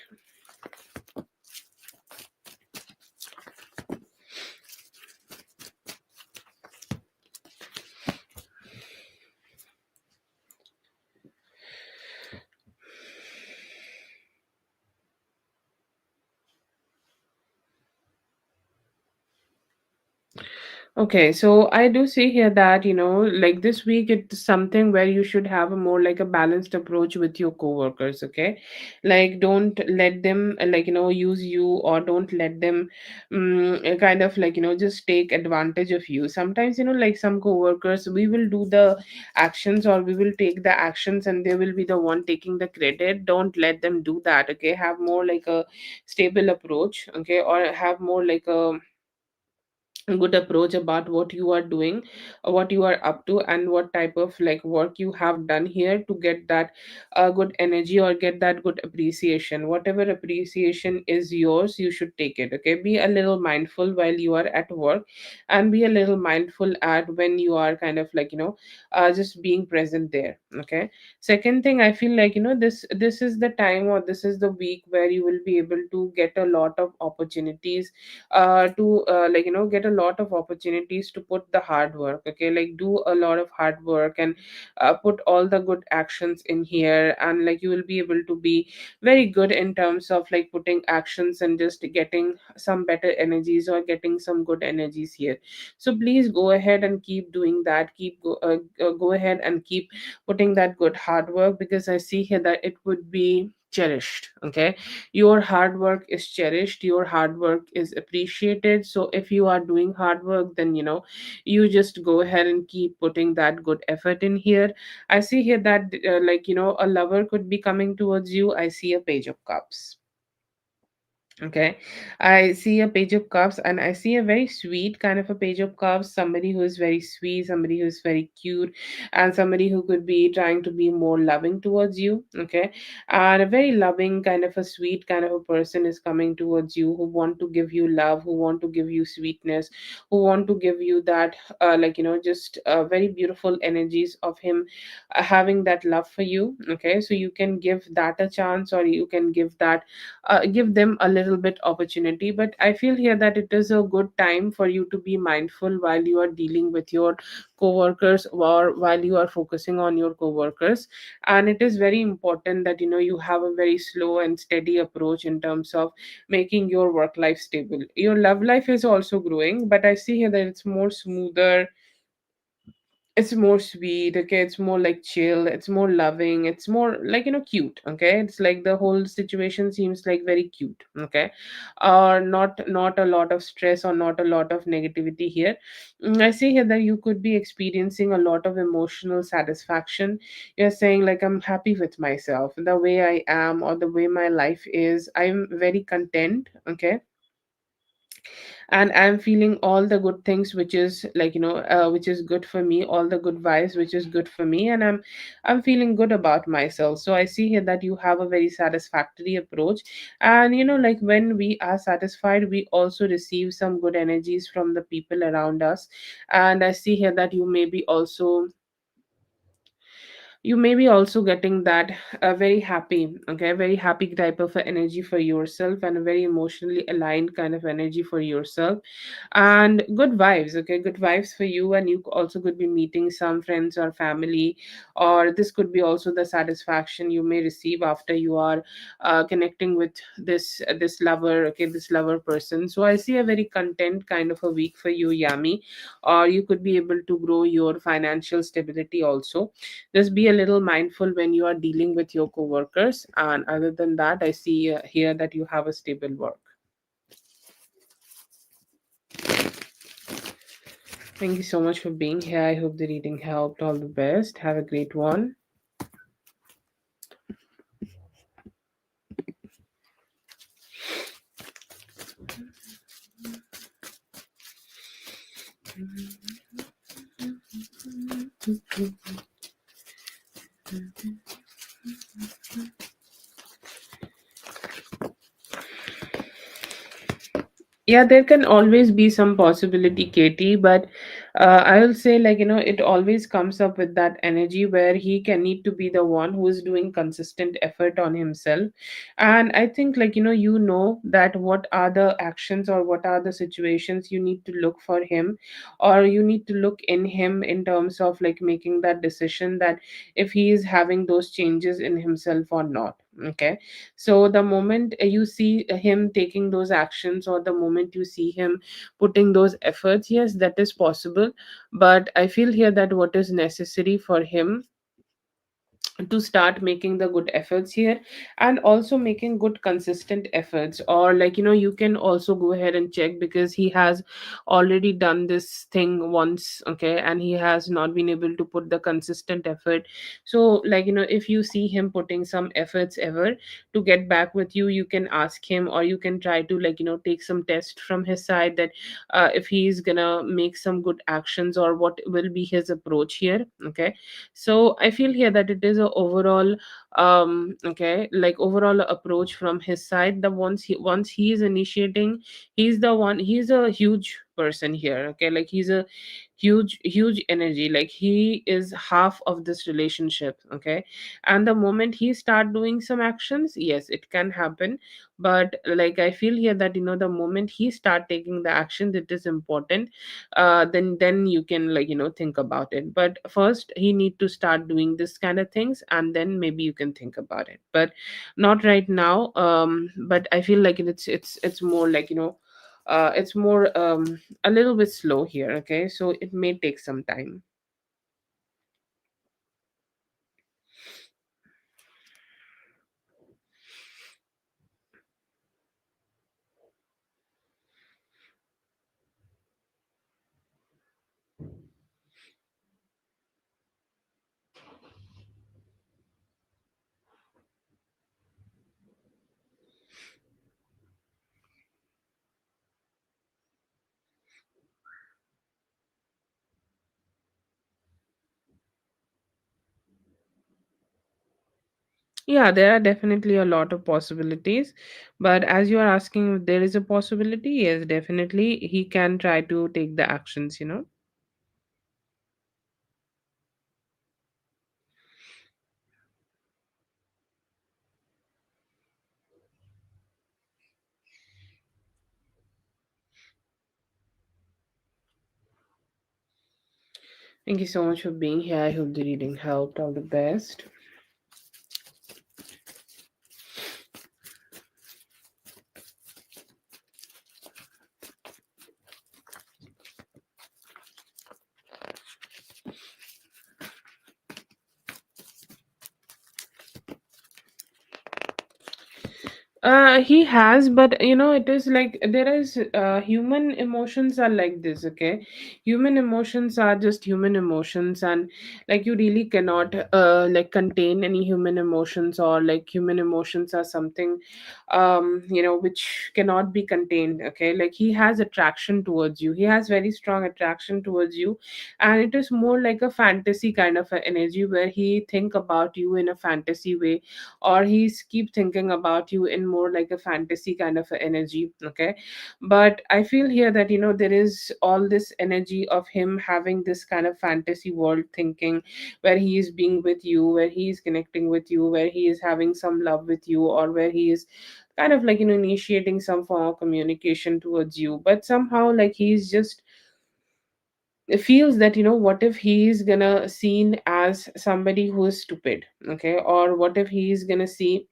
Okay, so I do see here that, like this week, it's something where you should have a more like a balanced approach with your coworkers, okay? Like, don't let them, like, use you, or don't let them kind of like, just take advantage of you. Sometimes, like some coworkers, we will do the actions, or we will take the actions, and they will be the one taking the credit. Don't let them do that, okay? Have more like a stable approach, okay? Or have more like a good approach about what you are doing, what you are up to, and what type of like work you have done here to get that good energy, or get that good appreciation. Whatever appreciation is yours, you should take it. Okay, be a little mindful while you are at work, and be a little mindful at when you are kind of like, just being present there. Okay, second thing, I feel like, this is the time, or this is the week where you will be able to get a lot of opportunities, to like, get a lot of opportunities to put the hard work. Okay, like do a lot of hard work, and put all the good actions in here, and like you will be able to be very good in terms of like putting actions and just getting some better energies, or getting some good energies here. So please go ahead and keep doing that. Go ahead and keep putting that good hard work, because I see here that it would be cherished. Okay, your hard work is cherished, your hard work is appreciated. So if you are doing hard work, then you just go ahead and keep putting that good effort in here. I see here that like, a lover could be coming towards you. I see a page of cups. Okay, I see a page of cups, and I see a very sweet kind of a page of cups. Somebody who is very sweet, somebody who is very cute, and somebody who could be trying to be more loving towards you. Okay, and a very loving kind of a sweet kind of a person is coming towards you, who want to give you love, who want to give you sweetness, who want to give you that like, just very beautiful energies of him having that love for you. Okay, so you can give that a chance, or you can give them a little bit opportunity. But I feel here that it is a good time for you to be mindful while you are dealing with your coworkers, or while you are focusing on your coworkers. And it is very important that you have a very slow and steady approach in terms of making your work life stable. Your love life is also growing, but I see here that it's more smoother, it's more sweet, okay, it's more like chill, it's more loving, it's more like, cute, okay, it's like the whole situation seems like very cute, okay, or not a lot of stress or not a lot of negativity here. I see here that you could be experiencing a lot of emotional satisfaction. You're saying like, I'm happy with myself, the way I am, or the way my life is, I'm very content, okay, and I'm feeling all the good things, which is like, which is good for me, all the good vibes which is good for me, and I'm feeling good about myself. So I see here that you have a very satisfactory approach. And like, when we are satisfied, we also receive some good energies from the people around us. And I see here that you may be also getting that very happy, okay, very happy type of a energy for yourself, and a very emotionally aligned kind of energy for yourself, and good vibes, okay, good vibes for you. And you also could be meeting some friends or family, or this could be also the satisfaction you may receive after you are connecting with this lover, okay, this lover person. So I see a very content kind of a week for you, Yami. Or you could be able to grow your financial stability also. Just be a little mindful when you are dealing with your coworkers. And other than that, I see here that you have a stable work. Thank you so much for being here. I hope the reading helped. All the best. Have a great one. Yeah, there can always be some possibility, Katie, but I will say, like, it always comes up with that energy where he can need to be the one who is doing consistent effort on himself. And I think, like, that what are the actions or what are the situations you need to look for him, or you need to look in him in terms of like making that decision that if he is having those changes in himself or not. Okay, so the moment you see him taking those actions, or the moment you see him putting those efforts, yes, that is possible. But I feel here that what is necessary for him to start making the good efforts here, and also making good consistent efforts. Or like, you can also go ahead and check, because he has already done this thing once, okay, and he has not been able to put the consistent effort. So like, if you see him putting some efforts ever to get back with you, you can ask him, or you can try to like, take some test from his side, that if he's gonna make some good actions, or what will be his approach here, okay. So I feel here that it is a overall okay, like overall approach from his side. The once he is initiating, he's a huge person here, okay, like he's a huge energy, like he is half of this relationship, okay. And the moment he start doing some actions, yes, it can happen. But like, I feel here that the moment he start taking the action that is important, then you can like, think about it. But first he need to start doing this kind of things, and then maybe you can think about it, but not right now. But I feel like it's more like, it's more a little bit slow here, okay, so it may take some time. Yeah, there are definitely a lot of possibilities, but as you are asking if there is a possibility, yes, definitely he can try to take the actions. Thank you so much for being here. I hope the reading helped. All the best. He has, but it is like there is human emotions are like this, okay? Human emotions are just human emotions, and like you really cannot like contain any human emotions, or like human emotions are something which cannot be contained, okay? Like he has attraction towards you, he has very strong attraction towards you, and it is more like a fantasy kind of a energy where he think about you in a fantasy way, or he's keep thinking about you in more like a fantasy kind of a energy, okay? But I feel here that there is all this energy of him having this kind of fantasy world thinking, where he is being with you, where he is connecting with you, where he is having some love with you, or where he is kind of like initiating some form of communication towards you. But somehow like he's just feels that what if he's gonna seen as somebody who is stupid, okay? Or what if he's gonna see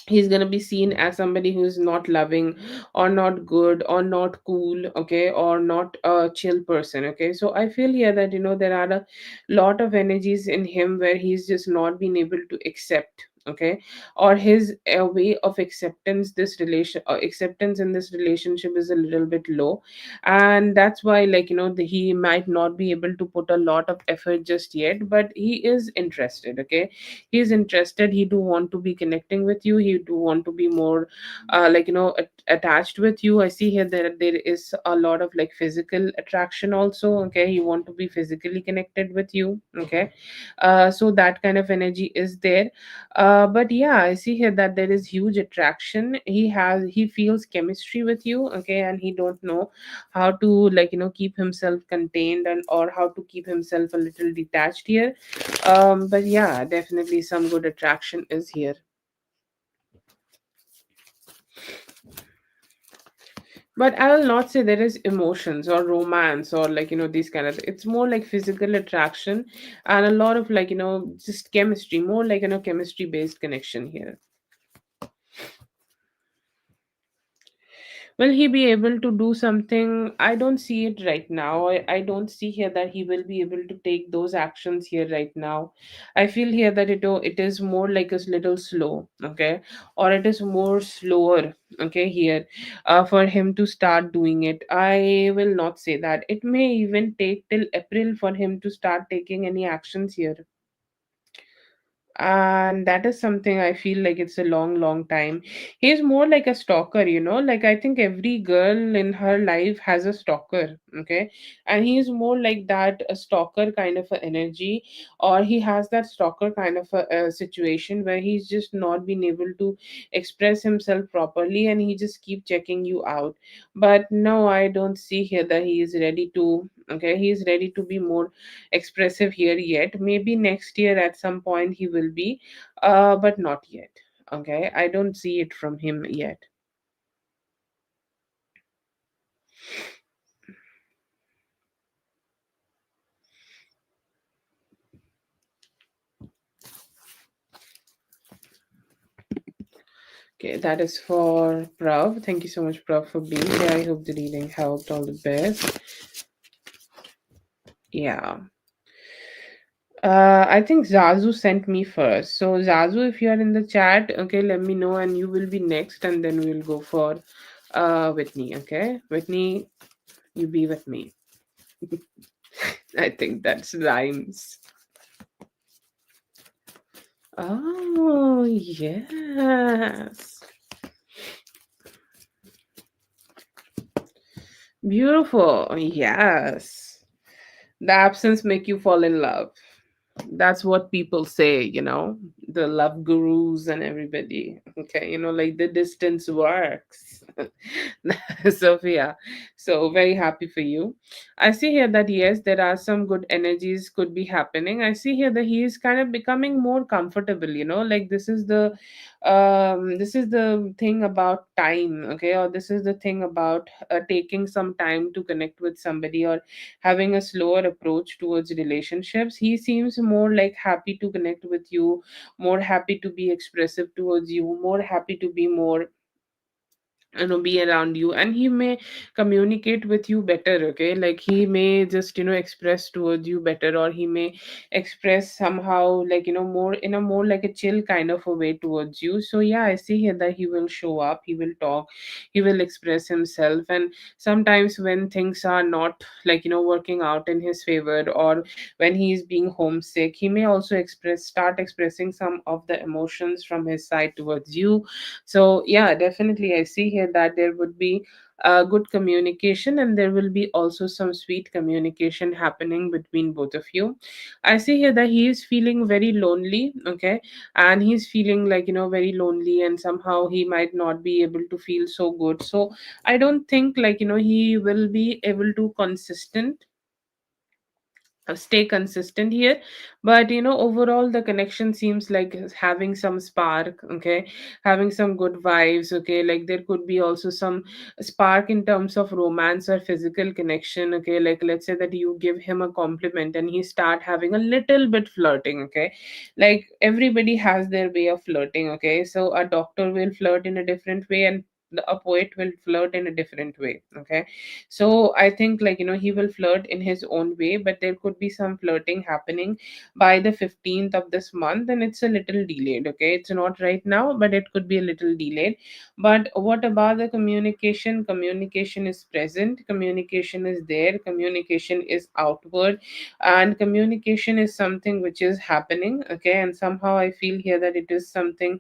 he's going to be seen as somebody who's not loving, or not good, or not cool, okay? Or not a chill person, okay? So I feel here that there are a lot of energies in him where he's just not been able to accept, okay? Or his way of acceptance in this relationship is a little bit low, and that's why like he might not be able to put a lot of effort just yet, but he is interested, okay? He's interested, he do want to be connecting with you, he do want to be more attached with you. I see here that there is a lot of like physical attraction also, okay? He want to be physically connected with you, okay? So that kind of energy is there. But yeah, I see here that there is huge attraction, he feels chemistry with you, okay? And he don't know how to like keep himself contained, and or how to keep himself a little detached here. But yeah, definitely some good attraction is here. But I will not say there is emotions or romance, or like these kind of, it's more like physical attraction, and a lot of like just chemistry, more like chemistry based connection here. Will he be able to do something? I don't see it right now. I don't see here that he will be able to take those actions here right now. I feel here that it is more like a little slow, okay? Or it is more slower, okay, here for him to start doing it. I will not say that. It may even take till April for him to start taking any actions here, and that is something I feel like it's a long time. He's more like a stalker, like I think every girl in her life has a stalker, okay? And he's more like that, a stalker kind of a energy, or he has that stalker kind of a situation where he's just not been able to express himself properly, and he just keep checking you out. But no, I don't see here that he is ready to, okay, he's ready to be more expressive here yet. Maybe next year at some point he will be, but not yet. Okay, I don't see it from him yet. Okay, that is for Prav. Thank you so much, Prav, for being here. I hope the reading helped. All the best. Yeah. I think Zazu sent me first. So Zazu, if you are in the chat, okay, let me know, and you will be next, and then we'll go for Whitney. Okay, Whitney, you be with me. I think that's rhymes. Oh, yes. Beautiful. Yes. The absence make you fall in love. That's what people say, the love gurus and everybody. Okay, like the distance works. Sophia, so very happy for you. I see here that yes, there are some good energies could be happening. I see here that he is kind of becoming more comfortable, like this is the thing about time, okay? Or this is the thing about taking some time to connect with somebody, or having a slower approach towards relationships. He seems more like happy to connect with you, more happy to be expressive towards you, more happy to be more be around you, and he may communicate with you better. Okay, like he may just express towards you better, or he may express somehow, like more in a more like a chill kind of a way towards you. So yeah, I see here that he will show up, he will talk, he will express himself. And sometimes when things are not like working out in his favor, or when he is being homesick, he may also start expressing some of the emotions from his side towards you. So yeah, definitely I see here that there would be good communication, and there will be also some sweet communication happening between both of you. I see here that he is feeling very lonely. Okay, and he's feeling like very lonely, and somehow he might not be able to feel so good. So I don't think like he will be able to stay consistent here. But overall the connection seems like it's having some spark. Okay, having some good vibes. Okay, like there could be also some spark in terms of romance or physical connection. Okay, like let's say that you give him a compliment and he start having a little bit flirting. Okay, like everybody has their way of flirting. Okay, so a doctor will flirt in a different way, and a poet will flirt in a different way. Okay, so I think like he will flirt in his own way, but there could be some flirting happening by the 15th of this month, and it's a little delayed. Okay, it's not right now, but it could be a little delayed. But what about the communication? Communication is present, communication is there, communication is outward, and communication is something which is happening. Okay, and somehow I feel here that it is something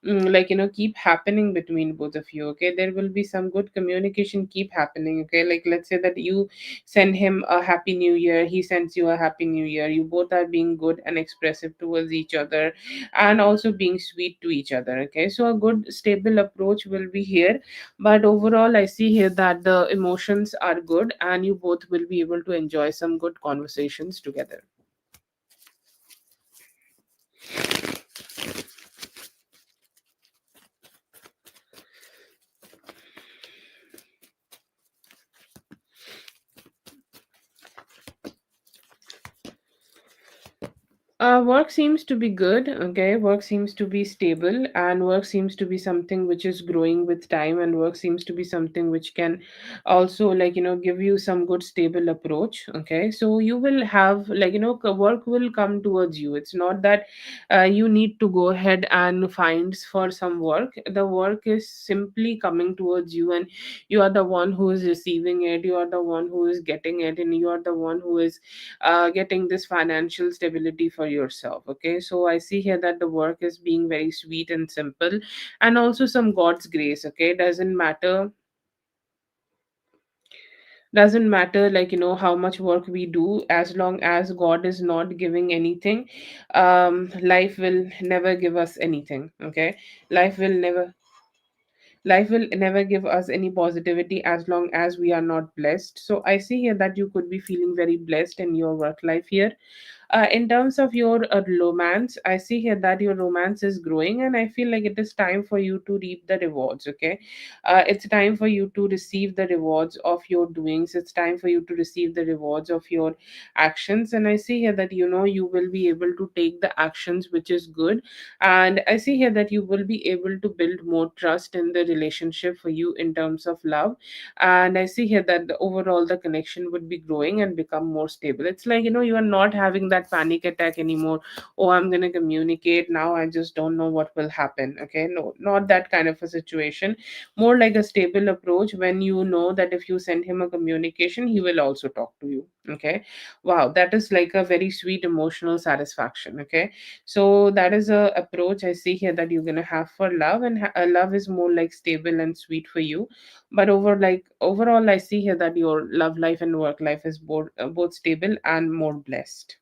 like keep happening between both of you. Okay, there will be some good communication keep happening. Okay, like let's say that you send him a happy new year, he sends you a happy new year, you both are being good and expressive towards each other, and also being sweet to each other. Okay, so a good stable approach will be here. But overall I see here that the emotions are good, and you both will be able to enjoy some good conversations together. Work seems to be good. Okay, work seems to be stable, and work seems to be something which is growing with time, and work seems to be something which can also like give you some good stable approach. Okay, so you will have like work will come towards you. It's not that you need to go ahead and find for some work. The work is simply coming towards you, and you are the one who is receiving it. You are the one who is getting it, and you are the one who is getting this financial stability for yourself. Okay, so I see here that the work is being very sweet and simple, and also some God's grace. Okay, doesn't matter like how much work we do, as long as God is not giving anything. Life will never give us anything. Okay, life will never life will never give us any positivity as long as we are not blessed. So I see here that you could be feeling very blessed in your work life here. In terms of your romance, I see here that your romance is growing, and I feel like it is time for you to reap the rewards. Okay, it's time for you to receive the rewards of your doings. It's time for you to receive the rewards of your actions, and I see here that you will be able to take the actions which is good. And I see here that you will be able to build more trust in the relationship for you in terms of love. And I see here that overall the connection would be growing and become more stable. It's like you are not having that panic attack anymore. Oh, I'm going to communicate now, I just don't know what will happen. Okay, no, not that kind of a situation. More like a stable approach, when you know that if you send him a communication, he will also talk to you. Okay, wow, that is like a very sweet emotional satisfaction. Okay, so that is a approach I see here that you're going to have for love. And love is more like stable and sweet for you. But overall I see here that your love life and work life is both stable and more blessed.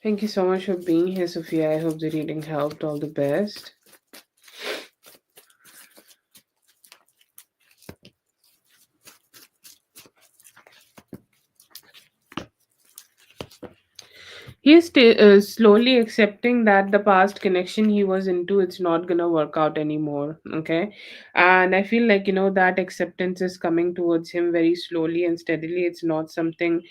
Thank you so much for being here, Sophia. I hope the reading helped. All the best. He is slowly accepting that the past connection he was into, it's not gonna work out anymore. Okay, and I feel like that acceptance is coming towards him very slowly and steadily. It's not something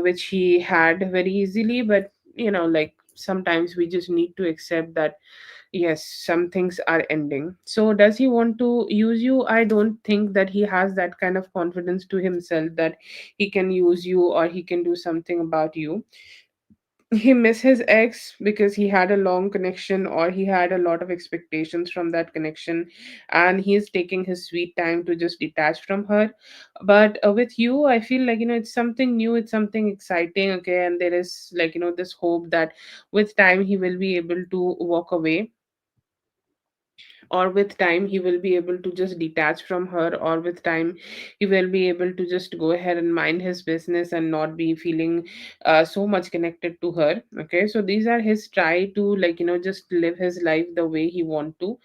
which he had very easily, but like sometimes we just need to accept that yes, some things are ending. So does he want to use you? I don't think that he has that kind of confidence to himself that he can use you or he can do something about you. He miss his ex because he had a long connection or he had a lot of expectations from that connection, and he's taking his sweet time to just detach from her. But with you, I feel like it's something new, it's something exciting. Okay, and there is like this hope that with time he will be able to walk away, or with time he will be able to just detach from her, or with time he will be able to just go ahead and mind his business and not be feeling so much connected to her. Okay, so these are his try to like just live his life the way he want to.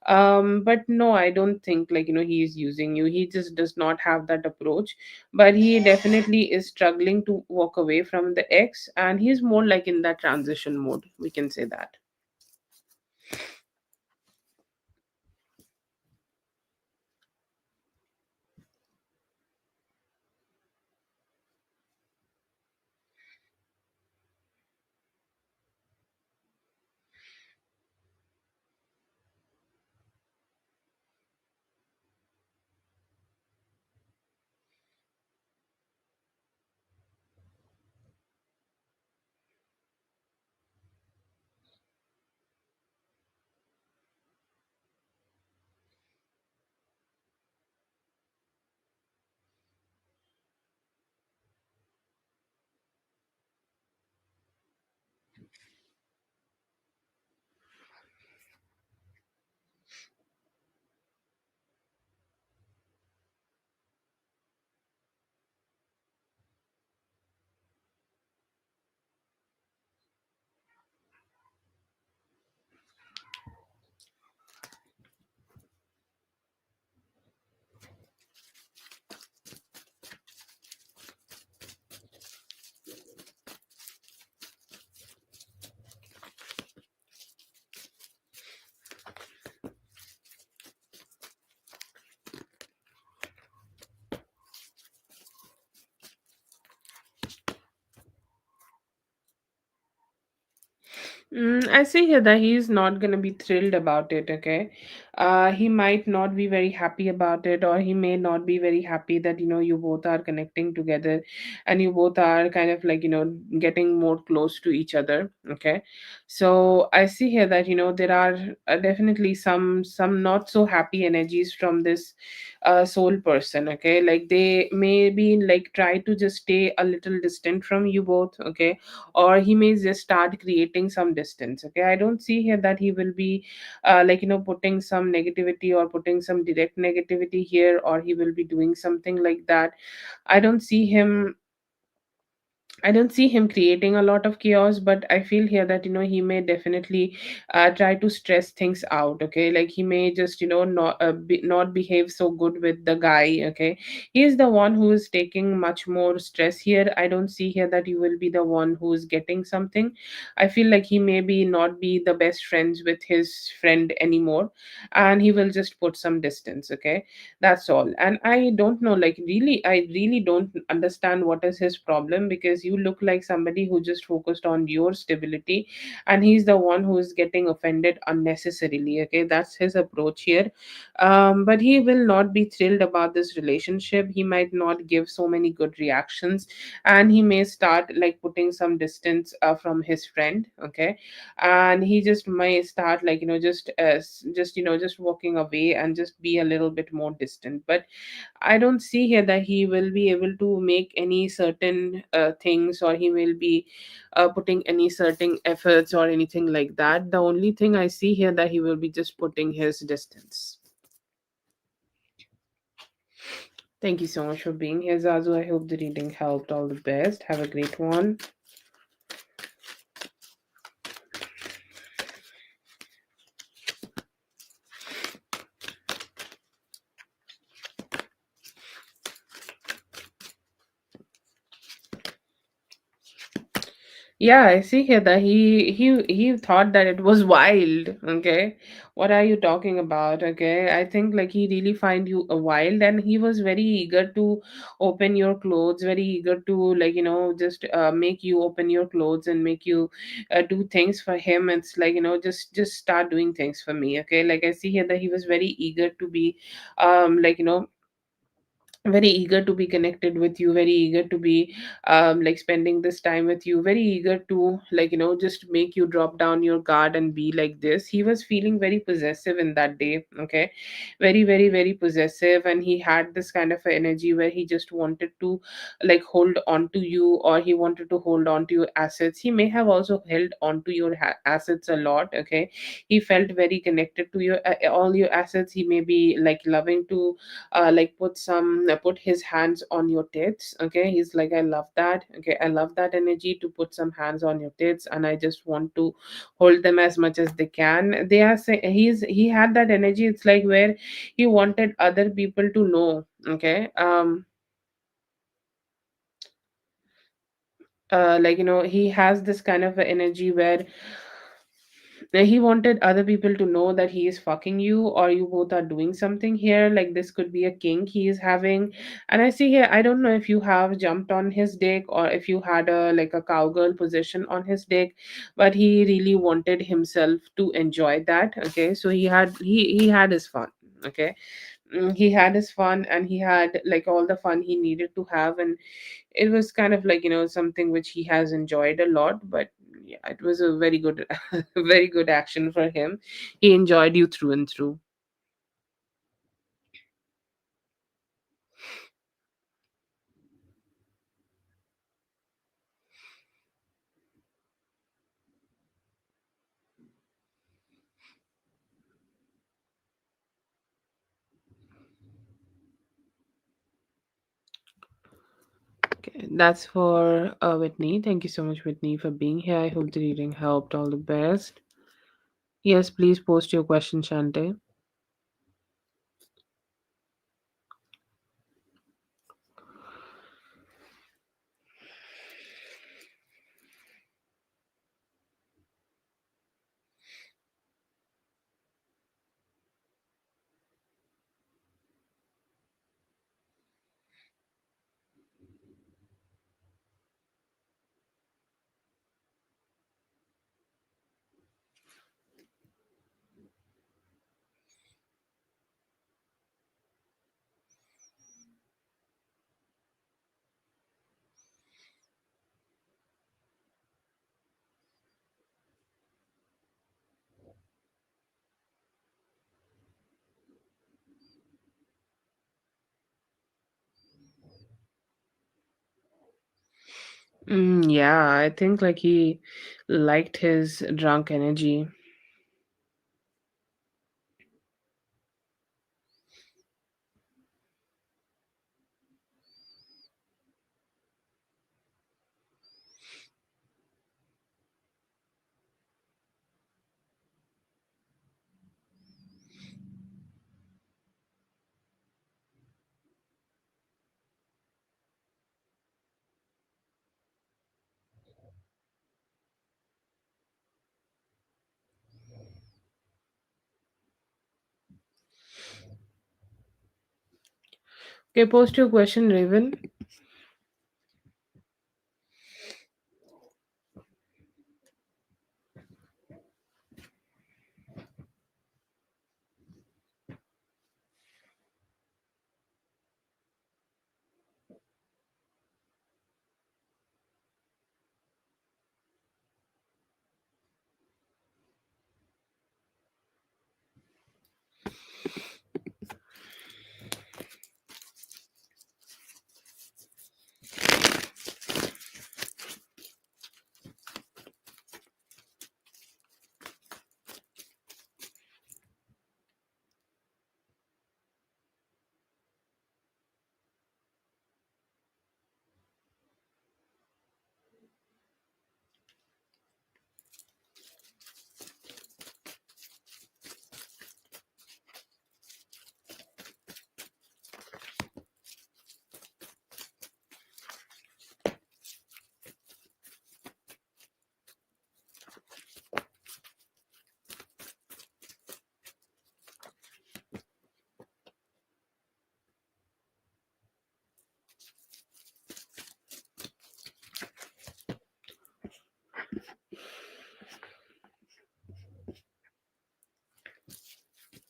But no, I don't think like he is using you. He just does not have that approach, but he definitely is struggling to walk away from the ex, and he's more like in that transition mode, we can say that. I see here that he's not going to be thrilled about it, okay? He might not be very happy about it, or he may not be very happy that, you both are connecting together and you both are kind of like, getting more close to each other, okay? So I see here that, there are definitely some not so happy energies from this soul person, okay? Like they may be like try to just stay a little distant from you both, okay? Or he may just start creating some distance. Okay, I don't see here that he will be like putting some negativity or putting some direct negativity here, or he will be doing something like that. I don't see him I don't see him creating a lot of chaos, but I feel here that he may definitely try to stress things out. Okay, like he may just not behave so good with the guy. Okay, he is the one who is taking much more stress here. I don't see here that you will be the one who is getting something. I feel like he may be not be the best friends with his friend anymore, and he will just put some distance. Okay, that's all. And I don't know, like I really don't understand what is his problem, because you look like somebody who just focused on your stability, and he's the one who is getting offended unnecessarily. Okay, that's his approach here. But he will not be thrilled about this relationship. He might not give so many good reactions, and he may start like putting some distance from his friend. Okay, and he just may start like just just walking away and just be a little bit more distant. But I don't see here that he will be able to make any certain things, or he will be putting any certain efforts or anything like that. The only thing I see here that he will be just putting his distance. Thank you so much for being here, Zazu. I hope the reading helped. All the best. Have a great one. Yeah, I see here that he thought that it was wild. Okay, what are you talking about? Okay, I think like he really find you a wild, and he was very eager to open your clothes, very eager to like just make you open your clothes and make you do things for him. It's like just start doing things for me. Okay, like I see here that he was very eager to be like very eager to be connected with you, very eager to be like spending this time with you, very eager to like just make you drop down your guard and be like this. He was feeling very possessive in that day. Okay, very very very possessive, and he had this kind of a energy where he just wanted to like hold on to you, or he wanted to hold on to your assets. He may have also held on to your assets a lot. Okay, he felt very connected to your all your assets. He may be like loving to like put his hands on your tits. Okay, he's like, I love that. Okay, I love that energy to put some hands on your tits, and I just want to hold them as much as they can. They are saying he had that energy. It's like where he wanted other people to know. Okay, like he has this kind of a energy where he wanted other people to know that he is fucking you, or you both are doing something here. Like this could be a kink he is having. And I see here, I don't know if you have jumped on his dick or if you had a like a cowgirl position on his dick, but he really wanted himself to enjoy that. Okay, so he had his fun. Okay. He had his fun, and he had like all the fun he needed to have, and it was kind of like something which he has enjoyed a lot. But yeah, it was a very good very good action for him. He enjoyed you through and through. Okay, that's for Whitney. Thank you so much, Whitney, for being here. I hope the reading helped. All the best. Yes, please post your question, Shante. Yeah, I think like he liked his drunk energy. Okay, post your question, Raven.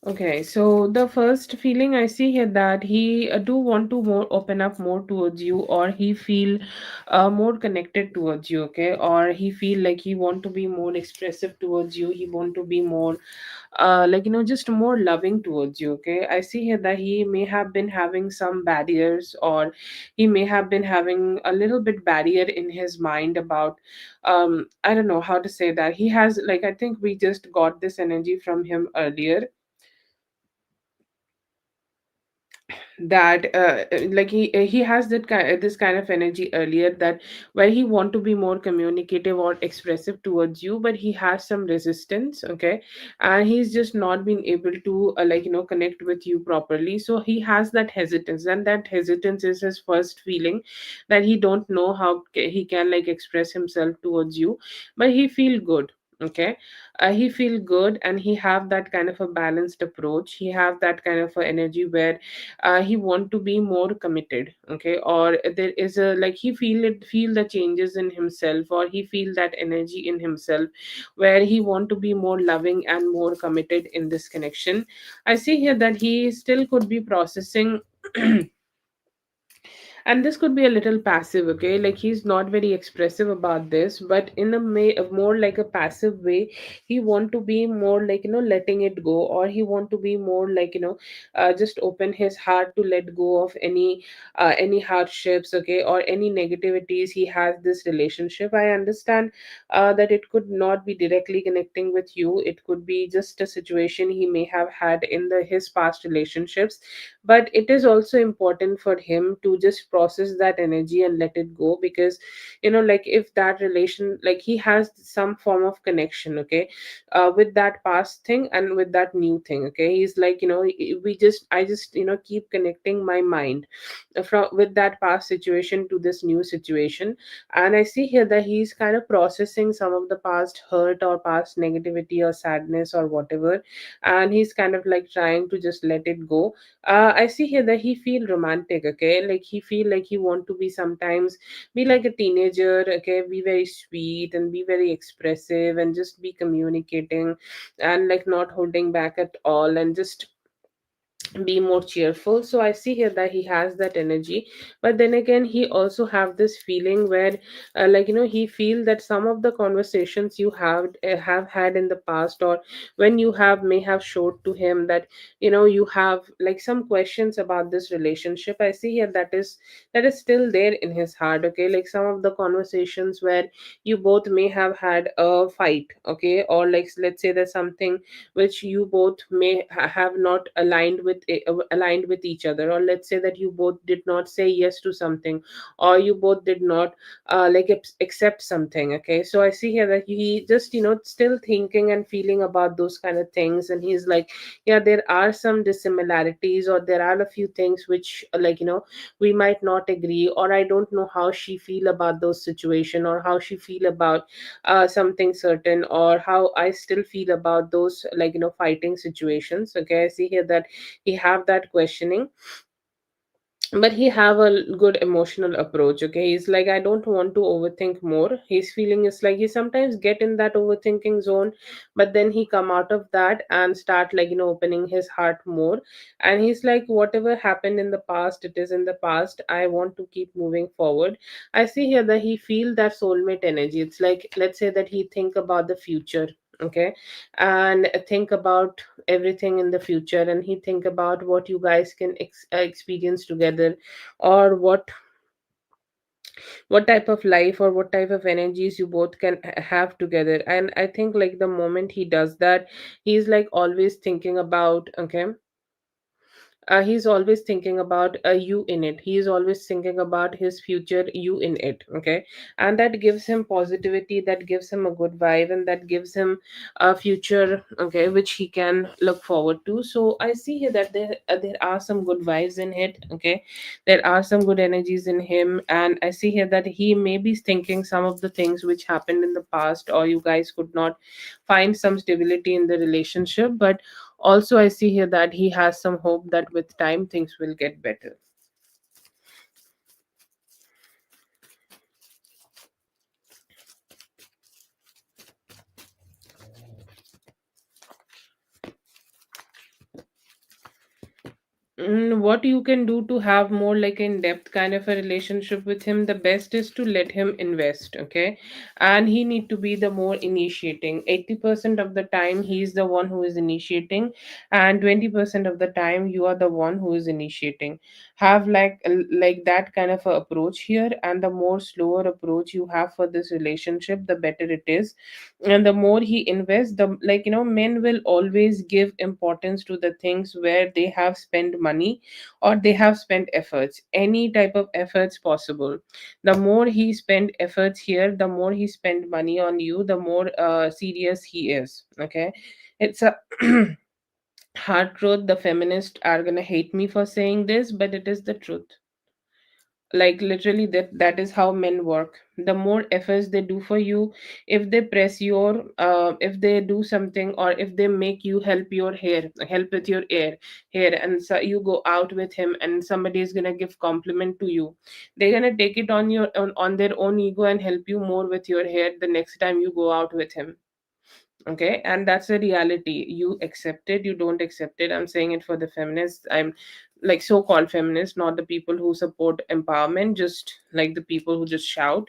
Okay, so the first feeling I see here that he do want to more open up more towards you, or he feel more connected towards you. Okay, or he feel like he want to be more expressive towards you. He want to be more like just more loving towards you. Okay, I see here that he may have been having some barriers, or he may have been having a little bit barrier in his mind about I don't know how to say that. He has, like, I think we just got this energy from him earlier, that like he has this kind of energy earlier, that where he want to be more communicative or expressive towards you, but he has some resistance. Okay, and he's just not been able to connect with you properly, so he has that hesitance, and that hesitance is his first feeling, that he don't know how he can like express himself towards you. But he feel good. Okay, he feel good, and he have that kind of a balanced approach. He have that kind of a energy where he want to be more committed. Okay, or there is a like he feel the changes in himself, or he feel that energy in himself where he want to be more loving and more committed in this connection. I see here that he still could be processing and this could be a little passive. Okay, like he's not very expressive about this, but in a more like a passive way. He want to be more like letting it go, or he want to be more like just open his heart to let go of any hardships. Okay, or any negativities he has this relationship. I understand that it could not be directly connecting with you. It could be just a situation he may have had in the his past relationships, but it is also important for him to just process that energy and let it go, because like if that relation, like he has some form of connection. Okay, with that past thing and with that new thing. Okay, he's like I just keep connecting my mind from with that past situation to this new situation. And I see here that he's kind of processing some of the past hurt or past negativity or sadness or whatever, and he's kind of like trying to just let it go. I see here that he feel romantic. Okay, like he feel like he want to be sometimes be like a teenager. Okay, be very sweet and be very expressive and just be communicating and like not holding back at all, and just be more cheerful. So I see here that he has that energy, but then again he also have this feeling where he feel that some of the conversations you have had in the past, or when you have may have showed to him that you have like some questions about this relationship. I see here that is still there in his heart. Okay, like some of the conversations where you both may have had a fight. Okay, or like let's say there's something which you both may have not aligned with each other, or let's say that you both did not say yes to something, or you both did not accept something. Okay, so I see here that he just still thinking and feeling about those kind of things, and he's like, yeah, there are some dissimilarities, or there are a few things which we might not agree, or I don't know how she feel about those situation, or how she feel about something certain, or how I still feel about those fighting situations. Okay, I see here that he have that questioning, but he have a good emotional approach. Okay, he's like, I don't want to overthink more. His feeling is like he sometimes get in that overthinking zone, but then he come out of that and start opening his heart more. And he's like, whatever happened in the past, it is in the past. I want to keep moving forward. I see here that he feel that soulmate energy. It's like, let's say that he think about the future. Okay, and think about everything in the future, and he think about what you guys can experience together, or what type of life or what type of energies you both can have together. And I think like the moment he does that, he's like always thinking about. Okay, he's always thinking about a you in it. He is always thinking about his future you in it. Okay, and that gives him positivity, that gives him a good vibe, and that gives him a future. Okay, which he can look forward to. So I see here that there are some good vibes in it. Okay, there are some good energies in him, and I see here that he may be thinking some of the things which happened in the past, or you guys could not find some stability in the relationship. But also, I see here that he has some hope that with time things will get better. What you can do to have more like in depth kind of a relationship with him, the best is to let him invest, okay? And he need to be the more initiating. 80% of the time he's the one who is initiating, and 20% of the time you are the one who is initiating. Have like that kind of a approach here, and the more slower approach you have for this relationship, the better it is. And the more he invests, the like men will always give importance to the things where they have spent money or they have spent efforts, any type of efforts possible. The more he spend efforts here, the more he spend money on you, the more serious he is, okay? It's a hard truth. The feminists are gonna hate me for saying this, but it is the truth. Like literally, that is how men work. The more efforts they do for you, if they press your if they do something, or if they make you help with your hair, and so you go out with him and somebody is gonna give compliment to you, they're gonna take it on their own ego and help you more with your hair the next time you go out with him. Okay, and that's a reality. You accept it, you don't accept it. I'm saying it for the feminists. I'm like so-called feminists, not the people who support empowerment, just like the people who just shout.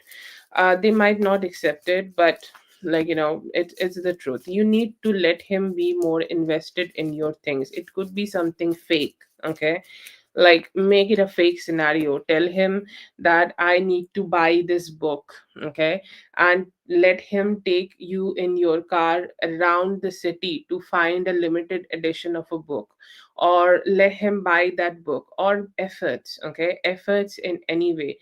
They might not accept it, but it's the truth. You need to let him be more invested in your things. It could be something fake, okay? Like make it a fake scenario. Tell him that I need to buy this book, okay? And let him take you in your car around the city to find a limited edition of a book, or let him buy that book, or efforts, okay? Efforts in any way.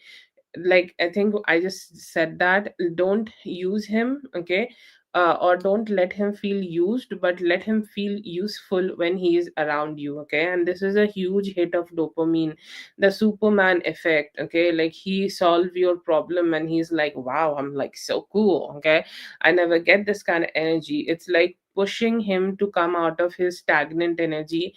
Like I think I just said that, don't use him, okay? Or don't let him feel used, but let him feel useful when he is around you, okay? And this is a huge hit of dopamine, the Superman effect, okay? Like he solve your problem and he's like, wow, I'm like so cool, okay? I never get this kind of energy. It's like pushing him to come out of his stagnant energy,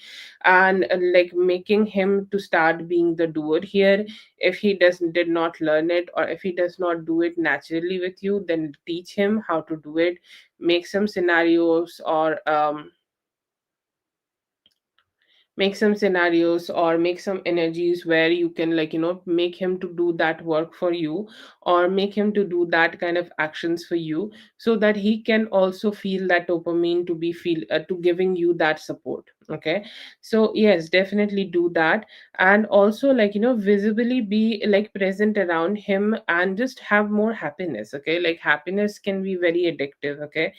and like making him to start being the doer here. If he did not learn it, or if he does not do it naturally with you, then teach him how to do it. Make some scenarios, or make some energies where you can make him to do that work for you, or make him to do that kind of actions for you, so that he can also feel that dopamine to be feel to giving you that support, okay? So yes, definitely do that. And also visibly be like present around him, and just have more happiness, okay? Like happiness can be very addictive, okay?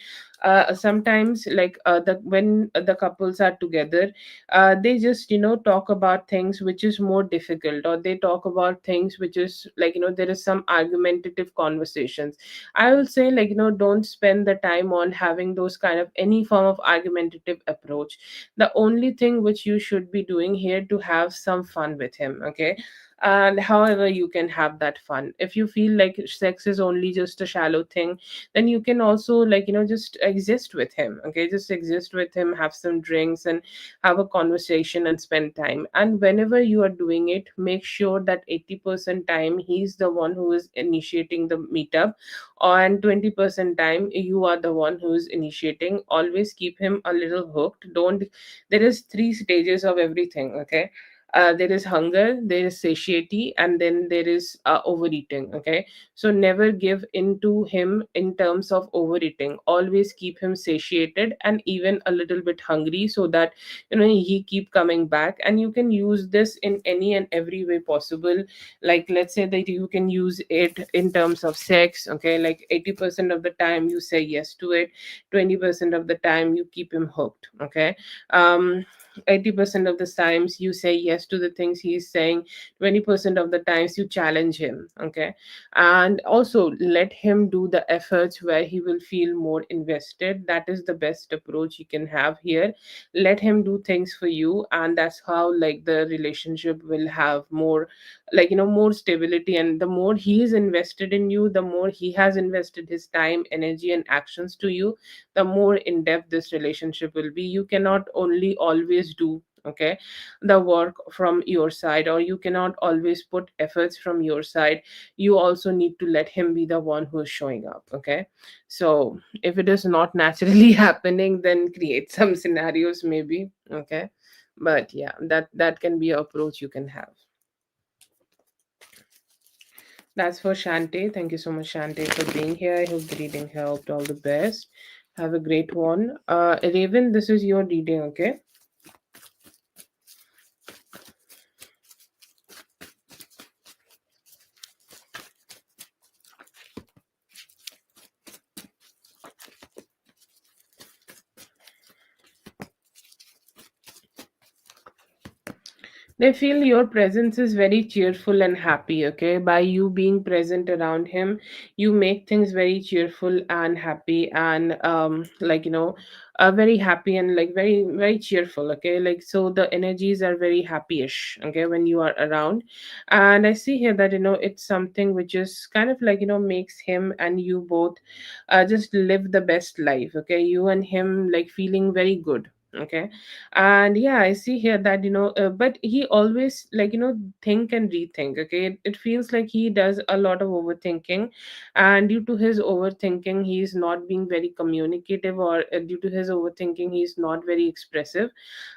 Sometimes the when the couples are together, they just talk about things which is more difficult, or they talk about things which is there is some argumentative conversations. I will say don't spend the time on having those kind of any form of argumentative approach. The only thing which you should be doing here to have some fun with him, okay? And however you can have that fun. If you feel like sex is only just a shallow thing, then you can also just exist with him, okay? Just exist with him, have some drinks, and have a conversation and spend time. And whenever you are doing it, make sure that 80% time he's the one who is initiating the meetup, and 20% time you are the one who is initiating. Always keep him a little hooked. Don't There is three stages of everything, okay? There is hunger, there is satiety, and then there is overeating, okay? So never give in to him in terms of overeating. Always keep him satiated and even a little bit hungry, so that he keep coming back. And you can use this in any and every way possible. Like let's say that you can use it in terms of sex, okay? Like 80% of the time you say yes to it, 20% of the time you keep him hooked, okay? um 80% of the times you say yes to the things he's saying, 20% of the times you challenge him, okay? And also let him do the efforts where he will feel more invested. That is the best approach you can have here. Let him do things for you, and that's how the relationship will have more more stability. And the more he is invested in you, the more he has invested his time, energy, and actions to you, the more in depth this relationship will be. You cannot only always do, okay, the work from your side, or you cannot always put efforts from your side. You also need to let him be the one who is showing up, okay? So if it is not naturally happening, then create some scenarios maybe, okay? But yeah, that can be an approach you can have. That's for Shante. Thank you so much, Shante, for being here. I hope the reading helped. All the best. Have a great one. Raven, this is your reading, okay? They feel your presence is very cheerful and happy, okay? By you being present around him, you make things very cheerful and happy and like very happy and like very very cheerful, okay? Like so the energies are very happy-ish, okay, when you are around. And I see here that it's something which is kind of like makes him and you both just live the best life, okay? You and him like feeling very good, okay? And yeah, I see here that but he always like think and rethink, okay? It feels like he does a lot of overthinking, and due to his overthinking he is not being very communicative, or due to his overthinking he is not very expressive.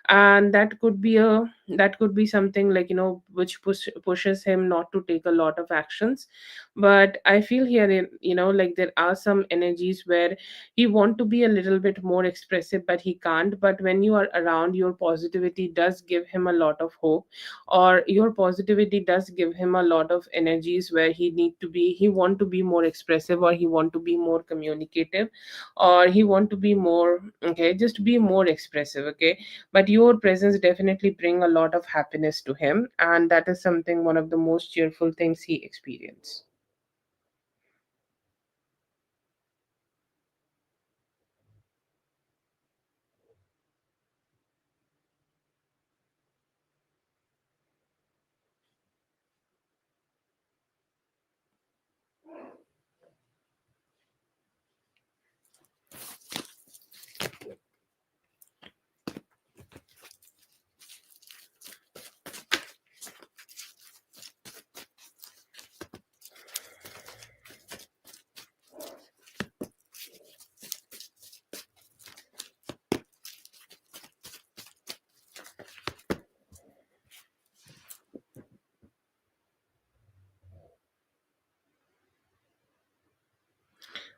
And that could be something like which pushes him not to take a lot of actions. But I feel here like there are some energies where he want to be a little bit more expressive but he can't. But when you are around, your positivity does give him a lot of hope, or your positivity does give him a lot of energies where he want to be more expressive, or he want to be more communicative, or he want to be more, okay, just be more expressive, okay? But your presence definitely bring a lot of happiness to him, and that is something, one of the most cheerful things he experienced.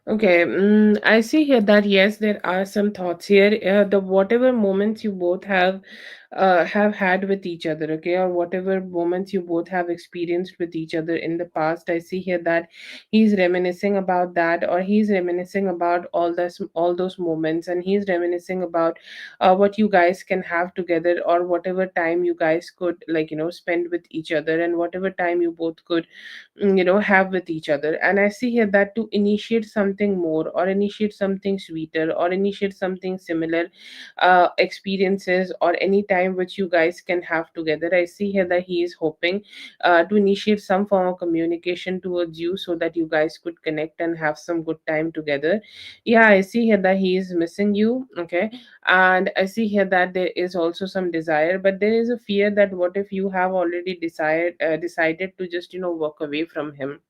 Okay, I see here that yes, there are some thoughts here. The whatever moments you both have had with each other, okay, or whatever moments you both have experienced with each other in the past, I see here that he's reminiscing about that, or he's reminiscing about all those moments, and he's reminiscing about what you guys can have together, or whatever time you guys could like spend with each other, and whatever time you both could have with each other. And I see here that to initiate something more, or initiate something sweeter, or initiate something similar experiences, or any time which you guys can have together, I see here that he is hoping to initiate some form of communication towards you, so that you guys could connect and have some good time together. Yeah, I see here that he is missing you, okay? And I see here that there is also some desire, but there is a fear that what if you have already decided to just walk away from him,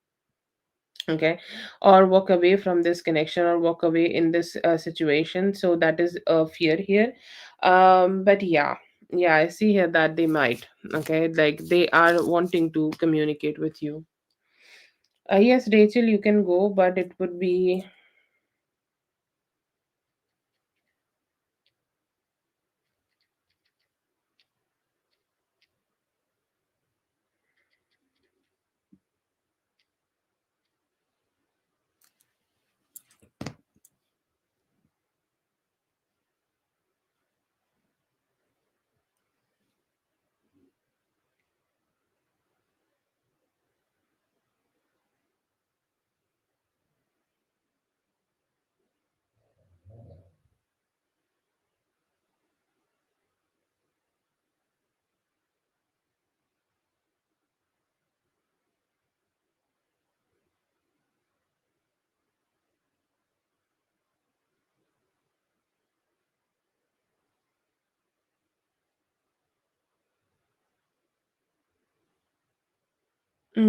okay, or walk away from this connection, or walk away in this situation. So that is a fear here. But yeah, yeah, I see here that they might, okay, like they are wanting to communicate with you. Yes, Rachel, you can go, but it would be.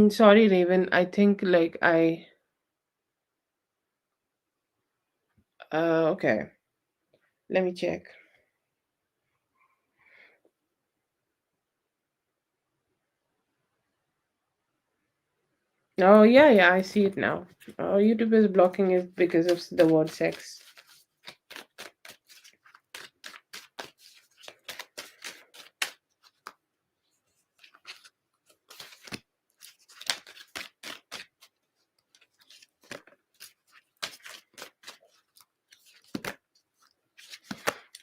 Sorry, Raven, I think like I okay, let me check. Oh, yeah, yeah, I see it now. Oh, YouTube is blocking it because of the word sex.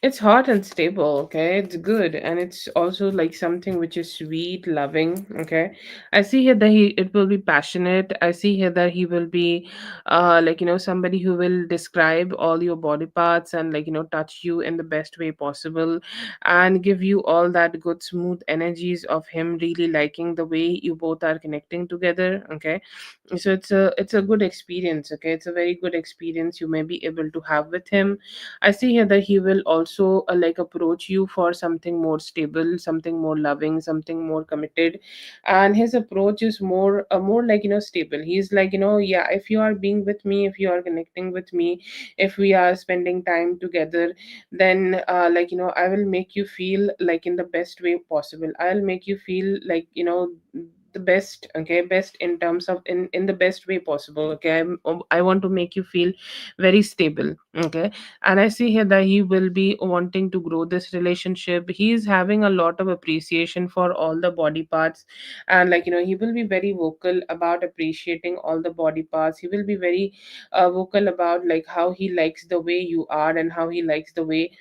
It's hot and stable, okay? It's good. And it's also like something which is sweet, loving, okay? I see here that it will be passionate. I see here that he will be somebody who will describe all your body parts and touch you in the best way possible and give you all that good smooth energies of him really liking the way you both are connecting together, okay? So it's a good experience, okay? It's a very good experience you may be able to have with him. I see here that he will also approach you for something more stable, something more loving, something more committed, and his approach is more stable. He's like, yeah, if you are being with me, if you are connecting with me, if we are spending time together, then I will make you feel like in the best way possible. I'll make you feel like the best, okay, best in terms of in the best way possible, okay. I want to make you feel very stable, okay. And I see here that he will be wanting to grow this relationship. He is having a lot of appreciation for all the body parts, and he will be very vocal about appreciating all the body parts. He will be very vocal about like how he likes the way you are and how he likes the way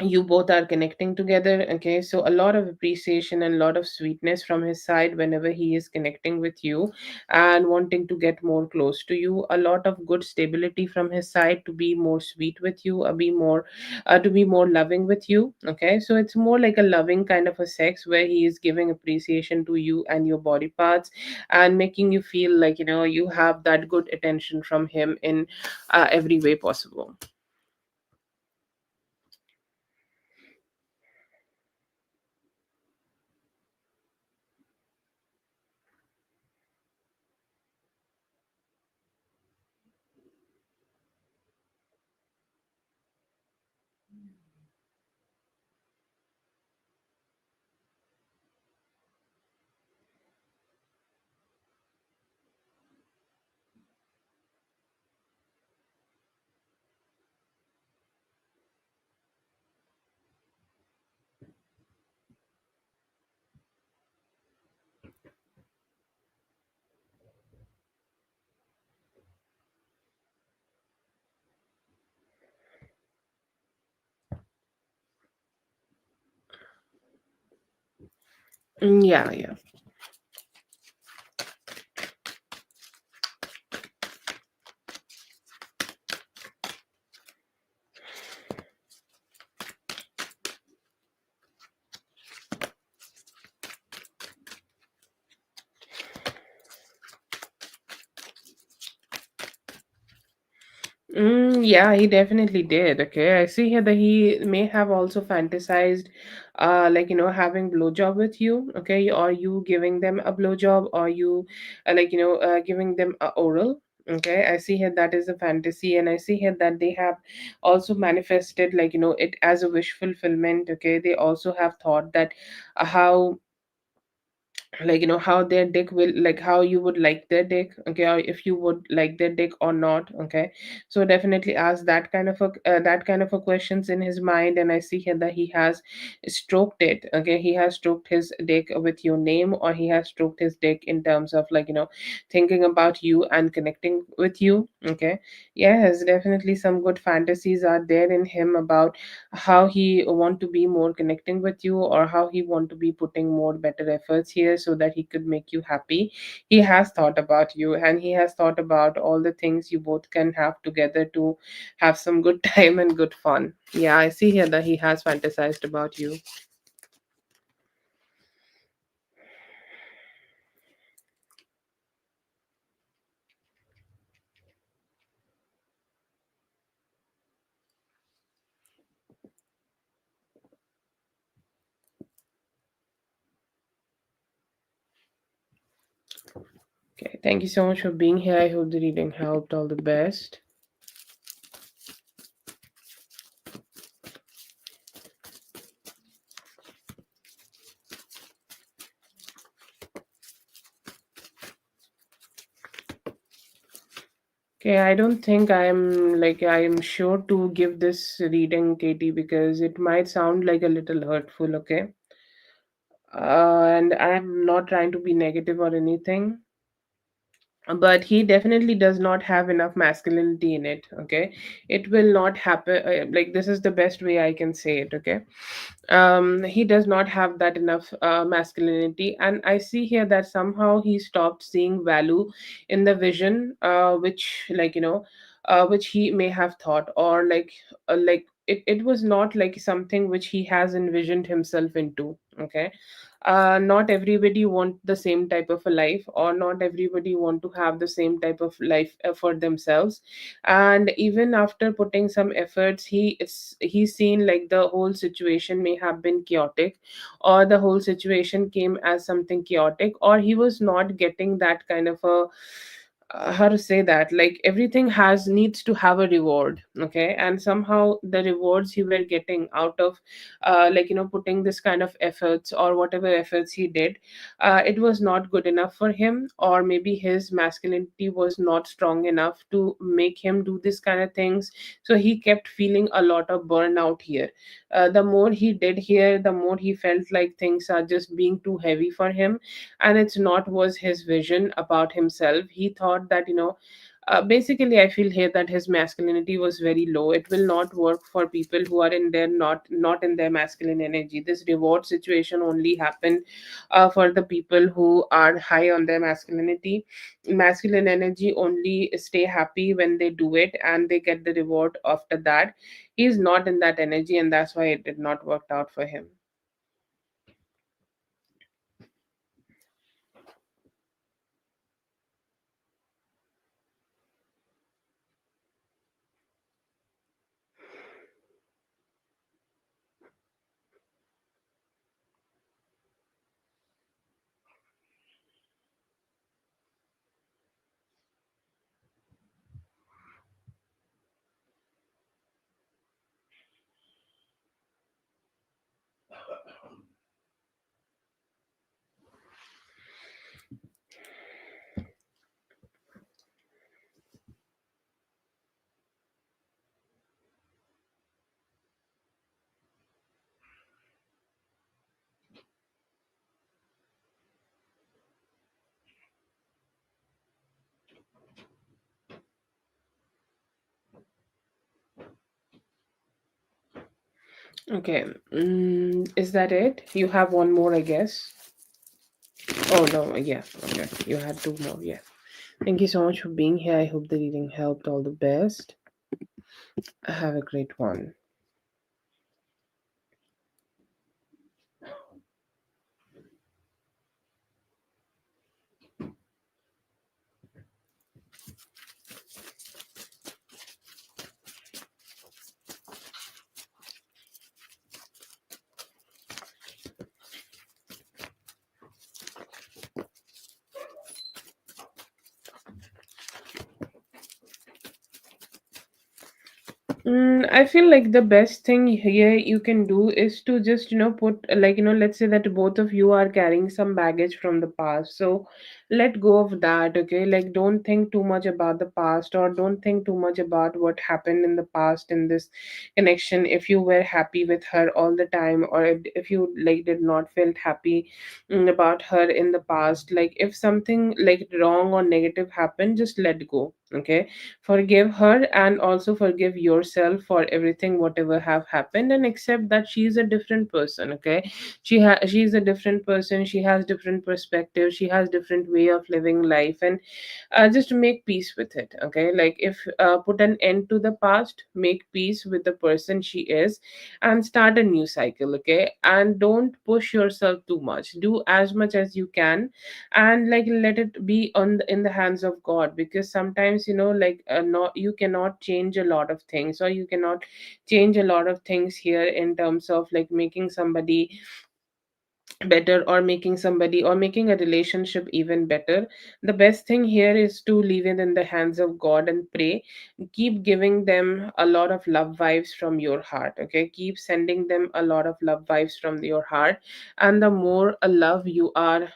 you both are connecting together, okay. So a lot of appreciation and a lot of sweetness from his side whenever he is connecting with you and wanting to get more close to you. A lot of good stability from his side to be more sweet with you, to be more loving with you, okay. So it's more like a loving kind of a sex where he is giving appreciation to you and your body parts and making you feel like you have that good attention from him in every way possible. Yeah, yeah. Yeah, he definitely did. Okay, I see here that he may have also fantasized, having blowjob with you. Okay, or you giving them a blowjob, or you, giving them a oral. Okay, I see here that is a fantasy, and I see here that they have also manifested, it as a wish fulfillment. Okay, they also have thought that how how their dick will like how you would like their dick, okay, or if you would like their dick or not, okay. So definitely ask that kind of a questions in his mind, and I see here that he has stroked it, okay. He has stroked his dick with your name, or he has stroked his dick in terms of thinking about you and connecting with you, okay. Yes, definitely some good fantasies are there in him about how he want to be more connecting with you, or how he want to be putting more better efforts here so that he could make you happy. He has thought about you, and he has thought about all the things you both can have together to have some good time and good fun. Yeah, I see here that he has fantasized about you. Okay, thank you so much for being here. I hope the reading helped. All the best. Okay, I don't think I'm sure to give this reading, Katie, because it might sound like a little hurtful. Okay, and I'm not trying to be negative or anything, but he definitely does not have enough masculinity in it. Okay, it will not happen. Like, this is the best way I can say it. Okay, he does not have that enough masculinity, and I see here that somehow he stopped seeing value in the vision, which, which he may have thought, or it was not like something which he has envisioned himself into. Okay, not everybody want the same type of a life, or not everybody want to have the same type of life for themselves. And even after putting some efforts, he's seen like the whole situation may have been chaotic, or the whole situation came as something chaotic, or he was not getting that kind of a how to say that, like, everything has needs to have a reward. Okay, and somehow the rewards he were getting out of putting this kind of efforts, or whatever efforts he did, it was not good enough for him, or maybe his masculinity was not strong enough to make him do this kind of things. So he kept feeling a lot of burnout here. The more he did here, the more he felt like things are just being too heavy for him, and it's not was his vision about himself. He thought that, basically, I feel here that his masculinity was very low. It will not work for people who are in their not in their masculine energy. This reward situation only happen for the people who are high on their masculinity. Masculine energy only stay happy when they do it, and they get the reward after that. He's not in that energy, and that's why it did not work out for him. Okay, is that it? You have one more, I guess. Oh no, yeah. Okay, you had two more. Yeah. Thank you so much for being here. I hope the reading helped. All the best. Have a great one. I feel like the best thing here you can do is to just, put, let's say that both of you are carrying some baggage from the past. So let go of that, okay? Like, don't think too much about the past, or don't think too much about what happened in the past in this connection. If you were happy with her all the time, or if you like did not felt happy about her in the past, like if something like wrong or negative happened, just let go, okay? Forgive her, and also forgive yourself for everything whatever have happened, and accept that she is a different person. Okay, she's a different person. She has different perspective, she has different way of living life, and just make peace with it. Okay, like, if put an end to the past, make peace with the person she is, and start a new cycle. Okay, and don't push yourself too much. Do as much as you can, and like let it be in the hands of God, because sometimes, not you cannot change a lot of things, or you cannot change a lot of things here in terms of like making somebody better, or making somebody, or making a relationship even better. The best thing here is to leave it in the hands of God and pray. Keep giving them a lot of love vibes from your heart. Okay, keep sending them a lot of love vibes from your heart, and the more love you are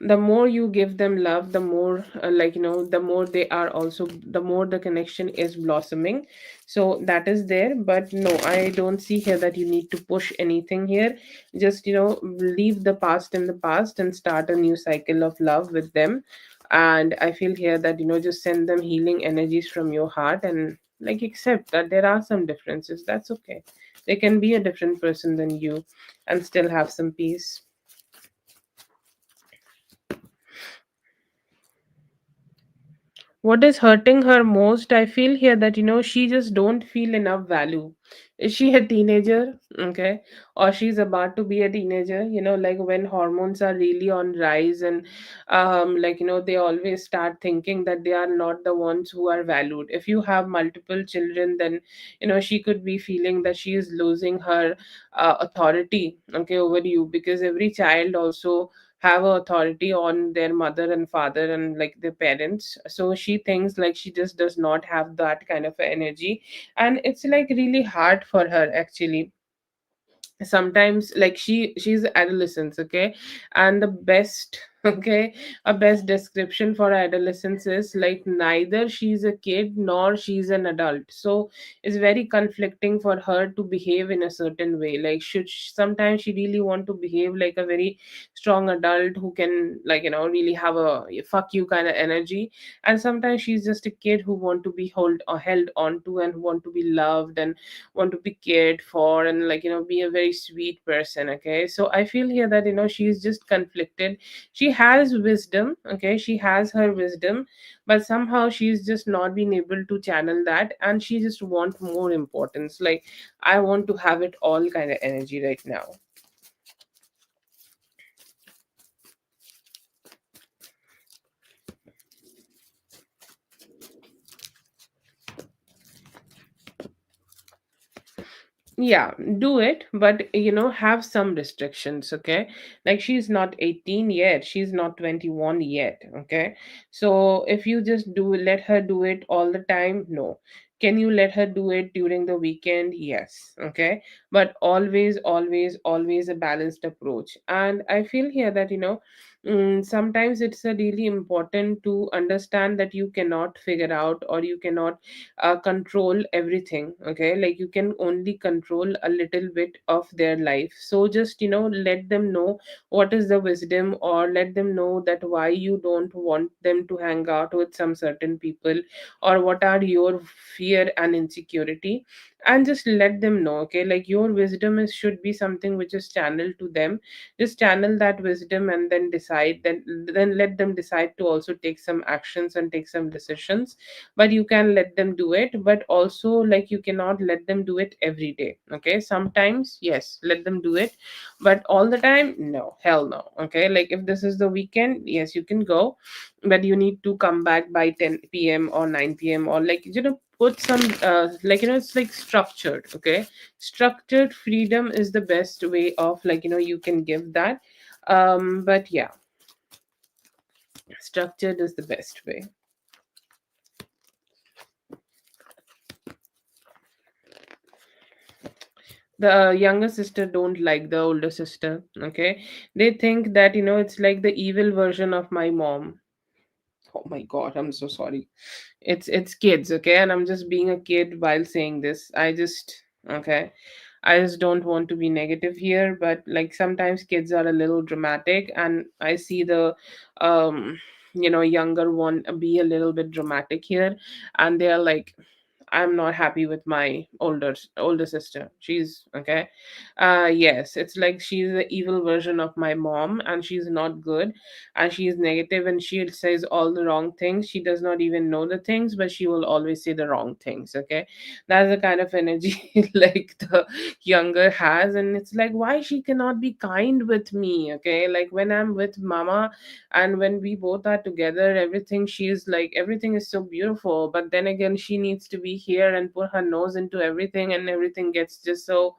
the more you give them love, the more the more they are also, the more the connection is blossoming. So that is there. But no, I don't see here that you need to push anything here. Just leave the past in the past and start a new cycle of love with them. And I feel here that just send them healing energies from your heart, and like accept that there are some differences. That's okay. They can be a different person than you and still have some peace. What is hurting her most, I feel here that she just don't feel enough value. Is she a teenager? Okay. Or she's about to be a teenager, like when hormones are really on rise, and they always start thinking that they are not the ones who are valued. If you have multiple children, then she could be feeling that she is losing her authority, okay, over you, because every child also have a authority on their mother and father and like their parents. So she thinks like she just does not have that kind of energy, and it's like really hard for her actually. Sometimes like she's adolescence, okay, and the best okay, a best description for adolescence is like neither she's a kid nor she's an adult. So it's very conflicting for her to behave in a certain way. Like sometimes she really want to behave like a very strong adult who can really have a fuck you kind of energy, and sometimes she's just a kid who want to be held on to, and who want to be loved and want to be cared for, and be a very sweet person. Okay, so I feel here that she's just conflicted. She has wisdom, okay, she has her wisdom, but somehow she's just not been able to channel that, and she just want more importance. Like, I want to have it all kind of energy right now. Yeah, do it, but have some restrictions, okay? Like, she's not 18 yet, she's not 21 yet, okay? So if you just let her do it all the time, no. Can you let her do it during the weekend? Yes, okay? But always, always, always a balanced approach. And I feel here that sometimes it's a really important to understand that you cannot figure out, or you cannot control everything, okay? Like, you can only control a little bit of their life. So just let them know what is the wisdom, or let them know that why you don't want them to hang out with some certain people, or what are your fear and insecurity. And just let them know, okay, like your wisdom should be something which is channeled to them. Just channel that wisdom, and then decide, then let them decide to also take some actions and take some decisions. But you can let them do it, but also like you cannot let them do it every day, okay? Sometimes yes, let them do it, but all the time, no, hell no. Okay, like if this is the weekend, yes, you can go, but you need to come back by 10 p.m. or 9 p.m., or put some it's like structured, okay? Structured freedom is the best way of you can give that. But yeah, structured is the best way. The younger sister don't like the older sister, okay? They think that it's like the evil version of my mom. Oh my god, I'm so sorry. It's kids, okay? And I'm just being a kid while saying this. Okay, I just don't want to be negative here, but like sometimes kids are a little dramatic, and I see the younger one be a little bit dramatic here, and they are like, I'm not happy with my older sister. She's okay. Yes, it's like she's the evil version of my mom, and she's not good, and she's negative, and she says all the wrong things. She does not even know the things, but she will always say the wrong things. Okay, that's the kind of energy like the younger has, and it's like, why she cannot be kind with me? Okay, like when I'm with mama, and when we both are together, everything, she's like, everything is so beautiful, but then again she needs to be here and put her nose into everything, and everything gets just so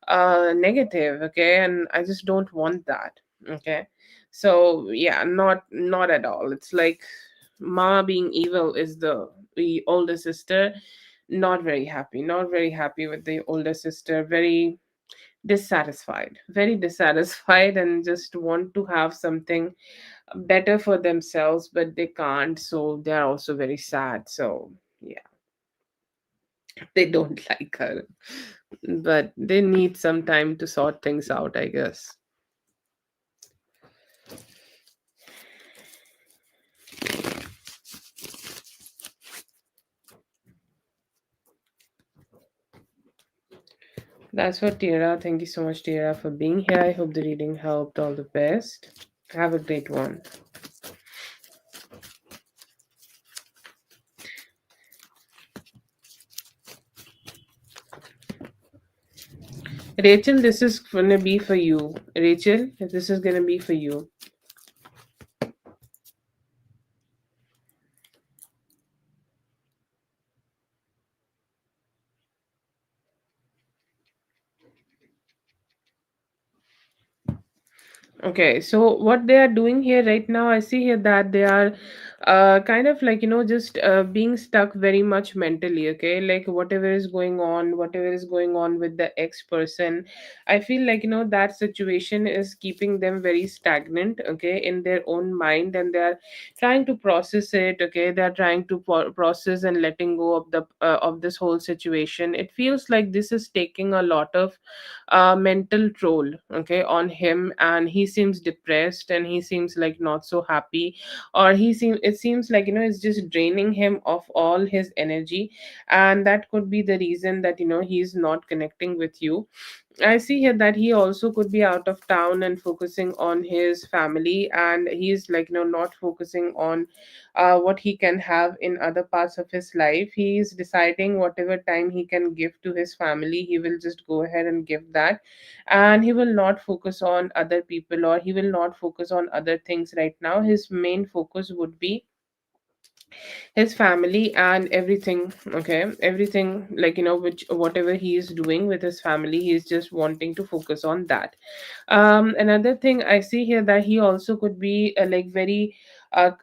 negative. Okay, and I just don't want that. Okay, so yeah, not at all. It's like mama being evil is the older sister. Not very happy, not very happy with the older sister. Very dissatisfied, very dissatisfied, and just want to have something better for themselves, but they can't. So they are also very sad. So yeah, they don't like her, but they need some time to sort things out, I guess. That's for Tira. Thank you so much, Tira, for being here. I hope the reading helped. All the best. Have a great one. Rachel, this is gonna be for you. Rachel, this is gonna be for you. Okay, so what they are doing here right now, I see here that they are kind of like, just being stuck very much mentally. Okay, like whatever is going on with the ex person, I feel like, that situation is keeping them very stagnant, okay, in their own mind, and they are trying to process it. Okay, they are trying to process and letting go of the of this whole situation. It feels like this is taking a lot of mental toll, okay, on him, and he seems depressed, and he seems like not so happy, or it seems like, it's just draining him of all his energy, and that could be the reason that, he's not connecting with you. I see here that he also could be out of town and focusing on his family, and he's like, not focusing on what he can have in other parts of his life. He's deciding whatever time he can give to his family, he will just go ahead and give that, and he will not focus on other people, or he will not focus on other things right now. His main focus would be his family and everything. Okay, everything, like, which whatever he is doing with his family, he's just wanting to focus on that. Another thing I see here, that he also could be like very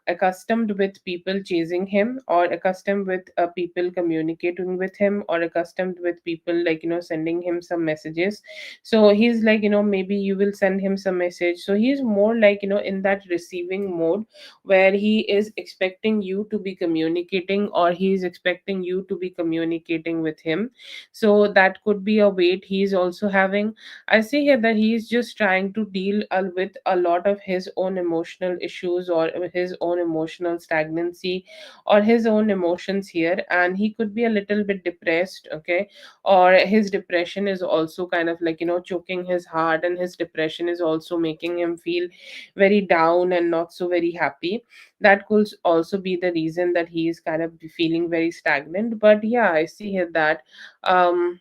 accustomed with people chasing him, or accustomed with people communicating with him, or accustomed with people, like, sending him some messages. So he's like, maybe you will send him some message, so he's more like, in that receiving mode, where he is expecting you to be communicating, or he is expecting you to be communicating with him. So that could be a weight he is also having. I see here that he is just trying to deal with a lot of his own emotional issues, or his own emotional stagnancy, or his own emotions here, and he could be a little bit depressed. Okay, or his depression is also kind of like, choking his heart, and his depression is also making him feel very down and not so very happy. That could also be the reason that he is kind of feeling very stagnant. But yeah, I see here that um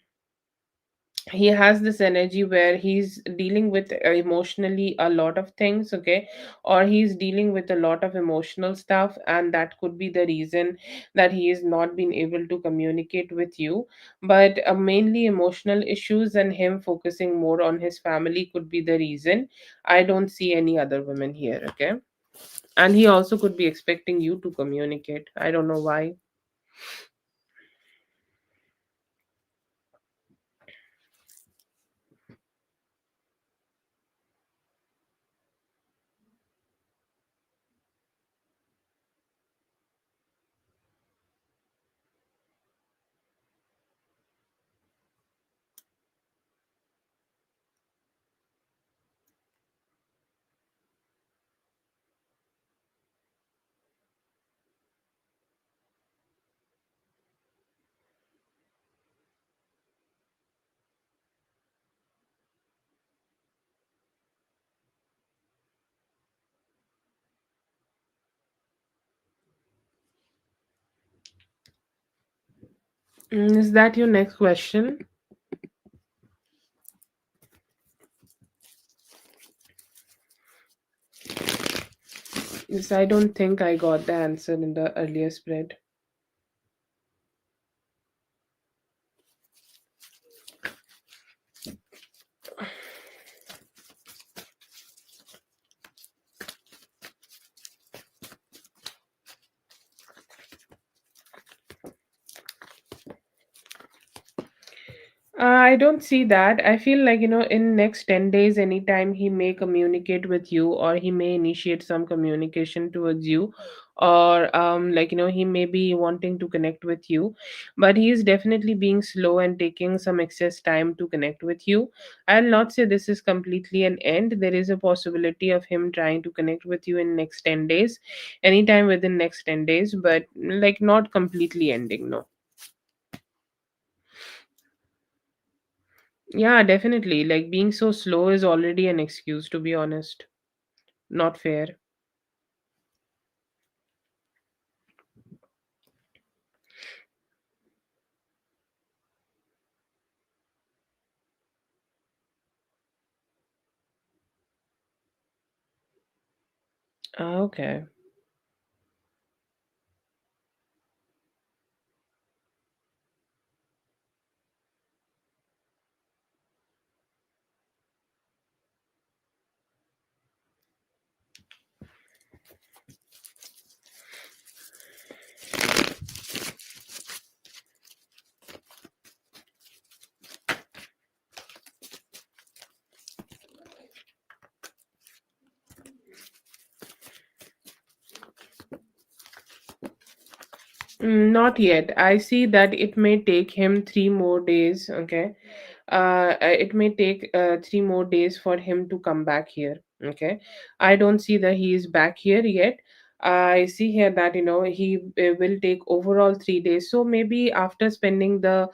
he has this energy where he's dealing with emotionally a lot of things. Okay, or he's dealing with a lot of emotional stuff, and that could be the reason that he is not being able to communicate with you. But mainly emotional issues, and him focusing more on his family could be the reason. I don't see any other women here. Okay, and he also could be expecting you to communicate. I don't know why. Is that your next question? Yes, I don't think I got the answer in the earlier spread. I don't see that. I feel like, in next 10 days, anytime he may communicate with you or he may initiate some communication towards you, or like, he may be wanting to connect with you, but he is definitely being slow and taking some excess time to connect with you. I'll not say this is completely an end. There is a possibility of him trying to connect with you in next 10 days, anytime within next 10 days, but like not completely ending, no. Yeah, definitely. Like being so slow is already an excuse, to be honest. Not fair. Okay. Not yet. I see that it may take him 3 more days. Okay. It may take 3 more days for him to come back here. Okay. I don't see that he is back here yet. I see here that he will take overall 3 days. So maybe after spending the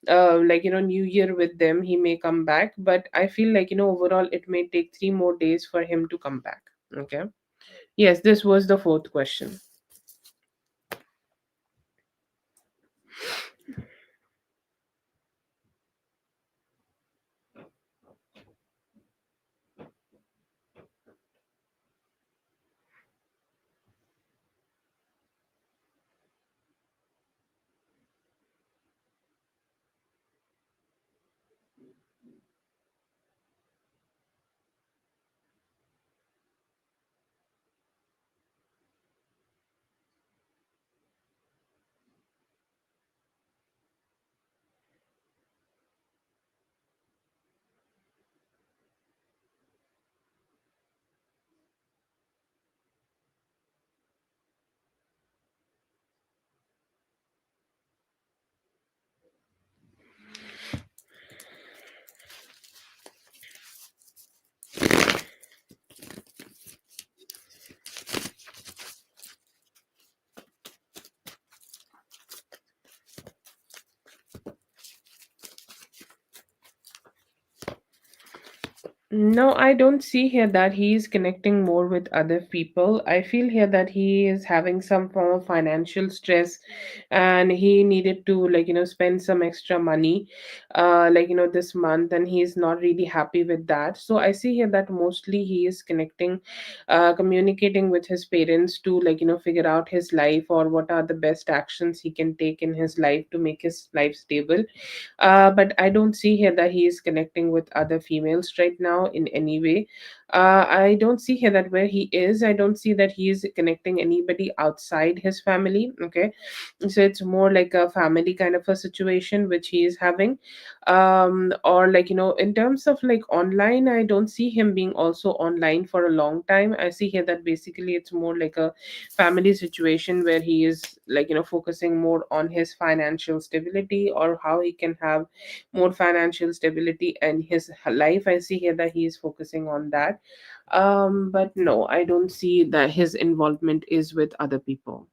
like New Year with them, he may come back. But I feel like overall it may take 3 more days for him to come back. Okay. Yes, this was the fourth question. No, I don't see here that he is connecting more with other people. I feel here that he is having some form of financial stress and he needed to, like, spend some extra money, like, this month, and he is not really happy with that. So I see here that mostly he is connecting, communicating with his parents to, like, figure out his life or what are the best actions he can take in his life to make his life stable. But I don't see here that he is connecting with other females right now in any way. I don't see here that where he is, I don't see that he is connecting anybody outside his family. Okay. So it's more like a family kind of a situation which he is having. Or like, in terms of like online, I don't see him being also online for a long time. I see here that basically it's more like a family situation where he is like focusing more on his financial stability or how he can have more financial stability in his life. I see here that he is focusing on that. But no, I don't see that his involvement is with other people.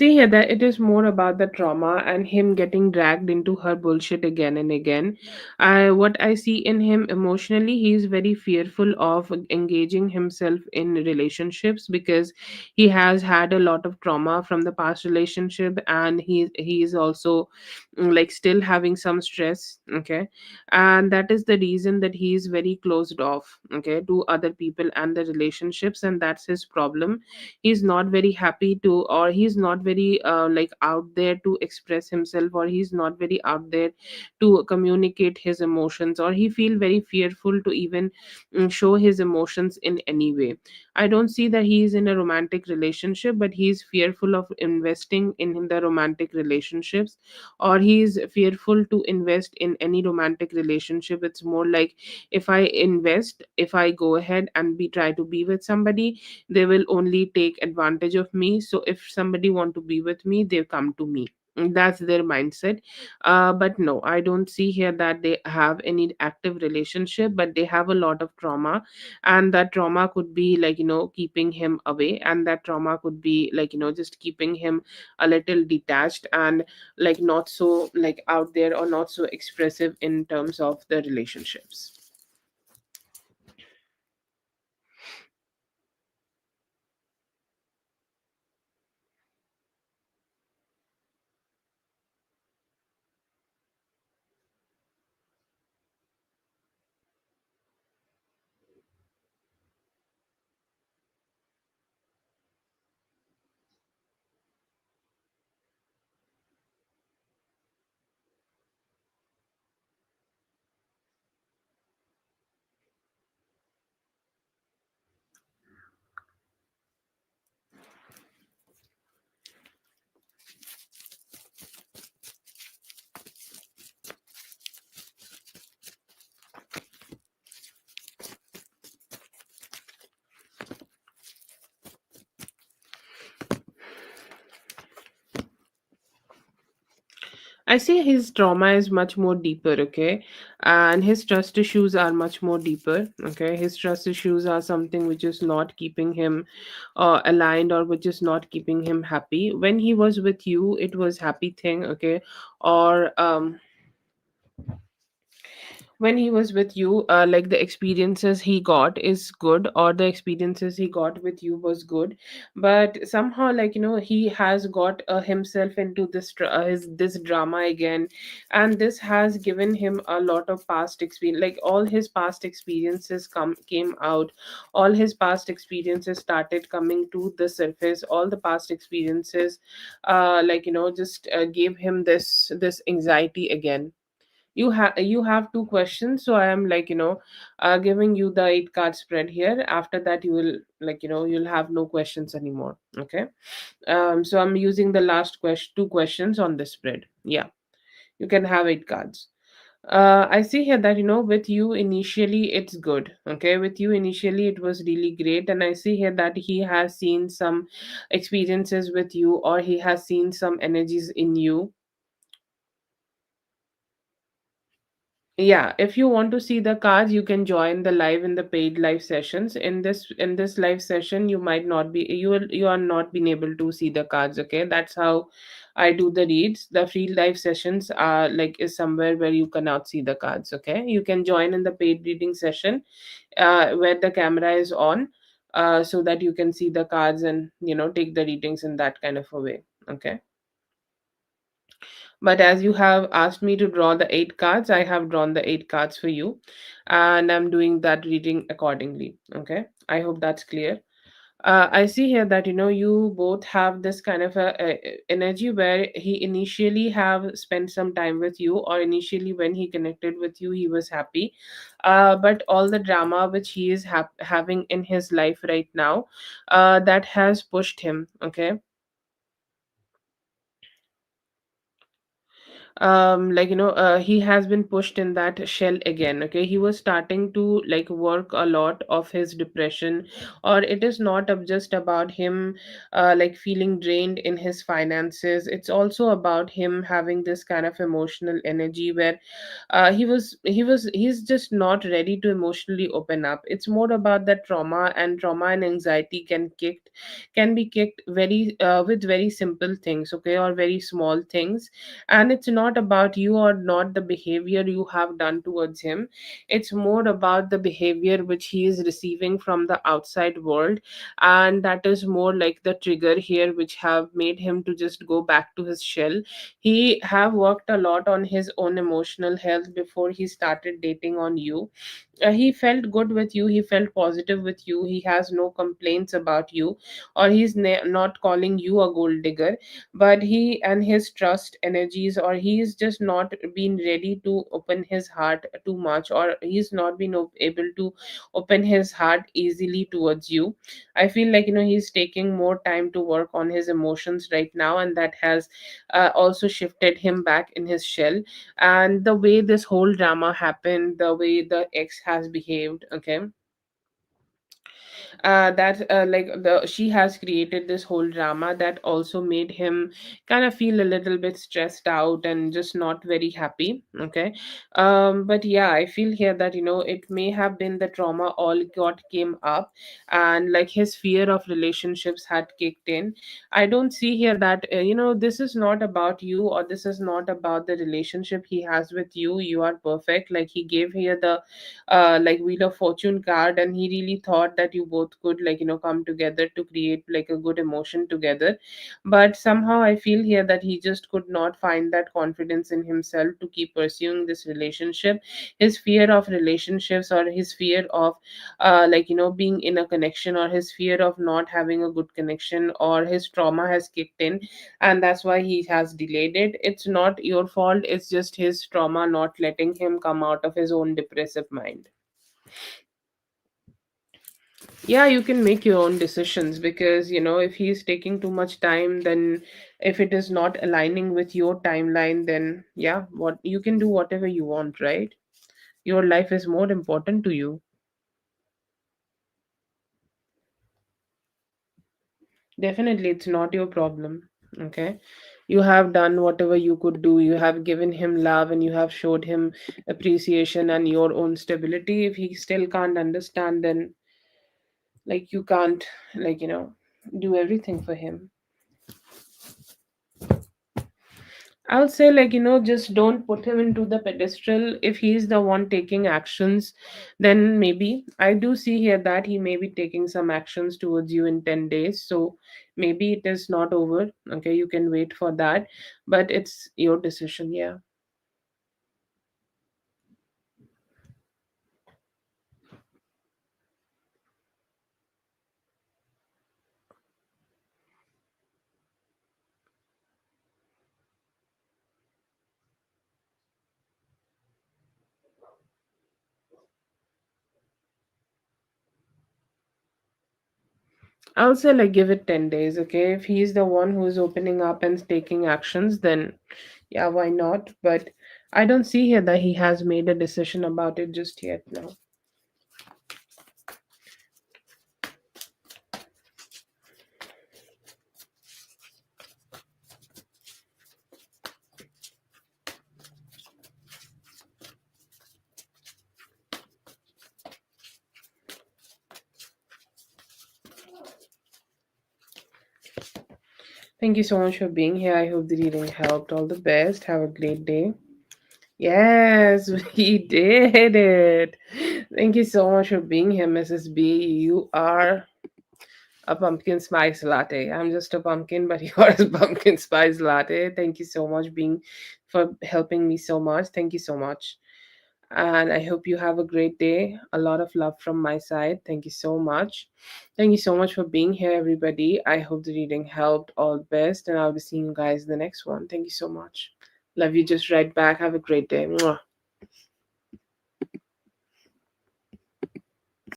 See here that it is more about the trauma and him getting dragged into her bullshit again and again. What I see in him emotionally, he is very fearful of engaging himself in relationships because he has had a lot of trauma from the past relationship, and he is also like still having some stress. Okay, and that is the reason that he is very closed off, okay, to other people and the relationships, and that's his problem. He's not very happy to, or he's not very like out there to express himself, or he's not very out there to communicate his emotions, or he feel very fearful to even show his emotions in any way. I don't see that he is in a romantic relationship, but he's fearful of investing in the romantic relationships, or he's fearful to invest in any romantic relationship. It's more like, if I invest, if I go ahead and be try to be with somebody, they will only take advantage of me. So if somebody want to be with me, they come to me. That's their mindset. But no, I don't see here that they have any active relationship, but they have a lot of trauma, and that trauma could be like, keeping him away, and that trauma could be like, just keeping him a little detached, and like not so like out there, or not so expressive in terms of the relationships. I see his trauma is much more deeper, okay? And his trust issues are much more deeper, okay? His trust issues are something which is not keeping him aligned, or which is not keeping him happy. When he was with you, it was happy thing, okay? Or when he was with you, like the experiences he got is good, or the experiences he got with you was good. But somehow, like, he has got himself into this drama again, and this has given him a lot of past experience. Like, all his past experiences come came out, all his past experiences started coming to the surface. All the past experiences like, just gave him this anxiety again. You have two questions, so I am like, giving you the 8 card spread here. After that, you will, like, you'll have no questions anymore. Okay. So I'm using the last question, two questions on the spread. Yeah, you can have 8 cards. I see here that, with you initially it's good. Okay, with you initially it was really great, and I see here that he has seen some experiences with you, or he has seen some energies in you. Yeah, if you want to see the cards, you can join the live in the paid live sessions. In this live session, you might not be you are not being able to see the cards. Okay, that's how I do the reads. The free live sessions are like is somewhere where you cannot see the cards. Okay, you can join in the paid reading session, where the camera is on, so that you can see the cards and take the readings in that kind of a way. Okay. But as you have asked me to draw the 8 cards, I have drawn the 8 cards for you, and I'm doing that reading accordingly. Okay, I hope that's clear. I see here that you both have this kind of a energy where he initially have spent some time with you, or initially when he connected with you, he was happy. But all the drama which he is having in his life right now, that has pushed him. Okay. he has been pushed in that shell again. Okay, he was starting to like work a lot of his depression, or it is not just about him like feeling drained in his finances. It's also about him having this kind of emotional energy where he's just not ready to emotionally open up. It's more about that trauma and anxiety can be kicked very with very simple things, okay, or very small things. And it's not about you or not the behavior you have done towards him. It's more about the behavior which he is receiving from the outside world, and that is more like the trigger here which have made him to just go back to his shell. He have worked a lot on his own emotional health before he started dating on you. He felt good with you, he felt positive with you, he has no complaints about you, or he's not calling you a gold digger. But he and his trust energies, or he's just not been ready to open his heart too much, or he's not been able to open his heart easily towards you. I feel like he's taking more time to work on his emotions right now, and that has also shifted him back in his shell. And the way this whole drama happened, the way the ex has behaved, okay, that like the she has created this whole drama that also made him kind of feel a little bit stressed out and just not very happy, okay. But yeah, I feel here that it may have been the trauma all got came up, and like his fear of relationships had kicked in. I don't see here that this is not about you, or this is not about the relationship he has with you. You are perfect. Like he gave here the like wheel of fortune card, and he really thought that you both could like come together to create like a good emotion together. But somehow I feel here that he just could not find that confidence in himself to keep pursuing this relationship. His fear of relationships, or his fear of being in a connection, or his fear of not having a good connection, or his trauma has kicked in, and that's why he has delayed it. It's not your fault, it's just his trauma not letting him come out of his own depressive mind. Yeah, you can make your own decisions, because if he's taking too much time, then if it is not aligning with your timeline, then yeah, what you can do whatever you want, right? Your life is more important to you. Definitely, it's not your problem. Okay. You have done whatever you could do. You have given him love, and you have showed him appreciation and your own stability. If he still can't understand, then like you can't like do everything for him. I'll say, like, just don't put him into the pedestal. If he's the one taking actions, then maybe I do see here that he may be taking some actions towards you in 10 days. So maybe it is not over. Okay, you can wait for that, but it's your decision. Yeah. I'll say, like, give it 10 days. Okay. If he's the one who's opening up and taking actions, then yeah, why not? But I don't see here that he has made a decision about it just yet. No. Thank you so much for being here. I hope the reading helped. All the best. Have a great day. Yes, we did it. Thank you so much for being here, Mrs. B. You are a pumpkin spice latte. I'm just a pumpkin, but you are a pumpkin spice latte. Thank you so much being for helping me so much. Thank you so much. And I hope you have a great day. A lot of love from my side. Thank you so much. Thank you so much for being here, everybody. I hope the reading helped. All the best, and I'll be seeing you guys in the next one. Thank you so much. Love you just right back. Have a great day. Mwah.